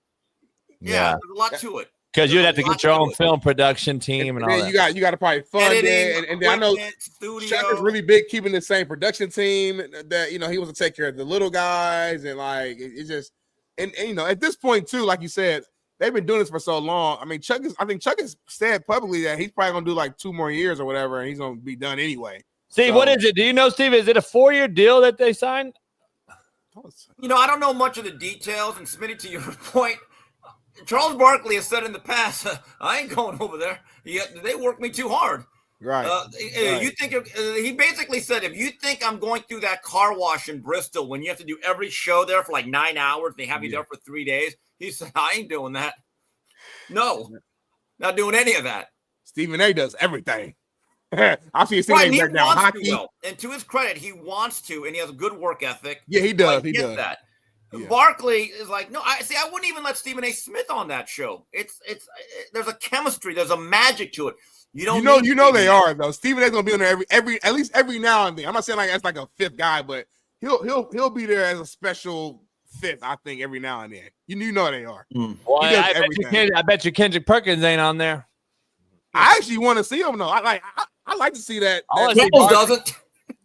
Yeah, there's a lot to it. Because you'd have to get your own film production team and all that. You got to probably fund it. And then I know Shaq is really big keeping the same production team that, he wants to take care of the little guys. And like, it's just, and at this point too, like you said, they've been doing this for so long. I mean, Chuck has said publicly that he's probably going to do like 2 more years or whatever, and he's going to be done anyway. Steve, what is it? Do you know, Steve, is it a 4-year deal that they signed? I don't know much of the details. And Smitty, to your point, Charles Barkley has said in the past, I ain't going over there. They work me too hard. Right. You think he basically said, if you think I'm going through that car wash in Bristol when you have to do every show there for like 9 hours, they have you there for 3 days. He said, I ain't doing that. No, not doing any of that. Stephen A does everything. I see Stephen A break down hockey. And to his credit, he wants to, and he has a good work ethic. Yeah, he does. He does that. Yeah. Barkley is like, no, I wouldn't even let Stephen A. Smith on that show. It's there's a chemistry, there's a magic to it. You know they are though. Stephen A.'s gonna be on there at least every now and then. I'm not saying like that's like a fifth guy, but he'll be there as a special fifth, I think, every now and then. You know they are. Well, I bet you Kendrick Perkins ain't on there. I actually want to see him though. I like to see that. Doesn't.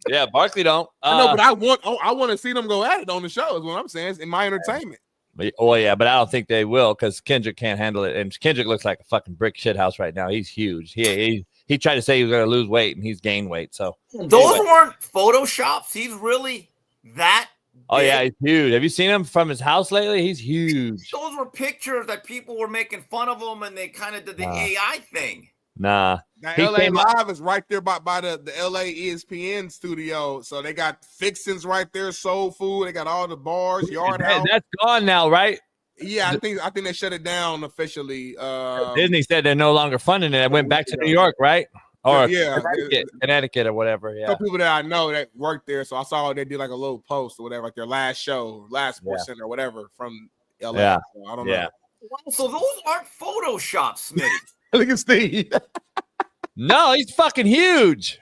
Yeah, Barkley don't. I know, but I want to see them go at it on the show. Is what I'm saying. It's in my entertainment. But I don't think they will because Kendrick can't handle it, and Kendrick looks like a fucking brick shit house right now. He's huge. He tried to say he was going to lose weight, and he's gained weight. So those weren't photoshops. He's really that. Oh yeah, he's huge. Have you seen him from his house lately? He's huge. Those were pictures that people were making fun of him, and they kind of did the AI thing. Nah. Now, LA Live is right there by the LA ESPN studio. So they got fixings right there, soul food. They got all the bars, Yard House. That's gone now, right? Yeah, I think they shut it down officially. Disney said they're no longer funding it. It went back to New York, right? Or yeah, Connecticut or whatever. Yeah. Some people that I know that work there, so I saw they did like a little post or whatever, like their last show, last Sports Center or whatever from LA. Yeah. So I don't know. So those aren't Photoshops, Smitty. Look at Steve. No, he's fucking huge.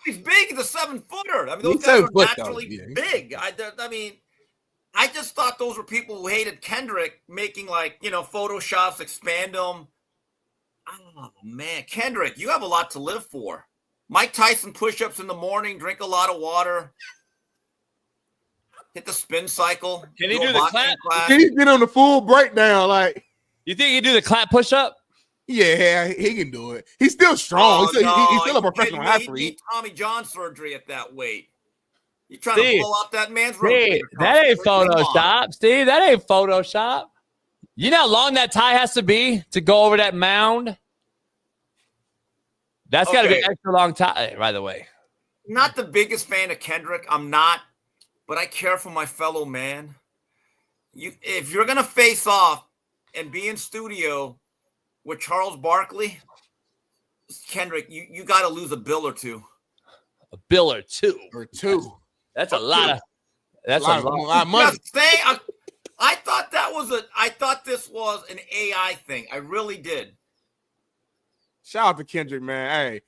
He's big. He's a 7-footer. I mean, those guys are naturally big. I mean, I just thought those were people who hated Kendrick making Photoshops, expand them. Oh, man. Kendrick, you have a lot to live for. Mike Tyson push-ups in the morning, drink a lot of water, hit the spin cycle. Can he do the clap? Can he get on the full breakdown? Like, you think he can do the clap push-up? Yeah, he can do it. He's still strong. He's still a professional athlete. He need Tommy John surgery at that weight. You trying to blow out that man's rotator cuff. That ain't Photoshop, Steve. That ain't Photoshop. You know how long that tie has to be to go over that mound? That's got to be an extra long tie, by the way. Not the biggest fan of Kendrick. I'm not, but I care for my fellow man. If you're going to face off and be in studio with Charles Barkley, Kendrick, you got to lose a bill or two. A bill or two? Or two. That's a lot of money. I thought this was an AI thing. I really did. Shout out to Kendrick, man. Hey,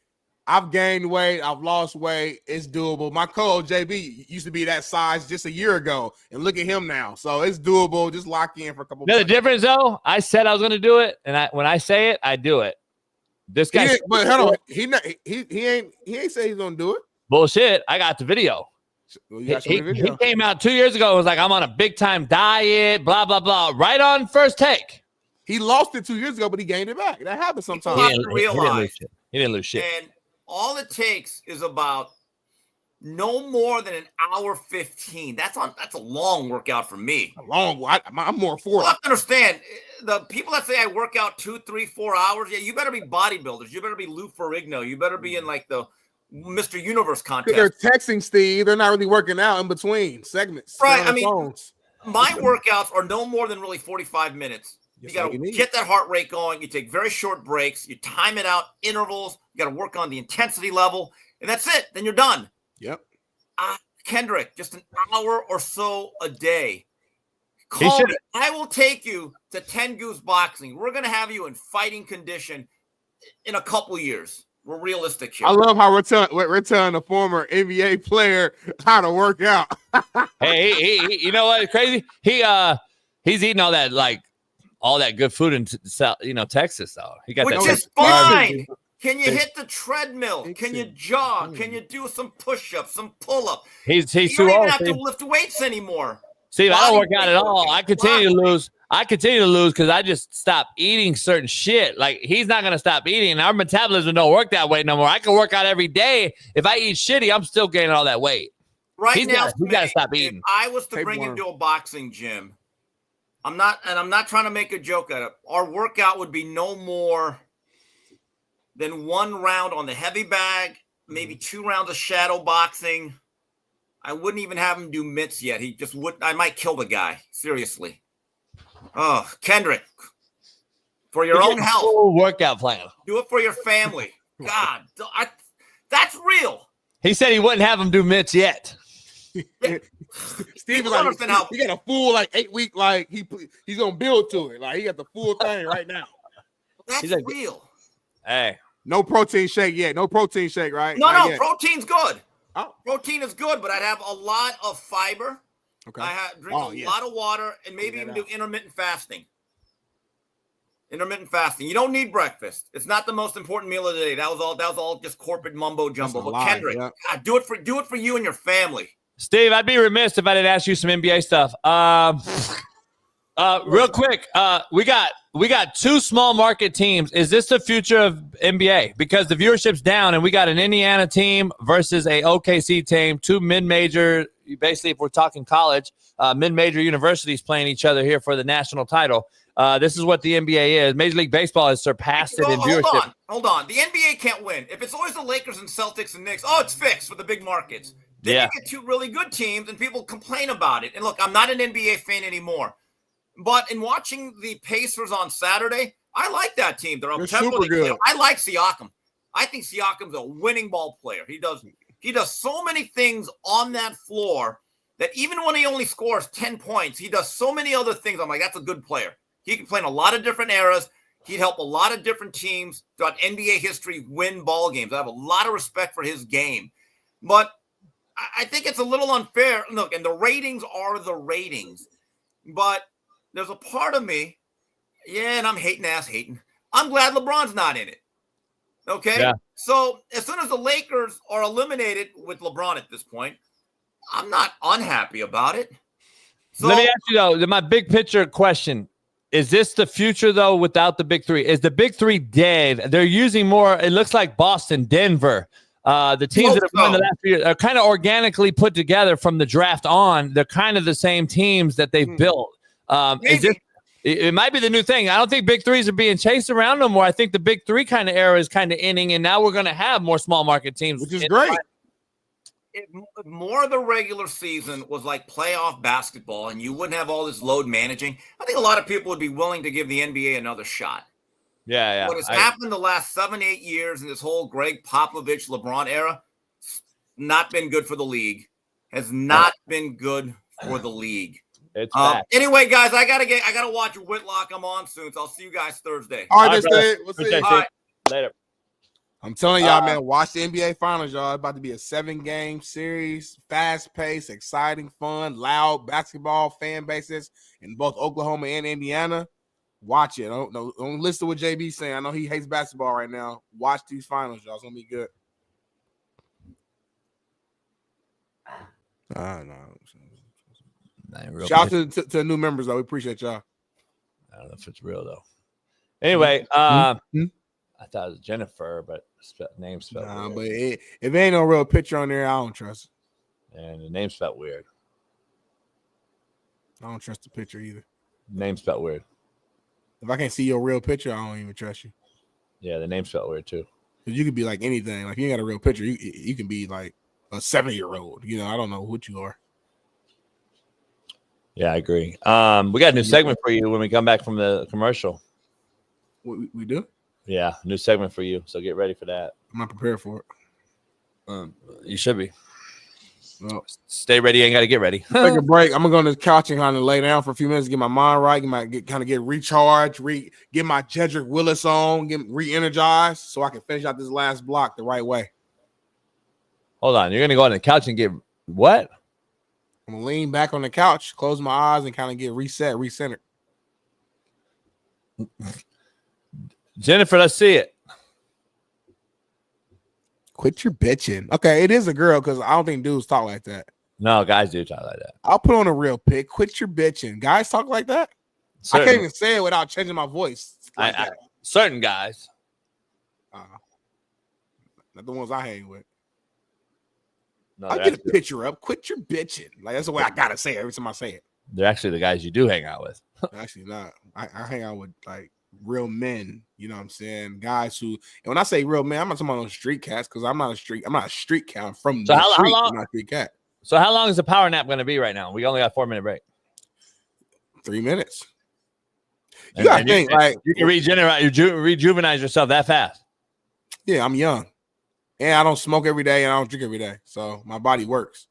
I've gained weight. I've lost weight. It's doable. My co-host JB used to be that size just a year ago, and look at him now. So it's doable. Just lock in for a couple. You know the difference, though? I said I was going to do it, and when I say it, I do it. This guy, but hold on, he ain't say he's going to do it. Bullshit. I got the video. He came out 2 years ago and was like, I'm on a big-time diet, blah, blah, blah, right on first take. He lost it 2 years ago, but he gained it back. That happens sometimes. He didn't lose shit. And all it takes is about no more than an hour 15. That's a long workout for me. I'm more for it. You have to understand, the people that say I work out 2, 3, 4 hours, you better be bodybuilders. You better be Lou Ferrigno. You better be in like the Mr. Universe contest. They're texting Steve. They're not really working out in between segments. Right. I mean, my workouts are no more than really 45 minutes. You got to get that heart rate going. You take very short breaks. You time it out, intervals. You got to work on the intensity level, and that's it. Then you're done. Yep. Kendrick, just an hour or so a day. Call me. I will take you to 10 Goose Boxing. We're going to have you in fighting condition in a couple years. We're realistic here. I love how we're telling a former NBA player how to work out. Hey, you know what? It's crazy. He's eating all that good food in Texas though. He got which that is fine. Can you hit the treadmill? Can you jog? Can you do some push-ups, some pull-ups? He's you too don't even old. have to lift weights anymore. See, I don't work out at all. I continue to lose. Because I just stopped eating certain shit. Like, he's not going to stop eating. Our metabolism don't work that way no more. I can work out every day. If I eat shitty, I'm still gaining all that weight. Right now, he got to stop eating. If I was to bring him to a boxing gym, I'm not trying to make a joke out of it. Our workout would be no more than 1 round on the heavy bag, maybe 2 rounds of shadow boxing. I wouldn't even have him do mitts yet. He just would. I might kill the guy. Seriously. Oh, Kendrick, for your own health. Full workout plan. Do it for your family. God, that's real. He said he wouldn't have him do mitts yet. Steve is like, he got a full 8-week he's gonna build to it. Like, he got the full thing right now. That's real. Hey, no protein shake yet. No protein shake, right? No, protein's good. Oh. Protein is good, but I'd have a lot of fiber. Okay. I drink a lot of water and maybe even do intermittent fasting. Intermittent fasting. You don't need breakfast. It's not the most important meal of the day. That was all just corporate mumbo jumbo. But Kendrick, God, do it for you and your family. Steve, I'd be remiss if I didn't ask you some NBA stuff. Real quick, we got 2 small market teams. Is this the future of NBA? Because the viewership's down, and we got an Indiana team versus a OKC team, 2 mid-major. Basically, if we're talking college, mid-major universities playing each other here for the national title. This is what the NBA is. Major League Baseball has surpassed it in viewership. Hold on. The NBA can't win. If it's always the Lakers and Celtics and Knicks, it's fixed for the big markets. Then you get 2 really good teams, and people complain about it. And look, I'm not an NBA fan anymore. But in watching the Pacers on Saturday, I like that team. They're super good. I like Siakam. I think Siakam's a winning ball player. He does so many things on that floor that even when he only scores 10 points, he does so many other things. I'm like, that's a good player. He can play in a lot of different eras. He'd help a lot of different teams throughout NBA history win ball games. I have a lot of respect for his game. But I think it's a little unfair. Look, and the ratings are the ratings. But there's a part of me, and I'm hating. I'm glad LeBron's not in it. Okay? Yeah. So as soon as the Lakers are eliminated with LeBron at this point, I'm not unhappy about it. So, let me ask you, though, my big picture question. Is this the future, though, without the big three? Is the big three dead? They're using more, it looks like Boston, Denver. The teams that have won the last few years are kind of organically put together from the draft on. They're kind of the same teams that they've built. It might be the new thing. I don't think big threes are being chased around no more. I think the big three kind of era is kind of ending, and now we're going to have more small market teams. Which is great. If more of the regular season was like playoff basketball and you wouldn't have all this load managing, I think a lot of people would be willing to give the NBA another shot. Yeah. What has happened the last 7-8 years in this whole Greg Popovich, LeBron era, not been good for the league. Has not been good for the league. It's anyway, guys, I gotta watch Whitlock. I'm on soon, so I'll see you guys Thursday. All right, we'll see you. All right. Later. I'm telling y'all, man, watch the NBA Finals, y'all. It's about to be a 7-game series, fast-paced, exciting, fun, loud basketball fan bases in both Oklahoma and Indiana. Watch it. Don't listen to what JB's saying. I know he hates basketball right now. Watch these finals, y'all. It's gonna be good. Shout out to the new members, though. We appreciate y'all. I don't know if it's real, though. Anyway, I thought it was Jennifer, but name spelled weird. But if there ain't no real picture on there, I don't trust it. And the name spelled weird. I don't trust the picture either. Name spelled weird. If I can't see your real picture, I don't even trust you. Yeah, the name spelled weird too. Because you could be like anything. Like, you ain't got a real picture. You can be like a 7-year-old. You know, I don't know what you are. Yeah, I agree. We got a new segment for you when we come back from the commercial. We do? Yeah, new segment for you. So get ready for that. I'm not prepared for it. You should be. Well, stay ready. You ain't got to get ready. Take a break. I'm gonna go on the couch and kind of lay down for a few minutes, get my mind right, get recharged, get my Jedrick Willis on, get re-energized, so I can finish out this last block the right way. Hold on, you're gonna go on the couch and get what? I'm gonna lean back on the couch, close my eyes, and kind of get recentered. Jennifer, let's see it. Quit your bitching. Okay, it is a girl because I don't think dudes talk like that. No, guys do talk like that. I'll put on a real pic. Quit your bitching. Guys talk like that? I can't even say it without changing my voice. Certain guys. Not the ones I hang with. No, I'll get a picture up. Quit your bitching. Like, that's the way I gotta say it every time I say it. They're actually the guys you do hang out with. Actually not. I hang out with like real men, you know what I'm saying? Guys who, and when I say real men, I'm not talking about no street cats because I'm not a street cat. I'm from the street. I'm not a street cat. So how long is the power nap going to be right now? We only got a 4-minute break. 3 minutes. You gotta think like you can rejuvenize yourself that fast. Yeah, I'm young, and I don't smoke every day, and I don't drink every day, so my body works.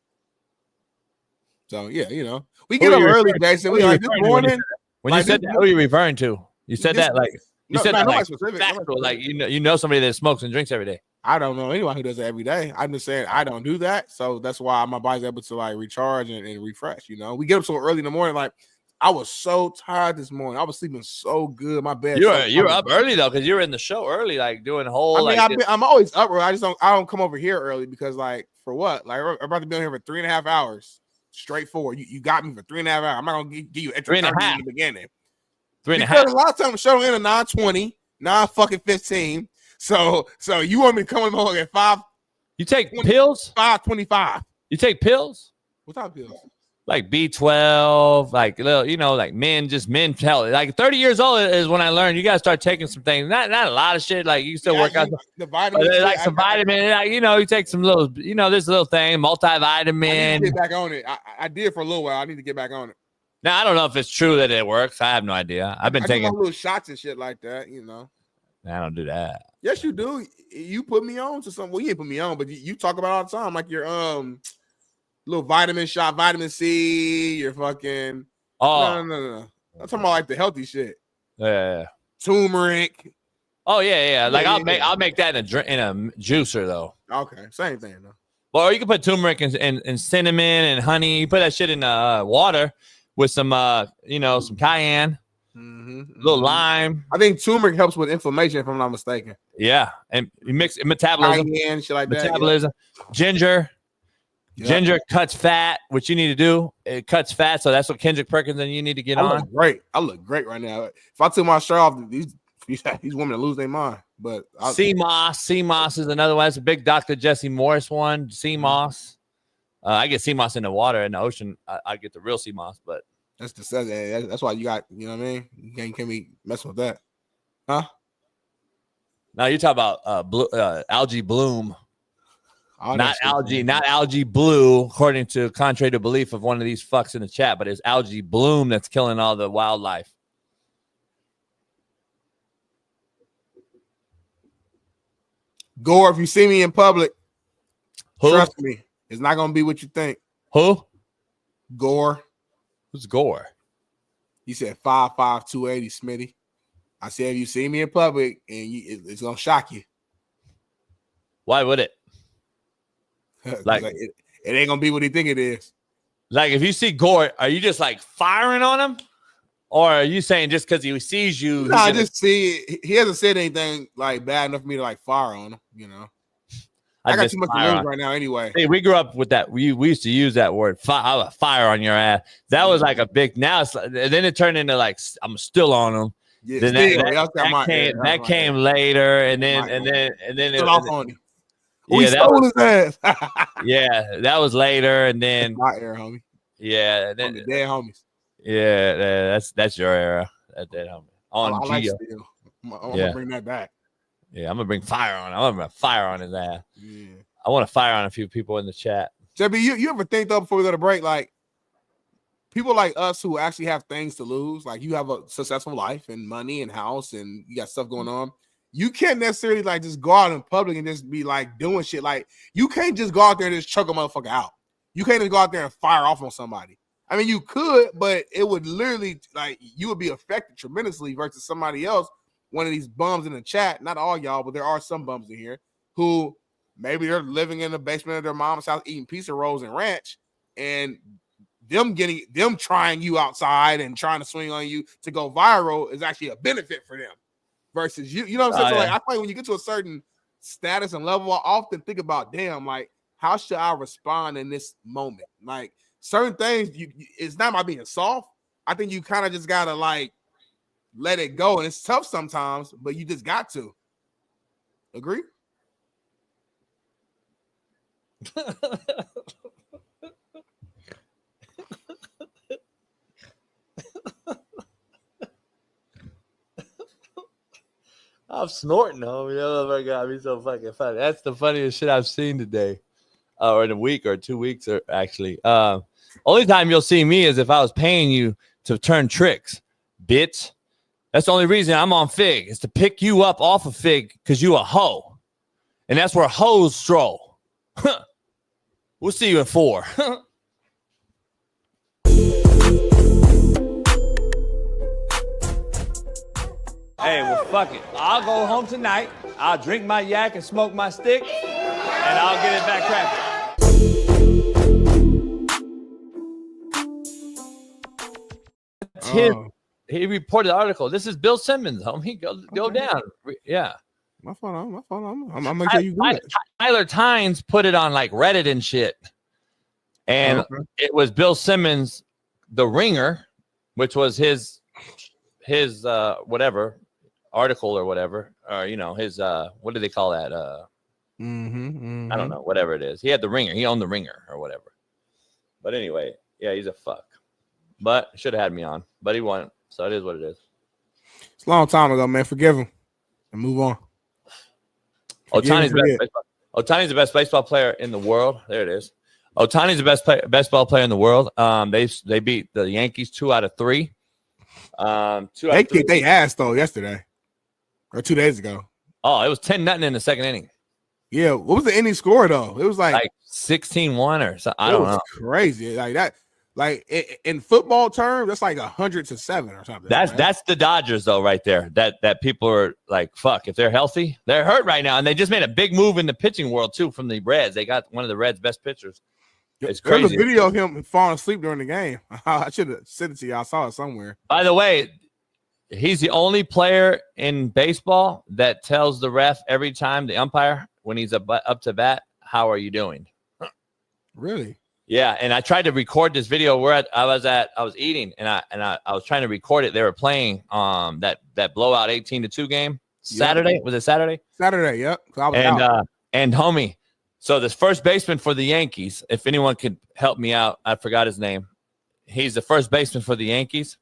So yeah, you know, we get up early, Jason. We like this morning. When you said that, who are you referring to? You said that like you said that like factual, like you know somebody that smokes and drinks every day. I don't know anyone who does it every day. I'm just saying I don't do that, so that's why my body's able to like recharge and refresh. You know, we get up so early in the morning. Like I was so tired this morning. I was sleeping so good. My bed. You were up early though, because you were in the show early, like doing whole. I mean, I'm always up early. I don't come over here early because like for what? Like I'm about to be on here for 3.5 hours straightforward. You got me for 3.5 hours. I'm not gonna give you extra 3.5 in the beginning. 3.5. Because a lot of times the show in a 9:20, 9:15. So you want me to come home at 5? You take pills? 5:25. You take pills? What type of pills? Like B12, like little, you know, like men health. Like 30 years old is when I learned you gotta start taking some things. Not a lot of shit. Like you can still work out the vitamins, like some vitamin. Like, you know, you take some little, you know, this little thing, multivitamin. I need to get back on it. I did for a little while. I need to get back on it. Now I don't know if it's true that it works. I have no idea. I've been taking little shots and shit like that. I don't do that. Yes, you do. You put me on to something. Well, you didn't put me on, but you talk about it all the time, like your little vitamin shot, vitamin C, your fucking. Oh no. I'm talking about like the healthy shit. Yeah. Turmeric. Oh yeah. Like I'll make that in a juicer though. Okay, same thing though. Well, you can put turmeric and cinnamon and honey. You put that shit in water with some some cayenne, a little lime. I think turmeric helps with inflammation, if I'm not mistaken. Yeah, and you mix metabolism, cayenne, shit like metabolism, ginger. Yep. Ginger cuts fat, which you need to do. It cuts fat, so that's what Kendrick Perkins and you need to get on. I look great right now. If I took my shirt off, these women lose their mind. But CMOS is another one. That's a big Dr. Jesse Morris one. CMOS. I get CMOS in the water in the ocean. I get the real CMOS, but that's why you got, you know what I mean? You can't be messing with that, huh? Now you talk about algae bloom. Not algae blue, according to contrary to belief of one of these fucks in the chat, but it's algae bloom that's killing all the wildlife. Gore, if you see me in public, Who? Trust me, it's not gonna be what you think. Who? Gore. Who's Gore? He said 5'5", 280, Smitty. I said if you see me in public, and it's gonna shock you. Why would it? Like it ain't gonna be what he think it is. Like if you see Gore, are you just like firing on him, or are you saying just because he sees you? No, I just see he hasn't said anything like bad enough for me to like fire on him. You know, I got too much to lose right now anyway. Hey, we grew up with that. We used to use that word fire on your ass. That was like a big. Now it's like, then it turned into like I'm still on him. Yeah, then that came later, and then it off on him. Yeah, that was his ass. Yeah, that was later, and then my era, homie. Yeah, then the dead homies. Yeah, that's your era. That dead homie on I like Geo. I'm gonna bring that back. Yeah, I'm gonna bring fire on. I'm gonna bring fire on his ass. Yeah. I want to fire on a few people in the chat. JB, you ever think though before we go to break, like people like us who actually have things to lose, like you have a successful life and money and house and you got stuff going on. You can't necessarily like just go out in public and just be like doing shit. Like you can't just go out there and just choke a motherfucker out. You can't just go out there and fire off on somebody. I mean, you could, but it would literally like you would be affected tremendously versus somebody else. One of these bums in the chat, not all y'all, but there are some bums in here who maybe they're living in the basement of their mom's house eating pizza rolls and ranch, and them trying you outside and trying to swing on you to go viral is actually a benefit for them. Versus you know what I'm saying? So like I find when you get to a certain status and level, I often think about, damn, like how should I respond in this moment? Like certain things, it's not about being soft. I think you kind of just gotta like let it go, and it's tough sometimes, but you just got to. Agree? I'm snorting, homie. Oh my god, be so fucking funny. That's the funniest shit I've seen today, or in a week or 2 weeks, or actually. Only time you'll see me is if I was paying you to turn tricks, bitch. That's the only reason I'm on Fig is to pick you up off of Fig because you a hoe, and that's where hoes stroll. We'll see you at 4. Hey, well, fuck it. I'll go home tonight. I'll drink my yak and smoke my stick, and I'll get it back cracking. He reported the article. This is Bill Simmons, homie. Go down. Yeah. My phone. I'm gonna make sure you do it. Tyler Tynes put it on like Reddit and shit. And it was Bill Simmons, the Ringer, which was his whatever article or whatever, or his what do they call that? I don't know, whatever it is. He had the Ringer. He owned the Ringer or whatever. But anyway, yeah, he's a fuck. But should have had me on, but he won. So it is what it is. It's a long time ago, man. Forgive him and move on. Ohtani's the best baseball player in the world. There it is. Ohtani's the best ball player in the world. They beat the Yankees 2 out of 3. They kicked their ass though yesterday or 2 days ago. Oh, it was 10-0 in the second inning. Yeah, what was the inning score though? It was like 16-1 or something. I don't know. Crazy like that. Like in football terms, that's like 100-7 or something. That's the Dodgers though, right there. That people are like, fuck. If they're healthy, they're hurt right now, and they just made a big move in the pitching world too from the Reds. They got one of the Reds' best pitchers. It's crazy. There's a video of him falling asleep during the game. I should have sent it to you. I saw it somewhere. By the way, he's the only player in baseball that tells the ref every time, the umpire, when he's up to bat, how are you doing? Really? Yeah, and I tried to record this video where I was eating, and I was trying to record it. They were playing that blowout 18-2 game Saturday. Yep. Was it Saturday? Saturday, yep. I was out. And homie, so this first baseman for the Yankees, if anyone could help me out, I forgot his name. He's the first baseman for the Yankees.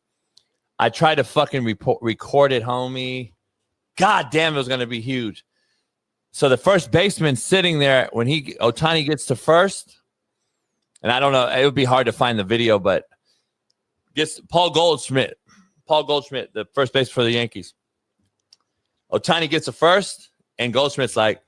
I tried to fucking record it, homie. God damn, it was gonna be huge. So the first baseman sitting there when Ohtani gets to first. And I don't know, it would be hard to find the video, but gets Paul Goldschmidt, the first base for the Yankees. Ohtani gets a first, and Goldschmidt's like,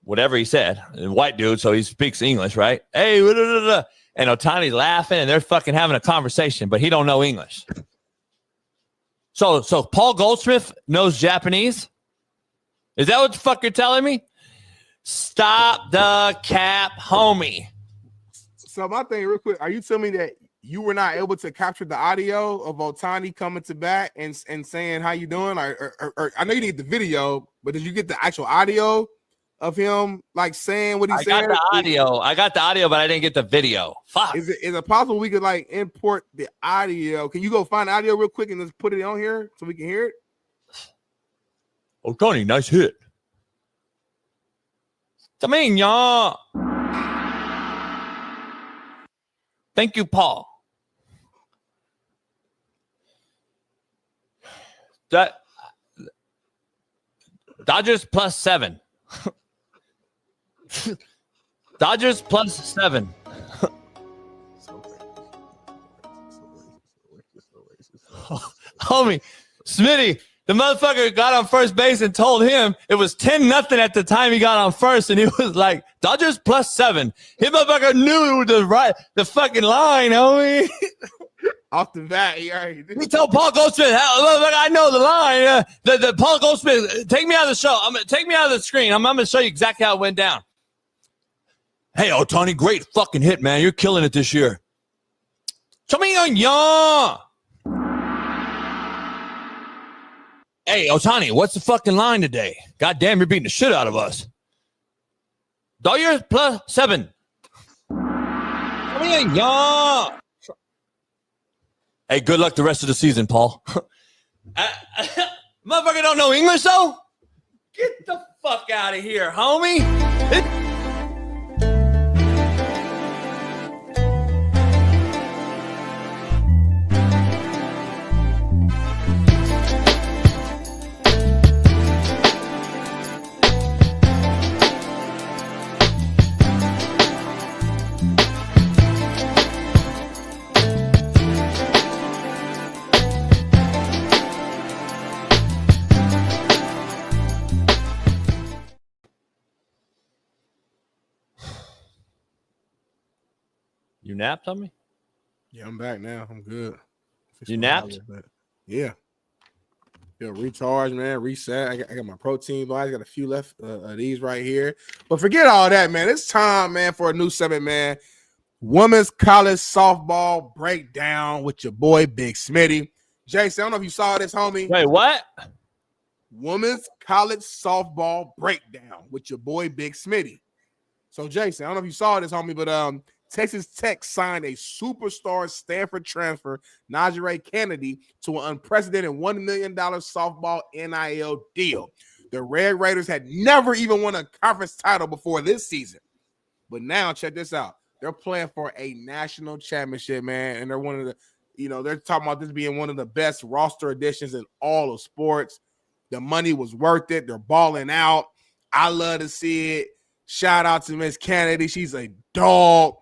whatever he said, white dude, so he speaks English, right? Hey, and Ohtani's laughing, and they're fucking having a conversation, but he don't know English. So Paul Goldschmidt knows Japanese? Is that what the fuck you're telling me? Stop the cap, homie. So my thing, real quick, are you telling me that you were not able to capture the audio of Ohtani coming to bat and saying how you doing? Or I know you need the video, but did you get the actual audio of him like saying what he said? I got the audio, but I didn't get the video. Fuck. Is it possible we could like import the audio? Can you go find the audio real quick and just put it on here so we can hear it? Ohtani, nice hit. Tamino. Thank you, Paul. That Dodgers +7. Dodgers +7. Homie, Smitty, the motherfucker got on first base and told him it was 10-0 at the time he got on first, and he was like, Dodgers +7. His motherfucker knew the fucking line, homie. Off the bat, he told Paul Goldsmith, I know the line. The Paul Goldsmith, take me out of the show. Take me out of the screen. I'm going to show you exactly how it went down. Hey, Ohtani, great fucking hit, man. You're killing it this year. Hey, Ohtani, what's the fucking line today? God damn, you're beating the shit out of us. Dodgers +7. Hey, good luck the rest of the season, Paul. Motherfucker don't know English, though? Get the fuck out of here, homie. You napped on me? Yeah, I'm back now. I'm good. You napped? Yeah. Feel recharged, man. Reset. I got my protein bars. I got a few left of these right here. But forget all that, man. It's time, man, for a new segment, man. Women's college softball breakdown with your boy Big Smitty. Jason, I don't know if you saw this, homie. Wait, what? Women's college softball breakdown with your boy Big Smitty. So, Jason, I don't know if you saw this, homie, but Texas Tech signed a superstar Stanford transfer, Najee Kennedy, to an unprecedented $1 million softball NIL deal. The Red Raiders had never even won a conference title before this season. But now, check this out. They're playing for a national championship, man, and they're one of the, they're talking about this being one of the best roster additions in all of sports. The money was worth it. They're balling out. I love to see it. Shout out to Miss Kennedy. She's a dog.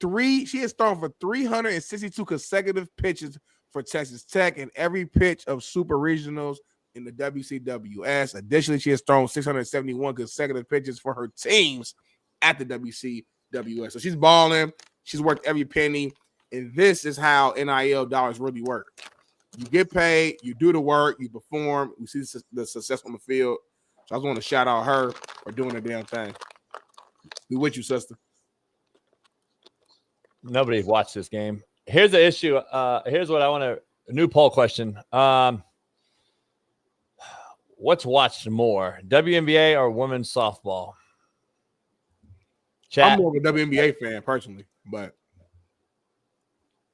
She has thrown for 362 consecutive pitches for Texas Tech and every pitch of super regionals in the WCWS. Additionally, she has thrown 671 consecutive pitches for her teams at the WCWS. So she's balling. She's worked every penny. And this is how NIL dollars really work. You get paid, you do the work, you perform, you see the success on the field. So I just want to shout out her for doing the damn thing. We with you, sister. Nobody watched this game. Here's the issue. Here's what I want to – a new poll question. What's watched more, WNBA or women's softball? Chat. I'm more of a WNBA fan personally, but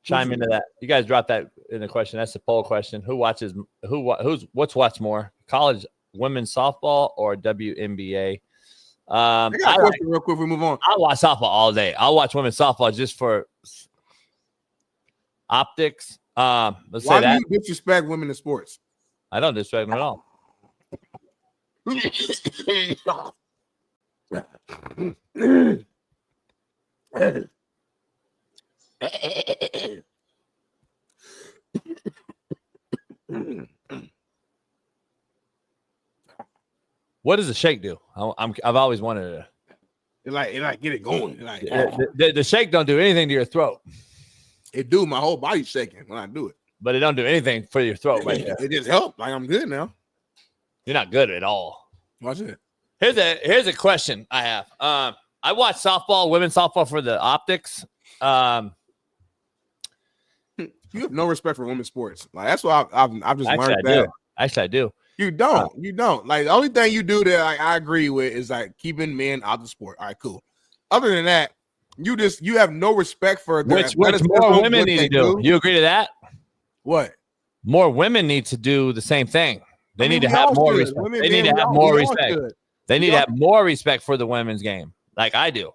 chime into that. You guys dropped that in the question. That's the poll question. What's watched more, college women's softball or WNBA? I got a question real quick. We move on. I'll watch softball all day. I'll watch women's softball just for optics. Let's Why say that. do you disrespect women in sports? I don't disrespect them at all. What does the shake do? I've always wanted to. It like get it going. The shake don't do anything to your throat. It do. My whole body's shaking when I do it. But it don't do anything for your throat right there. It just helped. Like I'm good now. You're not good at all. Watch it. Here's a question I have. I watch softball, women's softball for the optics. You have no respect for women's sports. Like that's what I've just learned that. Actually, I do. You don't. You don't. Like the only thing you do that I agree with is like keeping men out of the sport. All right, cool. Other than that, you have no respect for which more women need to do. You agree to that? What? More women need to do the same thing. They need to have more respect. They need to have more respect. They need to have more respect for the women's game, like I do.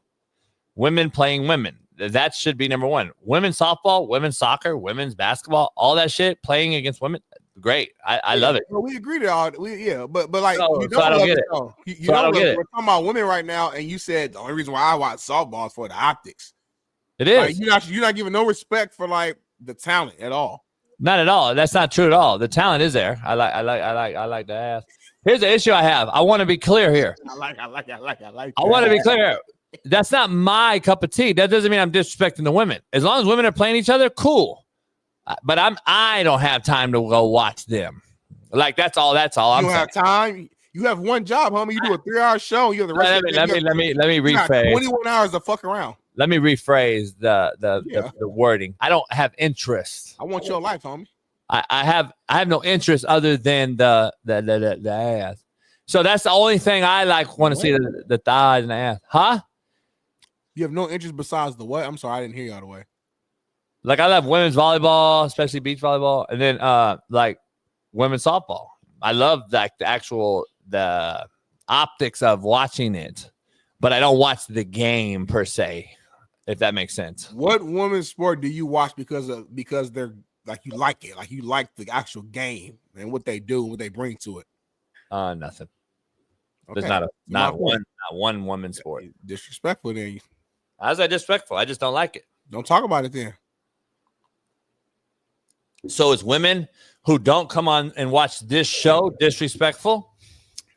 Women playing women. That should be number one. Women's softball, women's soccer, women's basketball, all that shit, playing against women. Great. I love it. Well, we agree to all. But like, you don't I don't get it. You don't get it. We're talking about women right now, and you said the only reason why I watch softball is for the optics. It is. Like, you're not giving no respect for like the talent at all. Not at all. That's not true at all. The talent is there. I like to ask. Here's the issue I have. I want to be clear here. I like. I want to be clear. That's not my cup of tea. That doesn't mean I'm disrespecting the women. As long as women are playing each other, cool. But I don't have time to go watch them. Like that's all. You don't have time. You have one job, homie. You do a 3-hour show. You have the rest. Let me rephrase. 21 hours to fuck around. Let me rephrase the wording. I don't have interest. I want your life, homie. I have no interest other than the ass. So that's the only thing I want to see the thighs and the ass. Huh? You have no interest besides the what? I'm sorry, I didn't hear you all the way. Like I love women's volleyball, especially beach volleyball, and then like women's softball. I love like the optics of watching it, but I don't watch the game per se, if that makes sense. What women's sport do you watch because they're like you like it, like you like the actual game and what they do, what they bring to it? Nothing. Okay. There's not one women's sport. Disrespectful then. How's that disrespectful? I just don't like it. Don't talk about it then. So is women who don't come on and watch this show disrespectful?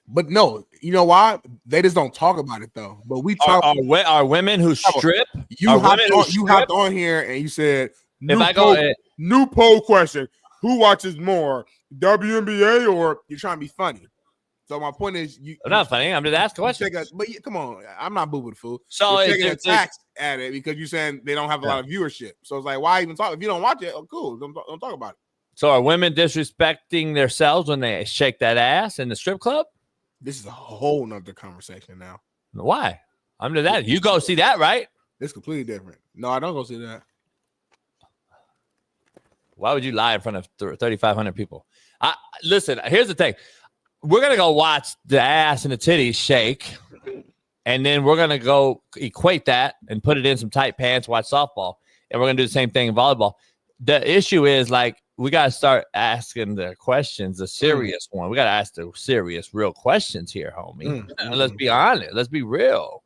But no, you know why? They just don't talk about it though. But we talk. Are women who strip? You hopped on here and you said new poll question: who watches more, WNBA or you're trying to be funny? So my point is, I'm not funny. I'm just asking questions. Come on, I'm not boo-boo the fool. So you're taking attacks at it because you're saying they don't have a lot of viewership. So it's like, why even talk if you don't watch it? Oh, cool. Don't talk about it. So are women disrespecting themselves when they shake that ass in the strip club? This is a whole nother conversation now. Why? I'm to that. You go see that, right? It's completely different. No, I don't go see that. Why would you lie in front of 3,500 people? Listen, here's the thing. We're going to go watch the ass and the titties shake, and then we're going to go equate that and put it in some tight pants, watch softball, and we're going to do the same thing in volleyball. The issue is, like, we got to start asking the questions, the serious one. We got to ask the serious, real questions here, homie. Let's be honest. Let's be real.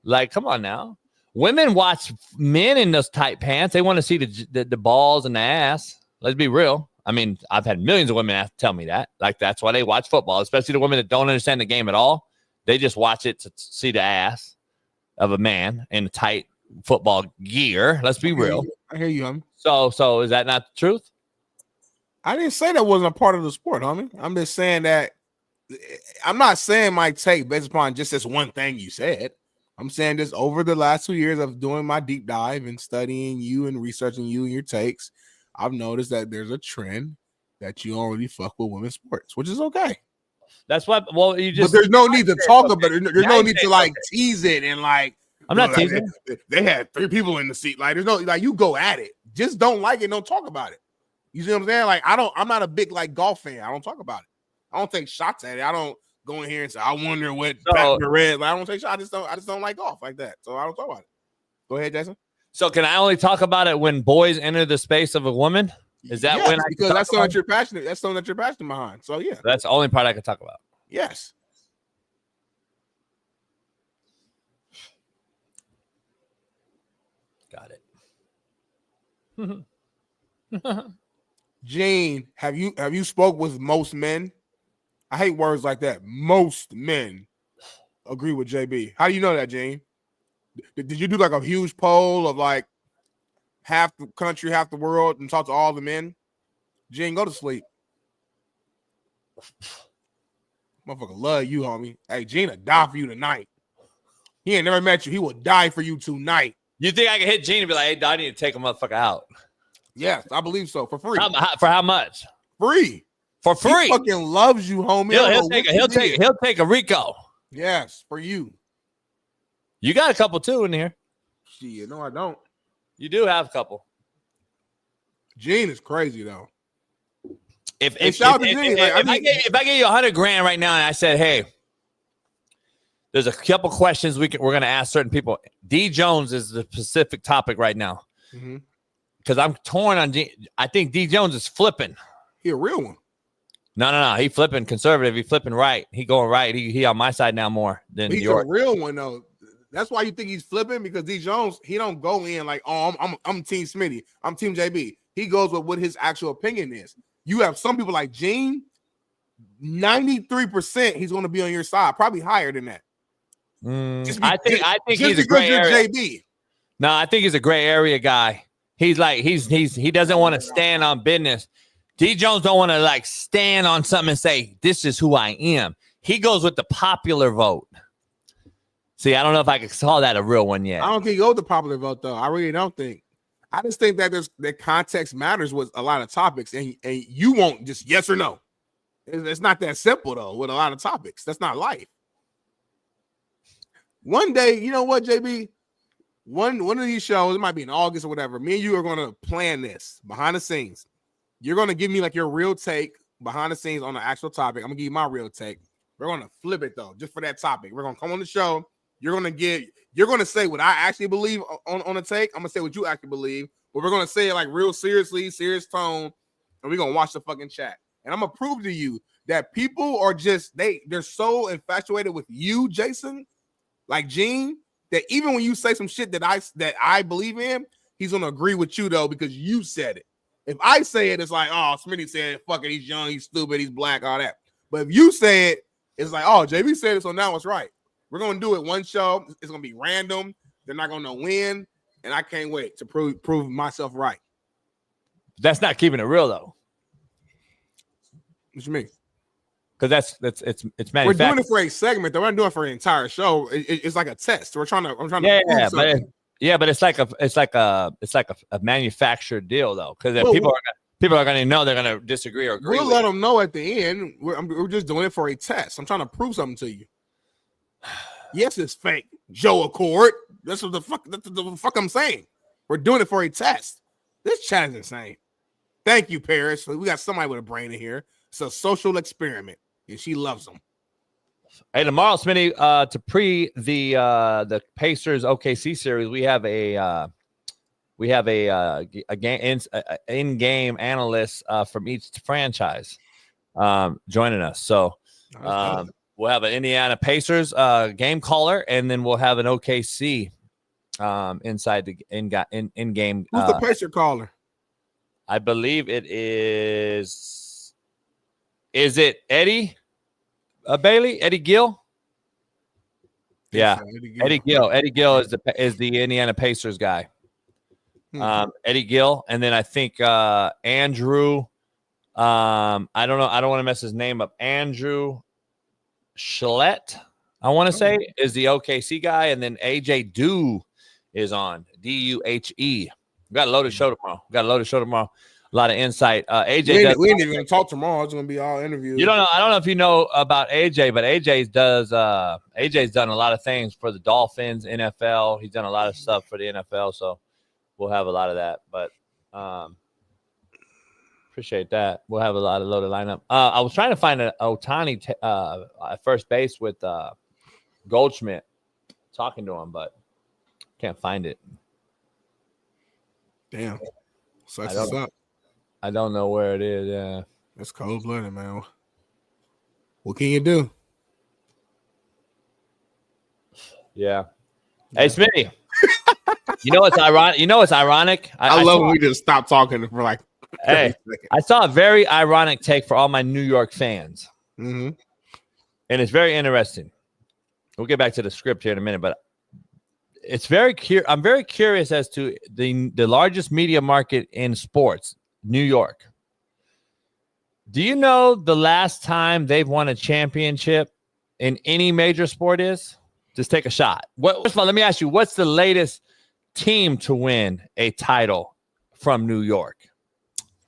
Like, come on now. Women watch men in those tight pants. They want to see the balls and the ass. Let's be real. I mean, I've had millions of women tell me that. Like, that's why they watch football, especially the women that don't understand the game at all. They just watch it to see the ass of a man in tight football gear. Let's be real. I hear you, homie. So is that not the truth? I didn't say that wasn't a part of the sport, homie. I'm just saying that I'm not saying my take based upon just this one thing you said. I'm saying this over the last 2 years of doing my deep dive and studying you and researching you and your takes. I've noticed that there's a trend that you don't really fuck with women's sports, which is okay. That's what. Well, you just. But there's no need to talk about it. There's no need to like tease it and like. I'm not teasing. They had 3 people in the seat. Like, there's no like you go at it. Just don't like it. Don't talk about it. You see what I'm saying? Like, I'm not a big like golf fan. I don't talk about it. I don't take shots at it. I don't go in here and say, I wonder what back the red. Like, I don't take shots. I just don't like golf like that. So I don't talk about it. Go ahead, Jason. So can I only talk about it when boys enter the space of a woman? Is that when? Because that's something that you're passionate. That's something that you're passionate behind. So yeah, that's the only part I can talk about. Yes. Got it. Gene, have you spoke with most men? I hate words like that. Most men agree with JB. How do you know that, Gene? Did you do like a huge poll of like half the country, half the world, and talk to all the men? Gene, go to sleep. Motherfucker love you, homie. Hey, Gene will die for you tonight. He ain't never met you. He will die for you tonight. You think I can hit Gene and be like, hey, dog, I need to take a motherfucker out? Yes, I believe so. For free. For how much? Free. For free. He fucking loves you, homie. He'll take a Rico. Yes, for you. You got a couple too in here. Shit, no, I don't. You do have a couple. Gene is crazy though. If I gave you $100,000 right now and I said, hey, there's a couple questions we're gonna ask certain people. D Jones is the specific topic right now. Because I'm torn on Gene. I think D Jones is flipping. He a real one. No. He flipping conservative. He flipping right. He going right. He on my side now more than he's yours. A real one though. That's why you think he's flipping, because D Jones, he don't go in like, oh, I'm Team Smitty. I'm Team JB. He goes with what his actual opinion is. You have some people like Gene, 93% he's going to be on your side, probably higher than that. I think he's a gray area. JB. No, I think he's a gray area guy. He's like he doesn't want to stand on business. D Jones don't want to like stand on something and say this is who I am. He goes with the popular vote. See, I don't know if I could call that a real one yet. I don't think he goes with the popular vote though. I really don't think. I just think that that context matters with a lot of topics, and you won't just yes or no. It's not that simple though with a lot of topics. That's not life. One day, you know what, JB? One of these shows, it might be in August or whatever. Me and you are going to plan this behind the scenes. You're going to give me like your real take behind the scenes on the actual topic. I'm going to give you my real take. We're going to flip it though, just for that topic. We're going to come on the show. You're going to say what I actually believe on the take. I'm going to say what you actually believe, but we're going to say it like real seriously, serious tone, and we're going to watch the fucking chat. And I'm going to prove to you that people are just, they're so infatuated with you, Jason, like Gene, that even when you say some shit that I believe in, he's going to agree with you though, because you said it. If I say it, it's like, oh, Smitty said, fuck it, he's young, he's stupid, he's black, all that. But if you say it, it's like, oh, JB said it, so now it's right. We're going to do it one show. It's going to be random. They're not going to win. And I can't wait to prove myself right. That's not keeping it real, though. What you mean? Because it's manufactured. We're doing it for a segment. We're not doing it for an entire show. It's like a test. I'm trying to but it's like a manufactured deal, though. Because people are going to know they're going to disagree or agree. We'll let them know at the end. We're just doing it for a test. I'm trying to prove something to you. Yes, it's fake. Joe Accord. That's what the fuck I'm saying. We're doing it for a test. This chat is insane. Thank you, Paris. We got somebody with a brain in here. It's a social experiment, and she loves them. Hey, tomorrow, Smitty, to pre the Pacers OKC series, we have a in-game analyst from each franchise joining us. So We'll have an Indiana Pacers game caller, and then we'll have an OKC inside the in game. Who's the Pacer caller? I believe it is. Is it Eddie Bailey? Eddie Gill? Yeah, Eddie Gill. Eddie Gill is the Indiana Pacers guy. Eddie Gill, and then I think Andrew. I don't know. I don't want to mess his name up. Andrew Schlett, I want to say, is the OKC guy, and then AJ Dew is on Duhe. We got a loaded show tomorrow. A lot of insight. AJ, we ain't even gonna talk tomorrow. It's gonna be all interviews. You don't know. I don't know if you know about AJ, but AJ's done a lot of things for the Dolphins, NFL. He's done a lot of stuff for the NFL, so we'll have a lot of that. But appreciate that. We'll have a lot of loaded lineup. I was trying to find an Otani at first base with Goldschmidt, talking to him, but can't find it. Damn. Sucks us up. I don't know where it is. Yeah. That's cold-blooded, man. What can you do? Yeah. Hey, Smitty. You know what's ironic? I love when we just stop talking for like. Hey, I saw a very ironic take for all my New York fans. Mm-hmm. And it's very interesting. We'll get back to the script here in a minute, but it's I'm very curious as to the largest media market in sports, New York. Do you know the last time they've won a championship in any major sport is? Just take a shot. First of all, let me ask you, what's the latest team to win a title from New York?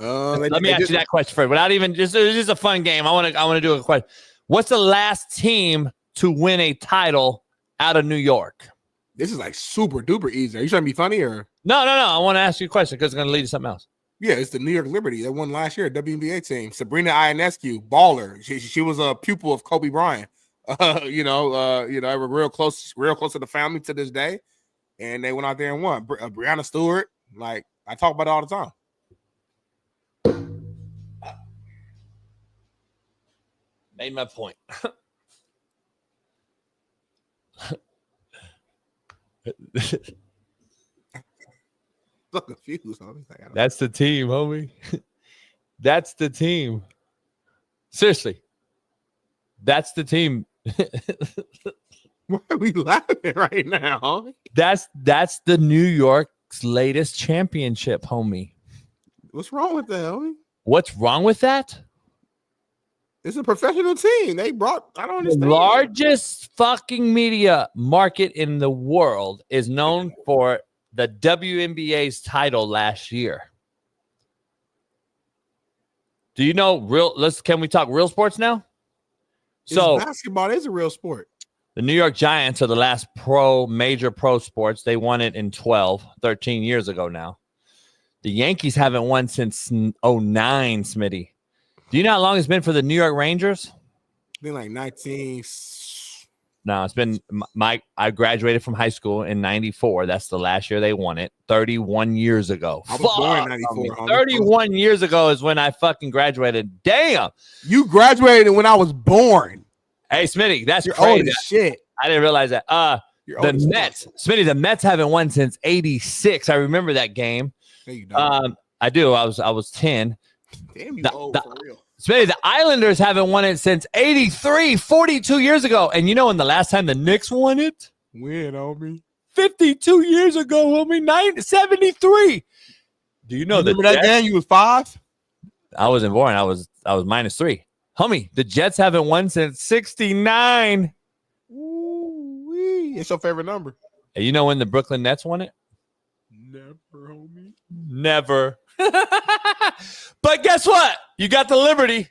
Let me ask you that question first. Without even it's just a fun game. I want to do a question. What's the last team to win a title out of New York? This is like super duper easy. Are you trying to be funny or no? I want to ask you a question because it's going to lead to something else. Yeah, it's the New York Liberty. They won last year, WNBA team. Sabrina Ionescu, baller. She was a pupil of Kobe Bryant. They were real close to the family to this day, and they went out there and won. Breanna Stewart, like I talk about it all the time. Made my point. So confused. That's the team, homie. That's the team. Seriously. That's the team. Why are we laughing right now, homie? That's the New York's latest championship, homie. What's wrong with that, homie? What's wrong with that? It's a professional team. I don't understand. The largest fucking media market in the world is known for the WNBA's title last year. Do you know can we talk real sports now? So basketball is a real sport. The New York Giants are the last major pro sports. They won it in 13 years ago now. The Yankees haven't won since 2009, Smitty. Do you know how long it's been for the New York Rangers? It's been like 19. No, it's been I graduated from high school in 94. That's the last year they won it. 31 years ago. I was born in 94. 31 years ago is when I fucking graduated. Damn. You graduated when I was born. Hey, Smitty, that's You're crazy. old as shit. I didn't realize that. The Mets, Smitty, the Mets haven't won since 86. I remember that game. No, you don't. I do. I was 10. Damn, you old for real. Smitty, the Islanders haven't won it since 83, 42 years ago. And you know when the last time the Knicks won it? When, homie? 52 years ago, homie. 73. Do you know remember that game? You was 5? I wasn't born. I was -3. Homie, the Jets haven't won since 69. Ooh-wee. It's your favorite number. And you know when the Brooklyn Nets won it? Never, homie. Never. But guess what? You got the Liberty.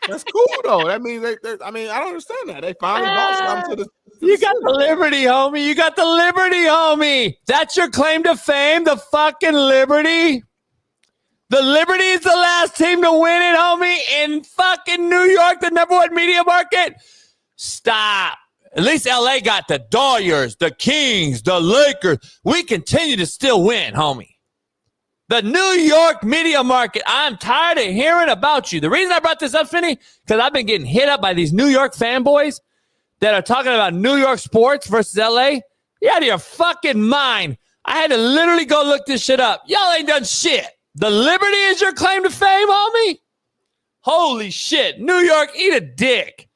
That's cool though. That means I don't understand that. They finally bought something to the You got the Liberty, homie. You got the Liberty, homie. That's your claim to fame, the fucking Liberty. The Liberty is the last team to win it, homie, in fucking New York, the #1 media market. Stop. At least LA got the Dodgers, the Kings, the Lakers. We continue to still win, homie. The New York media market. I'm tired of hearing about you. The reason I brought this up, Finney, because I've been getting hit up by these New York fanboys that are talking about New York sports versus LA. You're out of your fucking mind. I had to literally go look this shit up. Y'all ain't done shit. The Liberty is your claim to fame, homie? Holy shit. New York, eat a dick.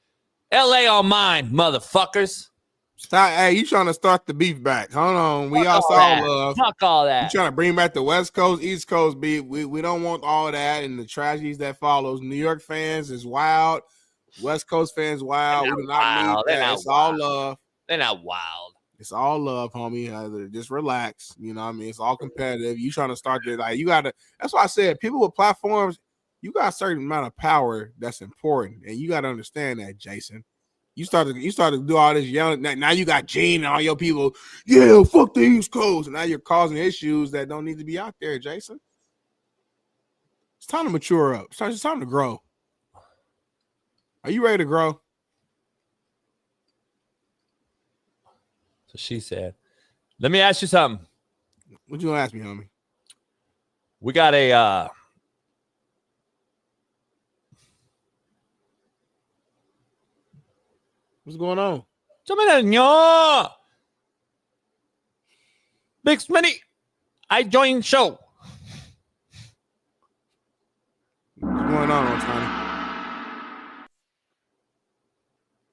LA on mine, motherfuckers. Stop, hey, you trying to start the beef back. Hold on. We all saw love. Fuck all that. You trying to bring back the West Coast, East Coast beef. We don't want all that and the tragedies that follows. New York fans is wild. West Coast fans wild. We do not need that. It's all love. They're not wild. It's all love, homie. Just relax. You know what I mean? It's all competitive. You trying to start this. Like, you got to. That's why I said people with platforms, you got a certain amount of power that's important. And you got to understand that, Jason. You started to do all this yelling. Now you got Gene and all your people. Yeah, fuck the East Coast. And now you're causing issues that don't need to be out there, Jason. It's time to mature up. It's time to grow. Are you ready to grow? So she said. Let me ask you something. What you gonna ask me, homie? We got a what's going on? Big Smitty, I joined show. What's going on, Tony?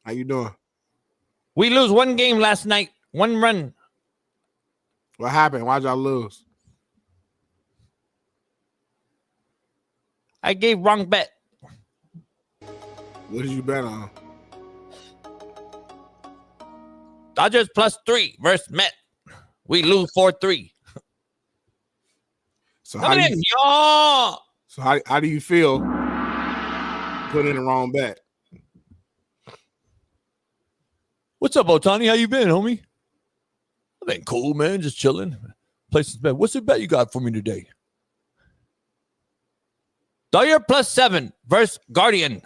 How you doing? We lose one game last night. One run. What happened? Why'd y'all lose? I gave wrong bet. What did you bet on? Dodgers +3 versus Met. We lose 4-3. So how do you feel putting in the wrong bet? What's up, Otani? How you been, homie? I've been cool, man. Just chilling. Places bet. What's the bet you got for me today? Dodger +7 versus Guardian.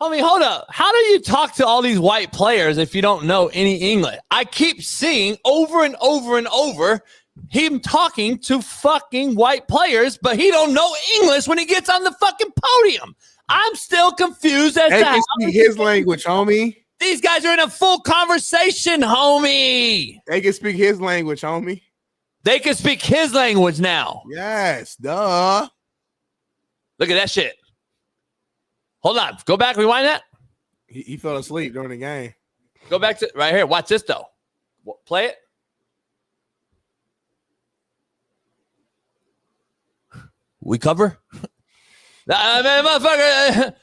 Homie, hold up. How do you talk to all these white players if you don't know any English? I keep seeing over and over and over him talking to fucking white players, but he don't know English when he gets on the fucking podium. I'm still confused as to how speak his language, homie. These guys are in a full conversation, homie. They can speak his language, homie. They can speak his language now. Yes, duh. Look at that shit. Hold on. Go back. Rewind that. He fell asleep during the game. Go back to right here. Watch this, though. Play it. We cover? Motherfucker.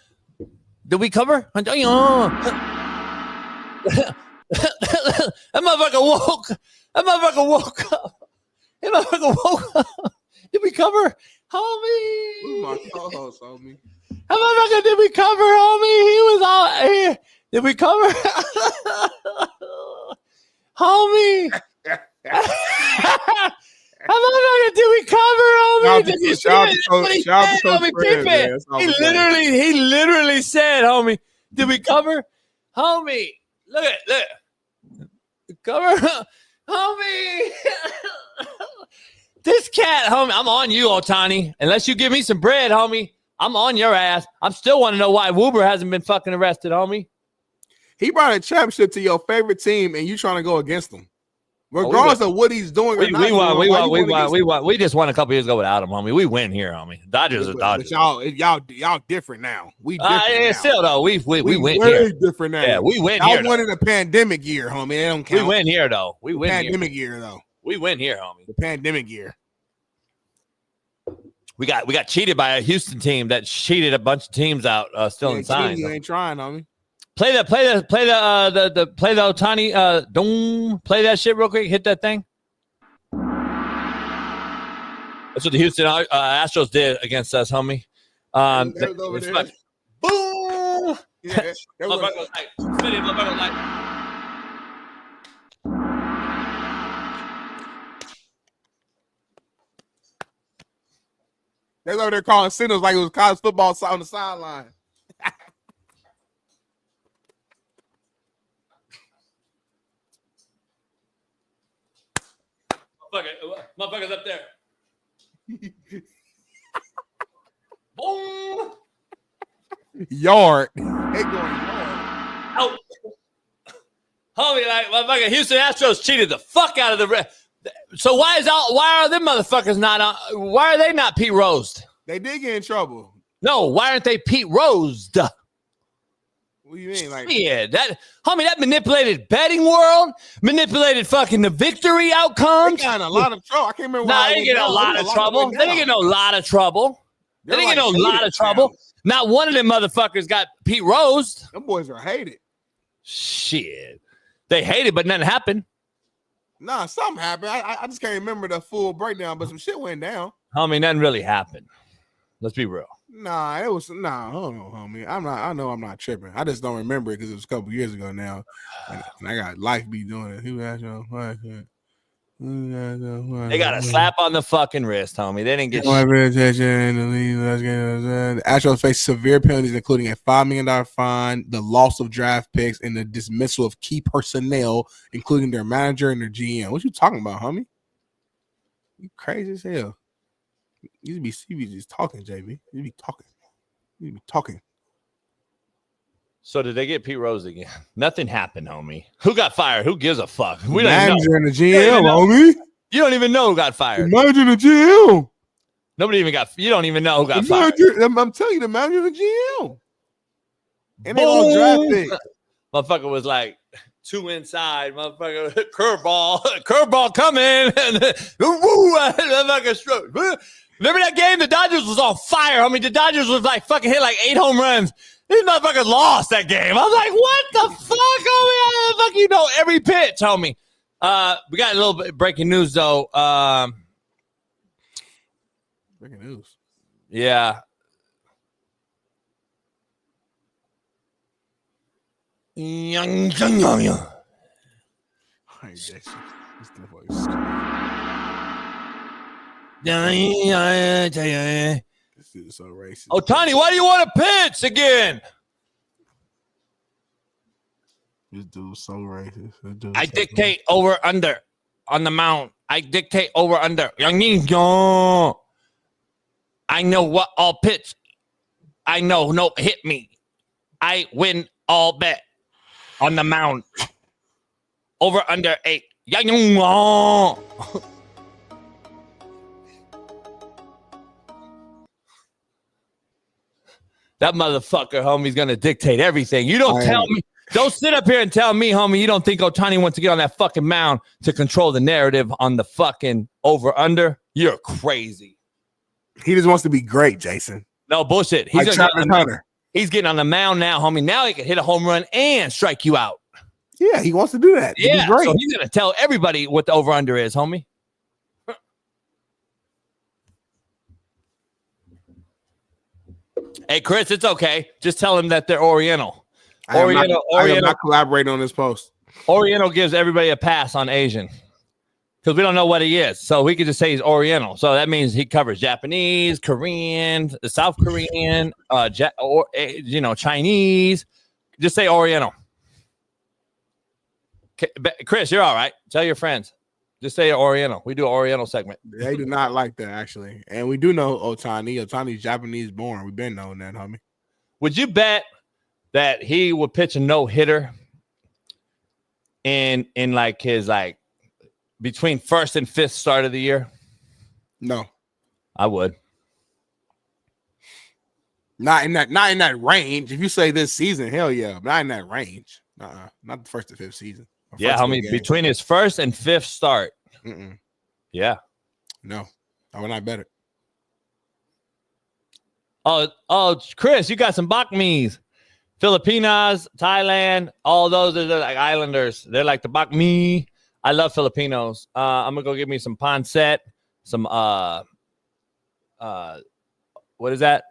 Did we cover? That motherfucker woke. That motherfucker woke up. That motherfucker woke up. Did we cover? Homie. Who's my co-host, homie? That motherfucker, did we cover, homie? He was all here. Did we cover? Homie. How motherfucker, did we cover, homie? Did you see it? That's what he said, homie. Keep it. He literally said, homie, did we cover? Homie, look. Cover, homie. This cat, homie, I'm on you, Otani. Unless you give me some bread, homie, I'm on your ass. I'm still want to know why Wuber hasn't been fucking arrested, homie. He brought a championship to your favorite team, and you trying to go against them. Regardless of what he's doing. We just won a couple years ago without him, homie. We win here, homie. Dodgers are Dodgers. But y'all different now. We different now. Still though, we win way here. Different now. Yeah, we win y'all here. Y'all won in the pandemic year, homie. They don't count. We win here though. We win pandemic year though. We win here, homie. The pandemic year. We got cheated by a Houston team that cheated a bunch of teams out still inside. You ain't trying, homie. Play the Otani don't play that shit real quick. Hit that thing. That's what the Houston Astros did against us, homie. Boom. Yeah, they over there calling signals like it was college football on the sideline. Motherfucker's up there. Boom. Yard. They going yard. Oh. Homie, like motherfucker, Houston Astros cheated the fuck out of the. So why are them motherfuckers not on? Why are they not Pete Rosed? They did get in trouble. No, why aren't they Pete Rosed? What do you mean? Like, yeah, that manipulated betting world, manipulated fucking the victory outcomes. They got in a lot of trouble. I can't remember. Nah, they didn't get a lot of trouble. They didn't get no lot of trouble. They didn't get no lot of trouble. Not one of them motherfuckers got Pete Rosed. Them boys are hated. Shit. They hated, but nothing happened. Nah, something happened. I just can't remember the full breakdown, but some shit went down. Homie, nothing really happened. Let's be real. Nah, it was hold on, homie. I know I'm not tripping. I just don't remember it because it was a couple years ago now. And I got life be doing it. Who has your question? They got a slap on the fucking wrist, homie. They didn't get The Astros face severe penalties, including a $5 million fine, the loss of draft picks, and the dismissal of key personnel, including their manager and their GM. What you talking about, homie? You crazy as hell. You be just talking, JB. You be talking. So did they get Pete Rose again? Nothing happened, homie. Who got fired? Who gives a fuck? We don't manager even know. And the GM, homie. You don't even know who got fired. The manager and the GM. Nobody even got. You don't even know who got fired. I'm telling you, the manager and the GM. And they lost draft pick. Motherfucker was like 2 inside. Motherfucker curveball coming. Motherfucker stroke. Remember that game? The Dodgers was on fire. I mean, the Dodgers was like fucking hit like 8 home runs. These motherfuckers lost that game. I was like, what the fuck, homie? How the fuck you know every pitch, homie? We got a little bit breaking news though. Breaking news. Yeah. This is so racist. Oh, Tony, why do you want to pitch again? This dude's so racist. I dictate over under on the mound. I dictate over under. I know what all pitch. I know no hit me. I win all bet on the mound. Over under 8. That motherfucker, homie's gonna dictate everything. You don't tell me. Don't sit up here and tell me, homie, you don't think Ohtani wants to get on that fucking mound to control the narrative on the fucking over-under? You're crazy. He just wants to be great, Jason. No bullshit. He's getting on the mound now, homie. Now he can hit a home run and strike you out. Yeah, he wants to do that. Yeah, so he's gonna tell everybody what the over-under is, homie. Hey, Chris, it's okay. Just tell him that they're Oriental. I am not collaborating on this post. Oriental gives everybody a pass on Asian because we don't know what he is. So we could just say he's Oriental. So that means he covers Japanese, Korean, South Korean, Chinese. Just say Oriental. Chris, you're all right. Tell your friends. Just say Oriental. We do an Oriental segment. They do not like that, actually. And we do know Ohtani. Ohtani's Japanese born. We've been knowing that, homie. Would you bet that he would pitch a no-hitter in like his like between first and fifth start of the year? No. I would. Not in that range. If you say this season, hell yeah. But not in that range. Not the first to fifth season. Yeah, I mean, between his first and fifth start. Mm-mm. Yeah. No. I would not bet it. Oh, Chris, you got some Bakmis. Filipinas, Thailand, all those are like islanders. They're like the Bakmi. I love Filipinos. I'm gonna go get me some pancit, some what is that?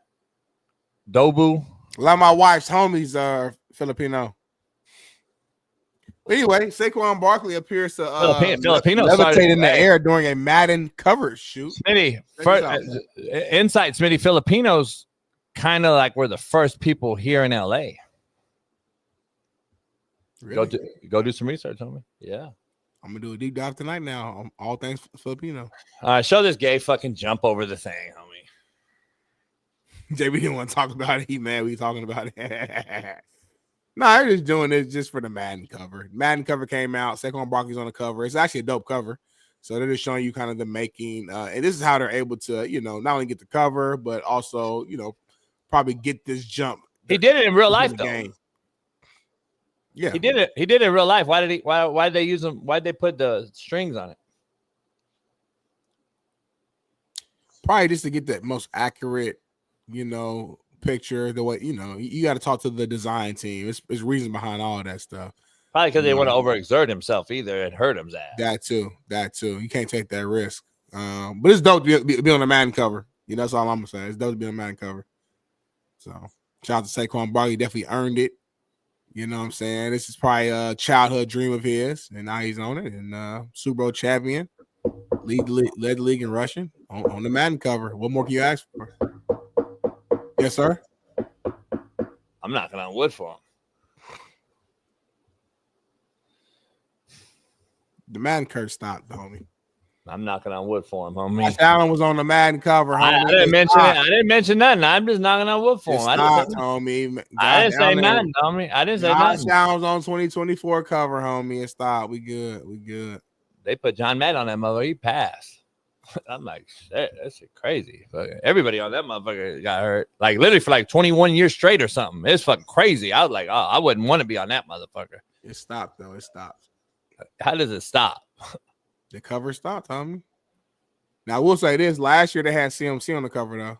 Dobu. A lot of my wife's homies are Filipino. Anyway, Saquon Barkley appears to Filipinos levitate in the air during a Madden cover shoot. Smitty, insight, Smitty, Filipinos kind of like we're the first people here in LA. Really? Go do some research on me. Yeah. I'm gonna do a deep dive tonight now on all things Filipino. All right, show this gay fucking jump over the thing, homie. JB didn't want to talk about it. He mad we talking about it. Nah, they're just doing this just for the Madden cover. Madden cover came out. Saquon Barkley's on the cover. It's actually a dope cover. So they're just showing you kind of the making. And this is how they're able to, not only get the cover, but also, probably get this jump. He did it in real life, though. Game. Yeah. He did it. He did it in real life. Why did they use them? Why did they put the strings on it? Probably just to get that most accurate, picture. The way, you got to talk to the design team. It's reason behind all of that stuff. Probably because they want to overexert himself either and hurt him's ass. That too. You can't take that risk. But it's dope to be on the Madden cover. That's all I'm gonna say. It's dope to be on the Madden cover. So shout out to Saquon Barkley. Definitely earned it. You know what I'm saying? This is probably a childhood dream of his, and now he's on it. And Super Bowl champion, led the league in rushing on the Madden cover. What more can you ask for? Yes, sir. I'm knocking on wood for him. The Madden curse stopped, homie. I'm knocking on wood for him, homie. Josh Allen was on the Madden cover, homie. I didn't mention it. I didn't mention nothing. I'm just knocking on wood for him. Homie. I didn't say nothing, homie. I didn't say nothing. Josh Allen was on 2024 cover, homie. It stopped. We good. They put John Madden on that motherfucker. He passed. I'm like, shit, that shit crazy. Everybody on that motherfucker got hurt. Like literally for like 21 years straight or something. It's fucking crazy. I was like, oh, I wouldn't want to be on that motherfucker. It stopped though. It stopped. How does it stop? The cover stopped, homie. Now I will say this: last year they had CMC on the cover though.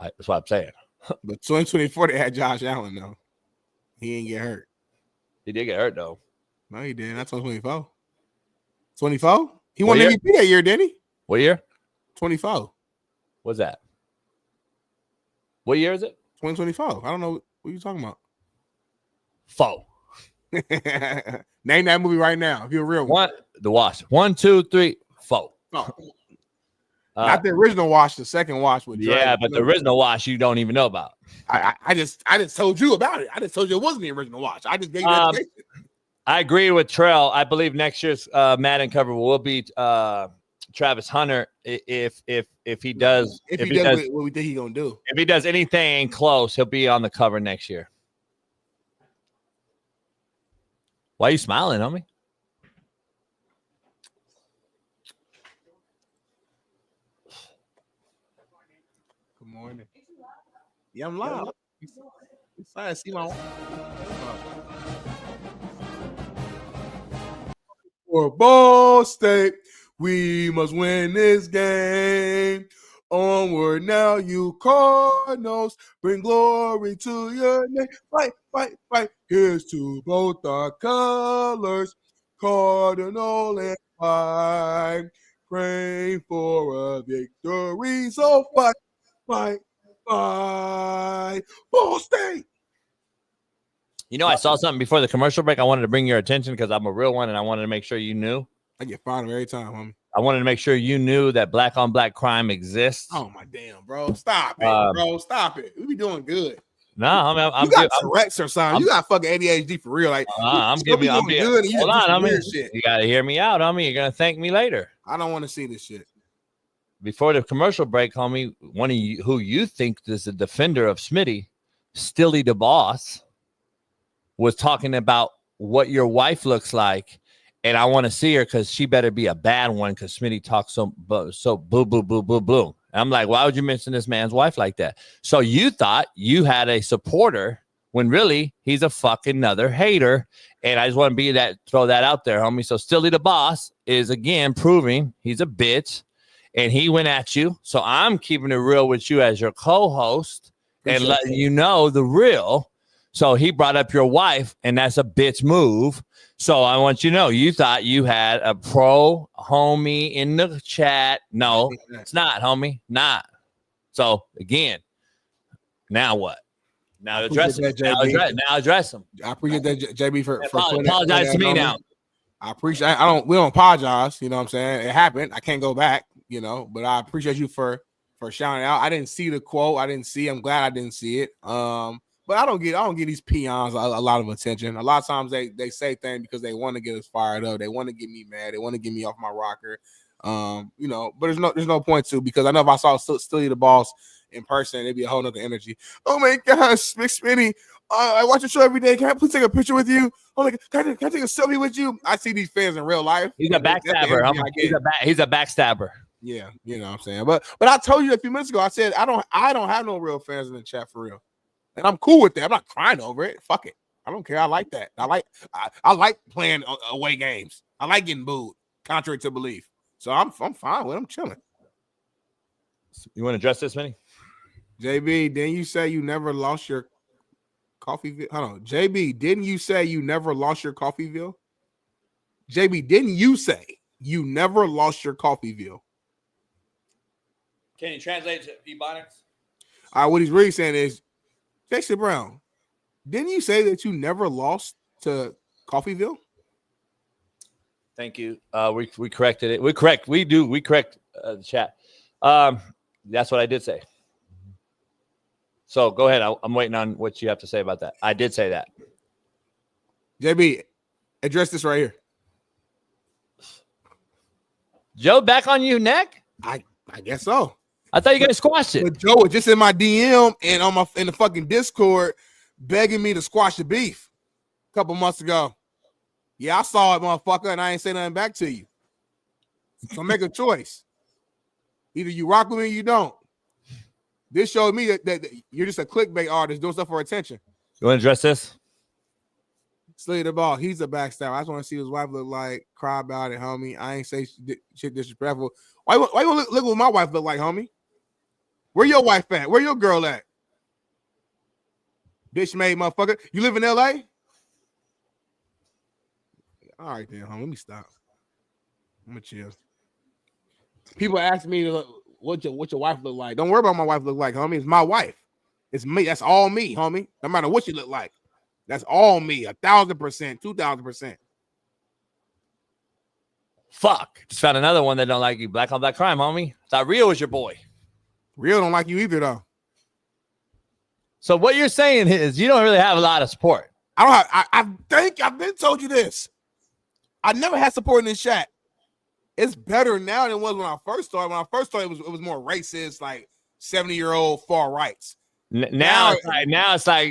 That's what I'm saying. But 2024 they had Josh Allen though. He didn't get hurt. He did get hurt though. No, he didn't. That's on 24. 24? He won MVP that year, didn't he? What year? 24. What's that? What year is it? 2024. I don't know what you're talking about. Foe. Name that movie right now. If you're a real one. The Wash. 1, 2, 3, 4. Oh. Not the original Wash, the second Wash with Dre. Yeah, but the original Wash you don't even know about. I just told you about it. I just told you it wasn't the original Wash. I just gave you that. I agree with Trell. I believe next year's Madden cover will be Travis Hunter if he does if he does what we think he's gonna do. If he does anything close, he'll be on the cover next year. Why are you smiling, homie? Good morning. Yeah, I'm live. Excited to see my for Ball State, we must win this game. Onward now, you Cardinals, bring glory to your name. Fight, fight, fight. Here's to both our colors, Cardinal and white. Pray for a victory. So fight, fight, fight. Ball State. I saw something before the commercial break. I wanted to bring your attention because I'm a real one, and I wanted to make sure you knew. I get fined every time, homie. I wanted to make sure you knew that black on black crime exists. Oh my damn, bro! Stop it, bro! Stop it. We be doing good. No, I'm you got Tourette's or something. You got fucking ADHD for real. Like I'm good. And hold on, shit. You gotta hear me out, homie. You're gonna thank me later. I don't want to see this shit. Before the commercial break, homie, one of you who you think is the defender of Smitty, Stilly the boss, was talking about what your wife looks like, and I want to see her because she better be a bad one because Smitty talks so boo boo boo boo boo. And I'm like, why would you mention this man's wife like that? So you thought you had a supporter when really he's a fucking another hater. And I just want to throw that out there, homie. So Stilly the boss is again proving he's a bitch, and he went at you. So I'm keeping it real with you as your co-host and letting you know the real. So he brought up your wife, and that's a bitch move. So I want you to know, you thought you had a pro homie in the chat. No, it's not, homie. Not. So again, now what? Now address him. Now address him. I appreciate that, JB, for apologize to me now. I appreciate. We don't apologize. You know what I'm saying? It happened. I can't go back. But I appreciate you for shouting out. I didn't see the quote. I'm glad I didn't see it. But I don't get these peons a lot of attention. A lot of times they say things because they want to get us fired up. They want to get me mad. They want to get me off my rocker. But there's no point to, because I know if I saw Steely the Boss in person, it'd be a whole nother energy. Oh my gosh, Big Smitty, I watch your show every day. Can I please take a picture with you? Oh my God, can I take a selfie with you? I see these fans in real life. He's a backstabber. He's a backstabber. Yeah, you know what I'm saying. But I told you a few minutes ago, I said I don't have no real fans in the chat for real. And I'm cool with that. I'm not crying over it. Fuck it. I don't care. I like that. I like playing away games. I like getting booed, contrary to belief. So I'm fine with it. I'm chilling. You want to address this, Smitty? JB, didn't you say you never lost your Coffeeville? Hold on. JB, didn't you say you never lost your Coffeeville? JB, didn't you say you never lost your Coffeeville? Can you translate to Ebonics? All right, what he's really saying is, Jason Brown, didn't you say that you never lost to Coffeeville? Thank you. We corrected it. We correct the chat. That's what I did say. So go ahead. I'm waiting on what you have to say about that. I did say that. JB, address this right here. Joe, back on you neck? I guess so. I thought you guys squashed it. But Joe was just in my DM and in the fucking Discord begging me to squash the beef a couple months ago. Yeah, I saw it, motherfucker, and I ain't say nothing back to you. So make a choice. Either you rock with me or you don't. This showed me that you're just a clickbait artist doing stuff for attention. You want to address this? Slay the ball. He's a backstabber. I just want to see his wife look like. Cry about it, homie. I ain't say shit disrespectful. Why you look what my wife look like, homie? Where your wife at? Where your girl at? Bitch made motherfucker. You live in LA? All right, then, homie. Let me stop. I'm gonna chill. People ask me what your wife look like. Don't worry about my wife look like, homie. It's my wife. It's me. That's all me, homie. No matter what you look like. That's all me. 1,000%, 2,000%. Fuck. Just found another one that don't like you. Black on black crime, homie. Thought Rio was your boy. Rio don't like you either, though. So what you're saying is you don't really have a lot of support. I think I've been told you this. I never had support in this chat. It's better now than it was when I first started. When I first started, it was more racist, like 70-year-old far rights. Now it's like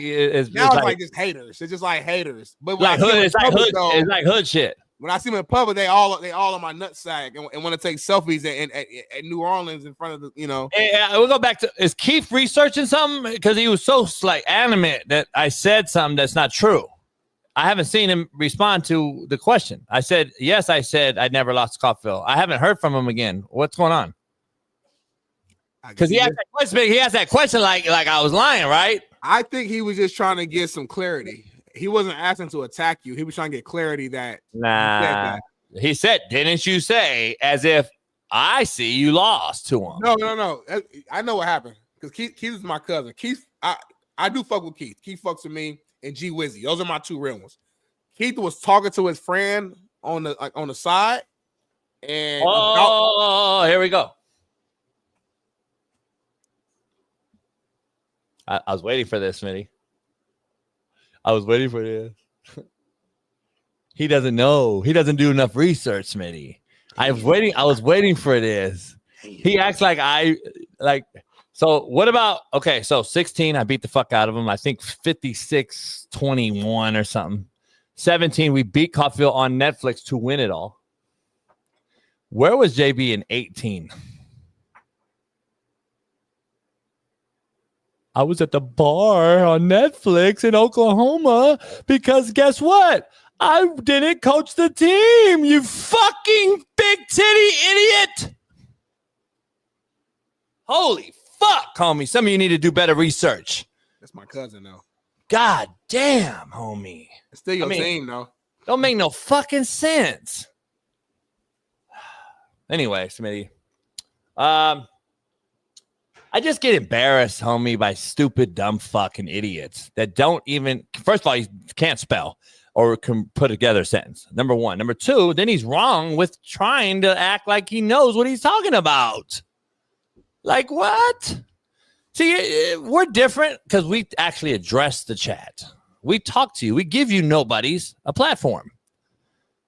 just haters. It's just like haters. But like hood, it's like hood shit. When I see them in public, they all on my nutsack and want to take selfies at New Orleans in front of the, you know. Yeah, we'll go back to, is Keith researching something? Because he was so like animate that I said something that's not true. I haven't seen him respond to the question. I said, yes, I said I never lost Coffeeville. I haven't heard from him again. What's going on? Because he asked that question like I was lying, right? I think he was just trying to get some clarity. He wasn't asking to attack you. He was trying to get clarity that. Nah. He said, didn't you say, as if I see you lost to him? No. I know what happened. Because Keith is my cousin. Keith, I do fuck with Keith. Keith fucks with me and G Wizzy. Those are my two real ones. Keith was talking to his friend on the side. And here we go. I was waiting for this, Smitty. I was waiting for this. He doesn't know. He doesn't do enough research, Smitty. I was waiting for this. He acts like so what about, okay, so 16, I beat the fuck out of him. I think 56-21 or something. 17, we beat Coffeeville on Netflix to win it all. Where was JB in 18? I was at the bar on Netflix in Oklahoma because guess what? I didn't coach the team, you fucking big titty idiot. Holy fuck, homie. Some of you need to do better research. That's my cousin, though. God damn, homie. It's still your team, though. Don't make no fucking sense. Anyway, Smitty. I just get embarrassed, homie, by stupid, dumb fucking idiots that don't even, first of all, he can't spell or can put together a sentence. Number one. Number two, then he's wrong with trying to act like he knows what he's talking about. Like what? See, we're different because we actually address the chat. We talk to you. We give you nobodies a platform.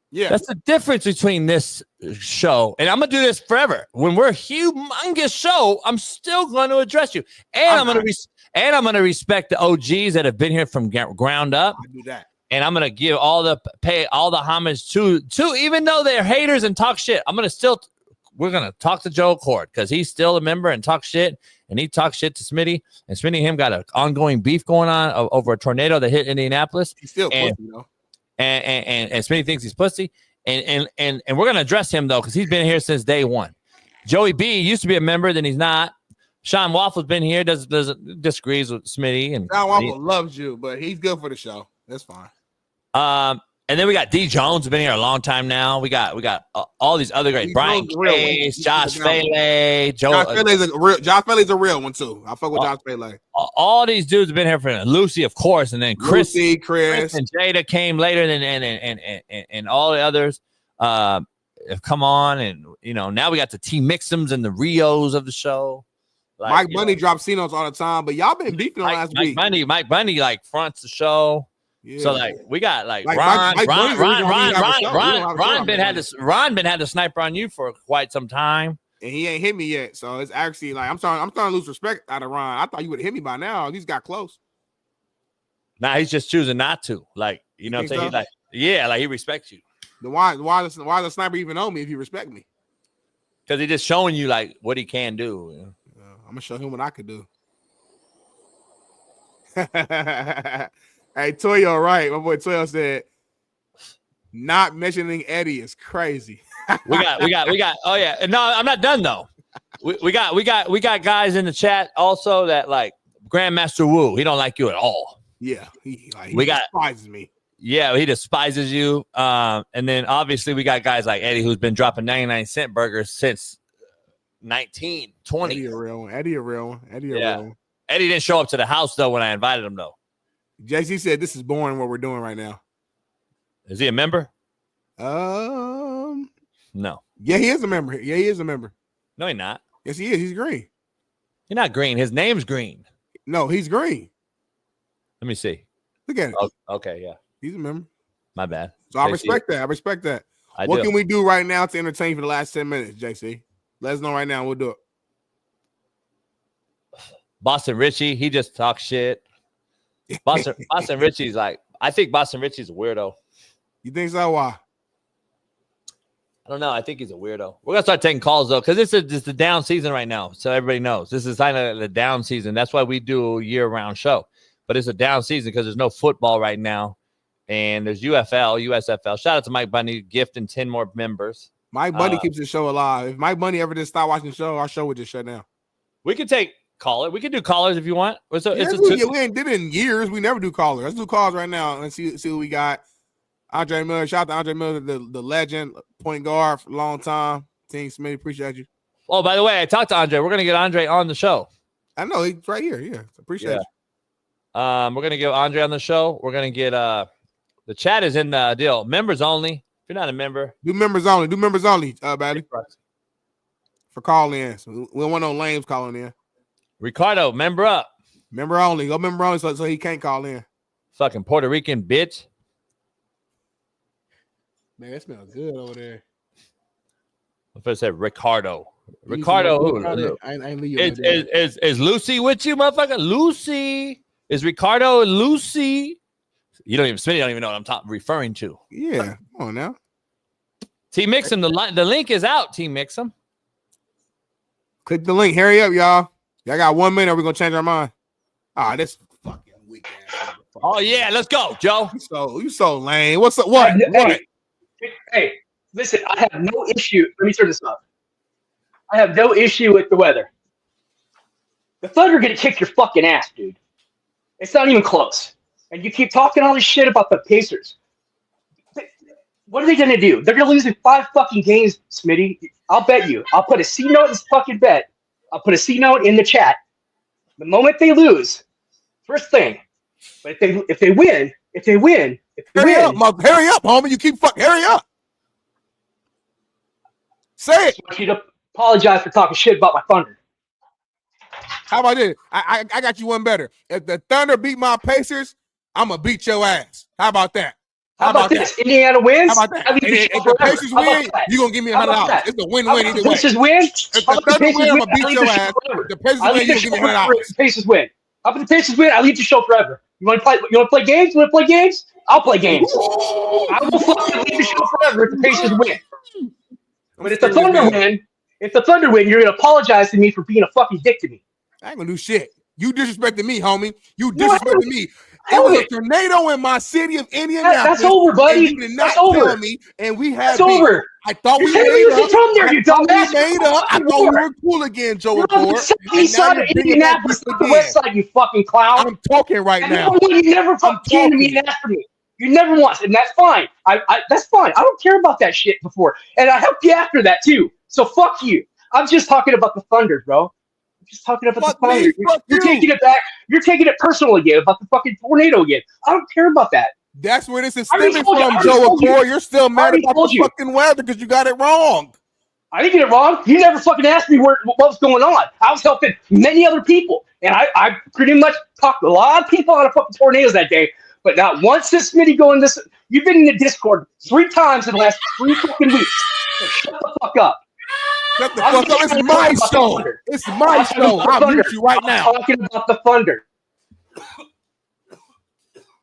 Yeah. That's the difference between this show. And I'm going to do this forever. When we're a humongous show, I'm still going to address you. And I'm going to respect the OGs that have been here from ground up. I do that. And I'm going to pay all the homage to even though they're haters and talk shit. We're going to talk to Joe Cord because he's still a member and talk shit. And he talks shit to Smitty. And Smitty and him got an ongoing beef going on over a tornado that hit Indianapolis. He's still pussy, though. And Smitty thinks he's pussy. And we're going to address him, though, because he's been here since day one. Joey B used to be a member, then he's not. Shaun Waffle's been here, disagrees with Smitty. And Shaun Waffle loves you, but he's good for the show. That's fine. And then we got D Jones, who's been here a long time now. We got all these other great Brian Case, Josh Faley, Josh Faley's a real one too. I fuck with Josh Faley. All these dudes have been here for Lucy, of course, and then Chris and Jada came later, and all the others have come on, and now we got the T Mixums and the Rios of the show. Mike Bunny drops C-notes all the time, but y'all been beefing last week. Mike Bunny like fronts the show. Yeah. So we got Ron been had the sniper on you for quite some time, and he ain't hit me yet. So it's actually I'm starting to lose respect out of Ron. I thought you would have hit me by now. He's got close. Nah, he's just choosing not to. What I'm saying? So? He respects you. Then why does the sniper even know me if he respect me? Because he's just showing you what he can do. I'm gonna show him what I could do. Hey, Toyo, right? My boy Toyo said, "Not mentioning Eddie is crazy." we got. Oh yeah, no, I'm not done though. We got guys in the chat also that Grandmaster Wu. He don't like you at all. Yeah, he despises me. Yeah, he despises you. And then obviously we got guys like Eddie who's been dropping 99-cent burgers since 1920. Eddie a real one. Eddie didn't show up to the house though when I invited him though. JC said this is boring what we're doing right now. Is he a member? No. Yeah, he is a member. No, he's not. Yes, he is. He's green. He's not green. His name's green. No, he's green. Let me see. Look at it. Oh, okay, yeah. He's a member. My bad. So I respect that. What can we do right now to entertain for the last 10 minutes, JC? Let us know right now. We'll do it. Boston Richie, he just talks shit. Boston Richie's I think Boston Richie's a weirdo. You think so? Why? I don't know. I think he's a weirdo. We're gonna start taking calls though, because it's the down season right now. So everybody knows this is kind of the down season. That's why we do a year-round show. But it's a down season because there's no football right now, and there's UFL, USFL. Shout out to Mike Bunny gifting 10 more members. Mike Bunny keeps the show alive. If Mike Bunny ever just stop watching the show, our show would just shut down. We could take caller. We could do callers if you want. We ain't did it in years. We never do callers. Let's do calls right now. Let's see what we got. Andre Miller. Shout out to Andre Miller, the legend, point guard for a long time. Team Smitty, appreciate you. Oh, by the way, I talked to Andre. We're gonna get Andre on the show. I know he's right here. Yeah, appreciate you. We're gonna get Andre on the show. We're gonna get the chat is in the deal. Members only. If you're not a member, do members only. Baddie. For call-ins. We don't want no lames calling in. Ricardo, member up. Member only. Go member only so he can't call in. Fucking Puerto Rican bitch. Man, that smells good over there. I first said Ricardo. Ricardo who? Is Lucy with you, motherfucker? Lucy. Is Ricardo and Lucy? You don't even know what I'm referring to. Yeah. Come on now. T Mixum, the link is out, T Mixum. Click the link. Hurry up, y'all. Y'all got 1 minute or we're gonna change our mind. This fucking weak ass. Oh yeah, let's go, Joe. You so lame. What's up? What? Hey, listen, I have no issue. Let me turn this off. I have no issue with the weather. The Thunder are gonna kick your fucking ass, dude. It's not even close. And you keep talking all this shit about the Pacers. What are they gonna do? They're gonna lose in 5 fucking games, Smitty. I'll bet you. I'll put a C note in this fucking bet. I'll put a C note in the chat. The moment they lose, first thing. But if they win, hurry up, homie. You keep hurry up. Say it. I want you to apologize for talking shit about my Thunder. How about this? I got you one better. If the Thunder beat my Pacers, I'm going to beat your ass. How about that? How about this? Indiana wins. How about that? If the Pacers win, you're going to give me $100. It's a win-win either way. Pacers win. If the Thunder win, I'm going to beat your ass. If the Pacers win, you're going to give me $100. If the Pacers win. How about the Pacers win? I leave the show forever. You want to play? You want to play games? You want to play games? I'll play games. I will fucking leave the show forever if the Pacers win. But if the Thunder win, you're gonna apologize to me for being a fucking dick to me. I ain't gonna do shit. You disrespected me, homie. You disrespected me. It was a tornado in my city of Indianapolis. That's over, buddy. You did not tell me, and we had. That's over. I thought we made up. From there, you dumbass. I thought we were cool again, Joe. You're on the east side of Indianapolis, not the west side, you fucking clown. I'm talking right now. You never fucking came to me and asked for me. You never once, and that's fine. That's fine. I don't care about that shit before, and I helped you after that too. So fuck you. I'm just talking about the Thunder, bro. I'm just talking about the Thunder. You're taking it back. You're taking it personal again about the fucking tornado again. I don't care about that. That's where this is stemming from, Joe Accor. You're still mad about the fucking weather because you got it wrong. I didn't get it wrong. You never fucking asked me what was going on. I was helping many other people, and I pretty much talked to a lot of people out of fucking tornadoes that day. But not once this Smitty going this. You've been in the Discord 3 times in the last 3 fucking weeks. So shut the fuck up. Shut the fuck up. It's my show. It's my show. I'll mute you right now. I'm talking about the Thunder.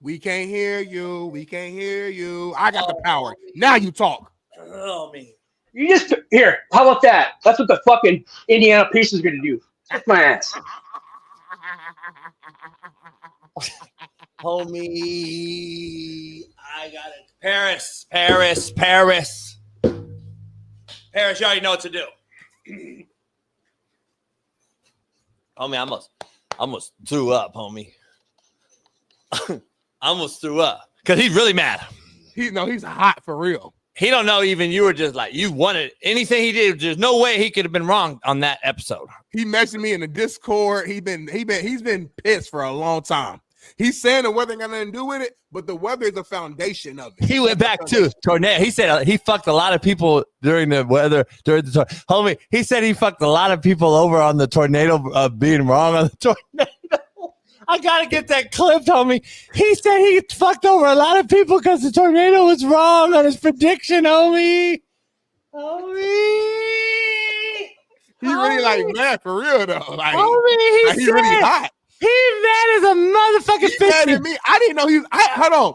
We can't hear you. We can't hear you. I got the power. Now you talk. Oh, man. You just here. How about that? That's what the fucking Indiana Pacers are gonna do. Kick my ass. Homie, I got it. Paris. Paris, you already know what to do. Homie, I almost threw up, homie. I almost threw up because he's really mad. He's hot for real. He don't know even you were just like, you wanted anything he did. There's no way he could have been wrong on that episode. He messaged me in the Discord. He's been pissed for a long time. He's saying the weather ain't got nothing to do with it, but the weather is the foundation of it. He went back to tornado. He said he fucked a lot of people during the weather. Homie, he said he fucked a lot of people over on the tornado being wrong on the tornado. I gotta get that clipped, homie. He said he fucked over a lot of people because the tornado was wrong on his prediction, homie. He really like mad for real though. Like, homie, he's really hot. He's mad as a motherfucking He's mad at me. I didn't know he was. Hold on.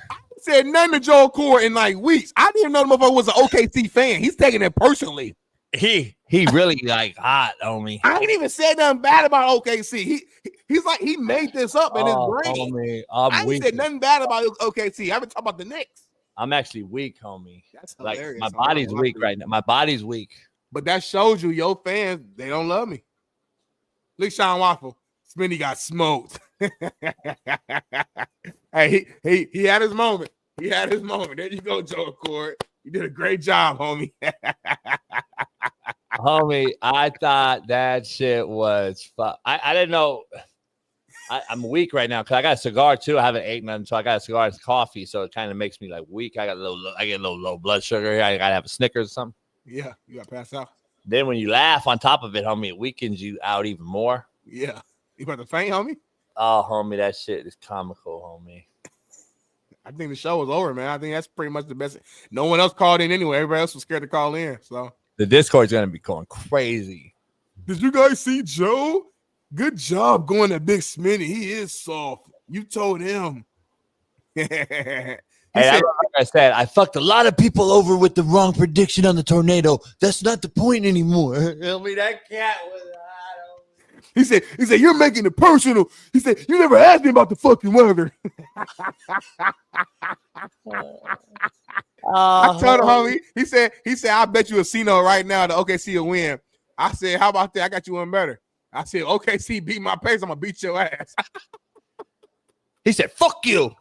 I said nothing to Joe Accor in like weeks. I didn't even know the motherfucker was an OKC fan. He's taking it personally. He really like hot, homie. I ain't even said nothing bad about OKC. He's like he made this up in his brain. Homie, I ain't said nothing bad about OKC. I've been talking about the Knicks. I'm actually weak, homie. That's like hilarious. my body's weak right now. My body's weak. But that shows you your fans, they don't love me. Look, Shaun Waffle. Smitty got smoked. Hey, he had his moment. He had his moment. There you go, Joe Accor. You did a great job, homie. Homie, I thought that shit was fun. I didn't know. I'm weak right now because I got a cigar too. I haven't eaten nothing, so I got a cigar and coffee, so it kind of makes me like weak. I get a little low blood sugar here. I gotta have a Snickers or something. Yeah, you got to pass out. Then when you laugh on top of it, homie, it weakens you out even more. Yeah. You about to faint, homie? Oh, homie, that shit is comical, homie. I think the show was over, man. I think that's pretty much the best. No one else called in anyway. Everybody else was scared to call in. So the Discord's gonna be going crazy. Did you guys see Joe? Good job going at Big Smitty. He is soft. You told him. Like I said, I fucked a lot of people over with the wrong prediction on the tornado. That's not the point anymore. Homie, that cat was hot. He said, you're making it personal. He said, you never asked me about the fucking weather. I told him, homie. He said, I bet you a C-note right now the OKC will win. I said, how about that? I got you one better. I said, OKC beat my pace. I'm going to beat your ass. He said, fuck you.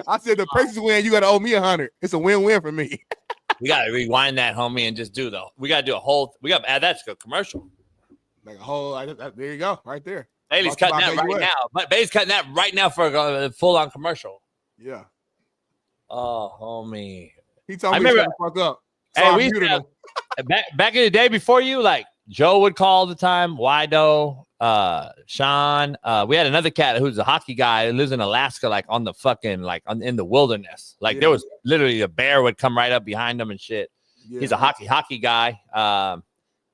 I said, the Pacers win, you got to owe me 100. It's a win-win for me. We got to rewind that, homie, and just we got to do a whole, we got to add that to a commercial. Like a whole, there you go, right there. Bailey's cutting that right now. But Bailey's cutting that right now for a full-on commercial. Yeah. Oh, homie. He told me to shut the fuck up. So hey, we used to have, back in the day before you, like Joe would call all the time. Wido, Shaun. We had another cat who's a hockey guy who lives in Alaska, like on the fucking in the wilderness. Like there was literally a bear would come right up behind him and shit. Yeah. He's a hockey guy.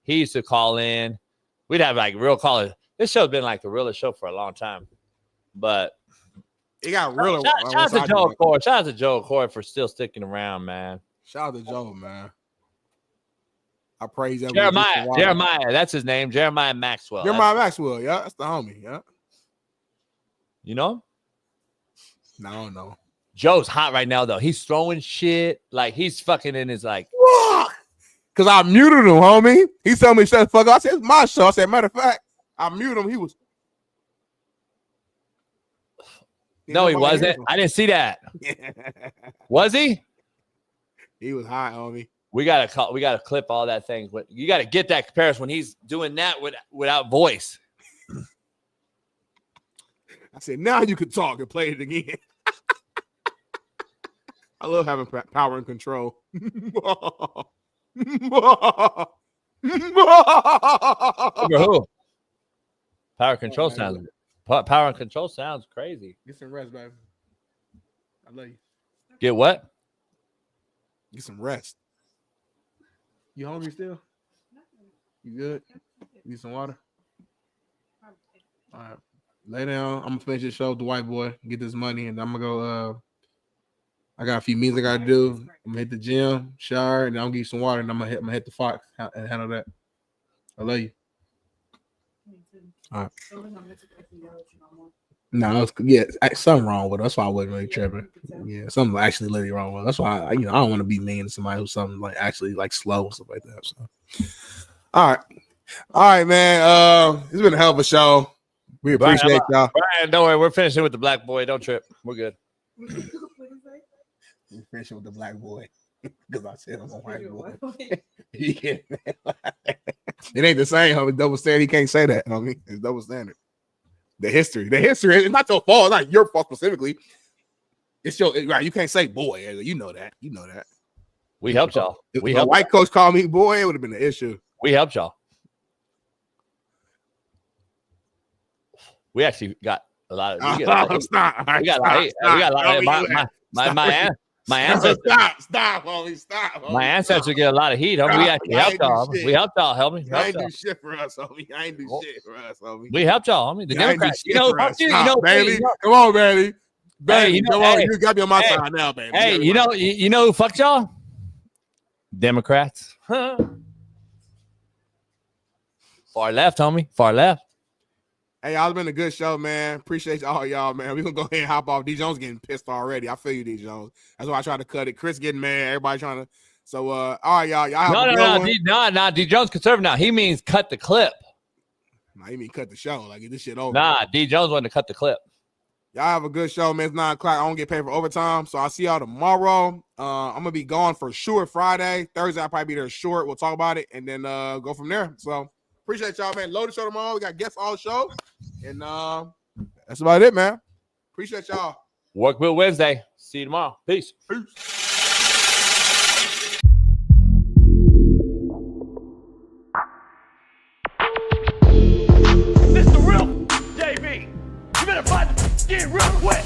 He used to call in. We'd have like real callers. This show's been like the realest show for a long time, but it got real. Shout out to Joe Corey. Shout out to Joe Corey for still sticking around, man. Shout out to Joe, man. I praise him. Jeremiah, that's his name. Jeremiah Maxwell. Maxwell, yeah, that's the homie, yeah. You know him? No, I don't know. Joe's hot right now, though. He's throwing shit. Like, he's fucking in his, like... Because I muted him, homie. He told me, shut the fuck up. I said, it's my show. I said, matter of fact, I muted him. He was... No, he wasn't. I didn't see that. Was he? He was hot, homie. We gotta clip all that thing. But you gotta get that comparison when he's doing that without voice. I said, now you can talk and play it again. I love having power and control. Over who? Power and control sounds crazy. Get some rest, baby. I love you. Get what? Get some rest. You hungry still? You good? Need some water? All right. Lay down. I'm gonna finish this show with the white boy, get this money, and I'm gonna go. I got a few meetings I gotta do. I'm gonna hit the gym, shower, and then I'm gonna get you some water, and I'm gonna hit the Fox and handle that. I love you. All right. No, something wrong with it. That's why I wasn't really tripping. Yeah, something actually literally wrong with it. That's why I don't want to be mean to somebody who's something like actually like slow and stuff like that. So, all right, man. It's been a hell of a show. We appreciate y'all. Brian, don't worry, we're finishing with the black boy. Don't trip. We're good. We're finishing with the black boy because I said I'm a white boy. Yeah, it ain't the same, homie. Double standard. He can't say that, homie. It's double standard. The history. It's not your fault. It's not your fault specifically. It's your right. You can't say boy. You know that. We helped y'all. If a white coach called me boy, it would have been an issue. We helped y'all. We actually got a lot of. We got a lot of. My ancestors. Stop, homie. Stop. My ancestors get a lot of heat, homie. We actually helped y'all. We helped y'all, help me. I ain't do shit for us, homie. We helped y'all, homie. The Democrats, baby. Come on, baby. Baby, come on. You got me on my side now, baby. Hey, you know who fucked y'all? Democrats. Far left, homie. Far left. Hey, y'all, it's been a good show, man. Appreciate all y'all, man. We're going to go ahead and hop off. D. Jones getting pissed already. I feel you, D. Jones. That's why I tried to cut it. Chris getting mad. Everybody trying to. So, all right, y'all. No. D. Jones conservative now. He means cut the clip. Nah, he mean cut the show. Like, get this shit over. Nah, D. Jones wanted to cut the clip. Y'all have a good show, man. It's 9 o'clock. I don't get paid for overtime. So, I'll see y'all tomorrow. I'm going to be gone for sure Friday. Thursday, I'll probably be there short. We'll talk about it and then go from there. So, appreciate y'all, man. Load the show tomorrow. We got guests all show. And that's about it, man. Appreciate y'all. Work Bill Wednesday. See you tomorrow. Peace. This the real JB. You better find the skin real quick.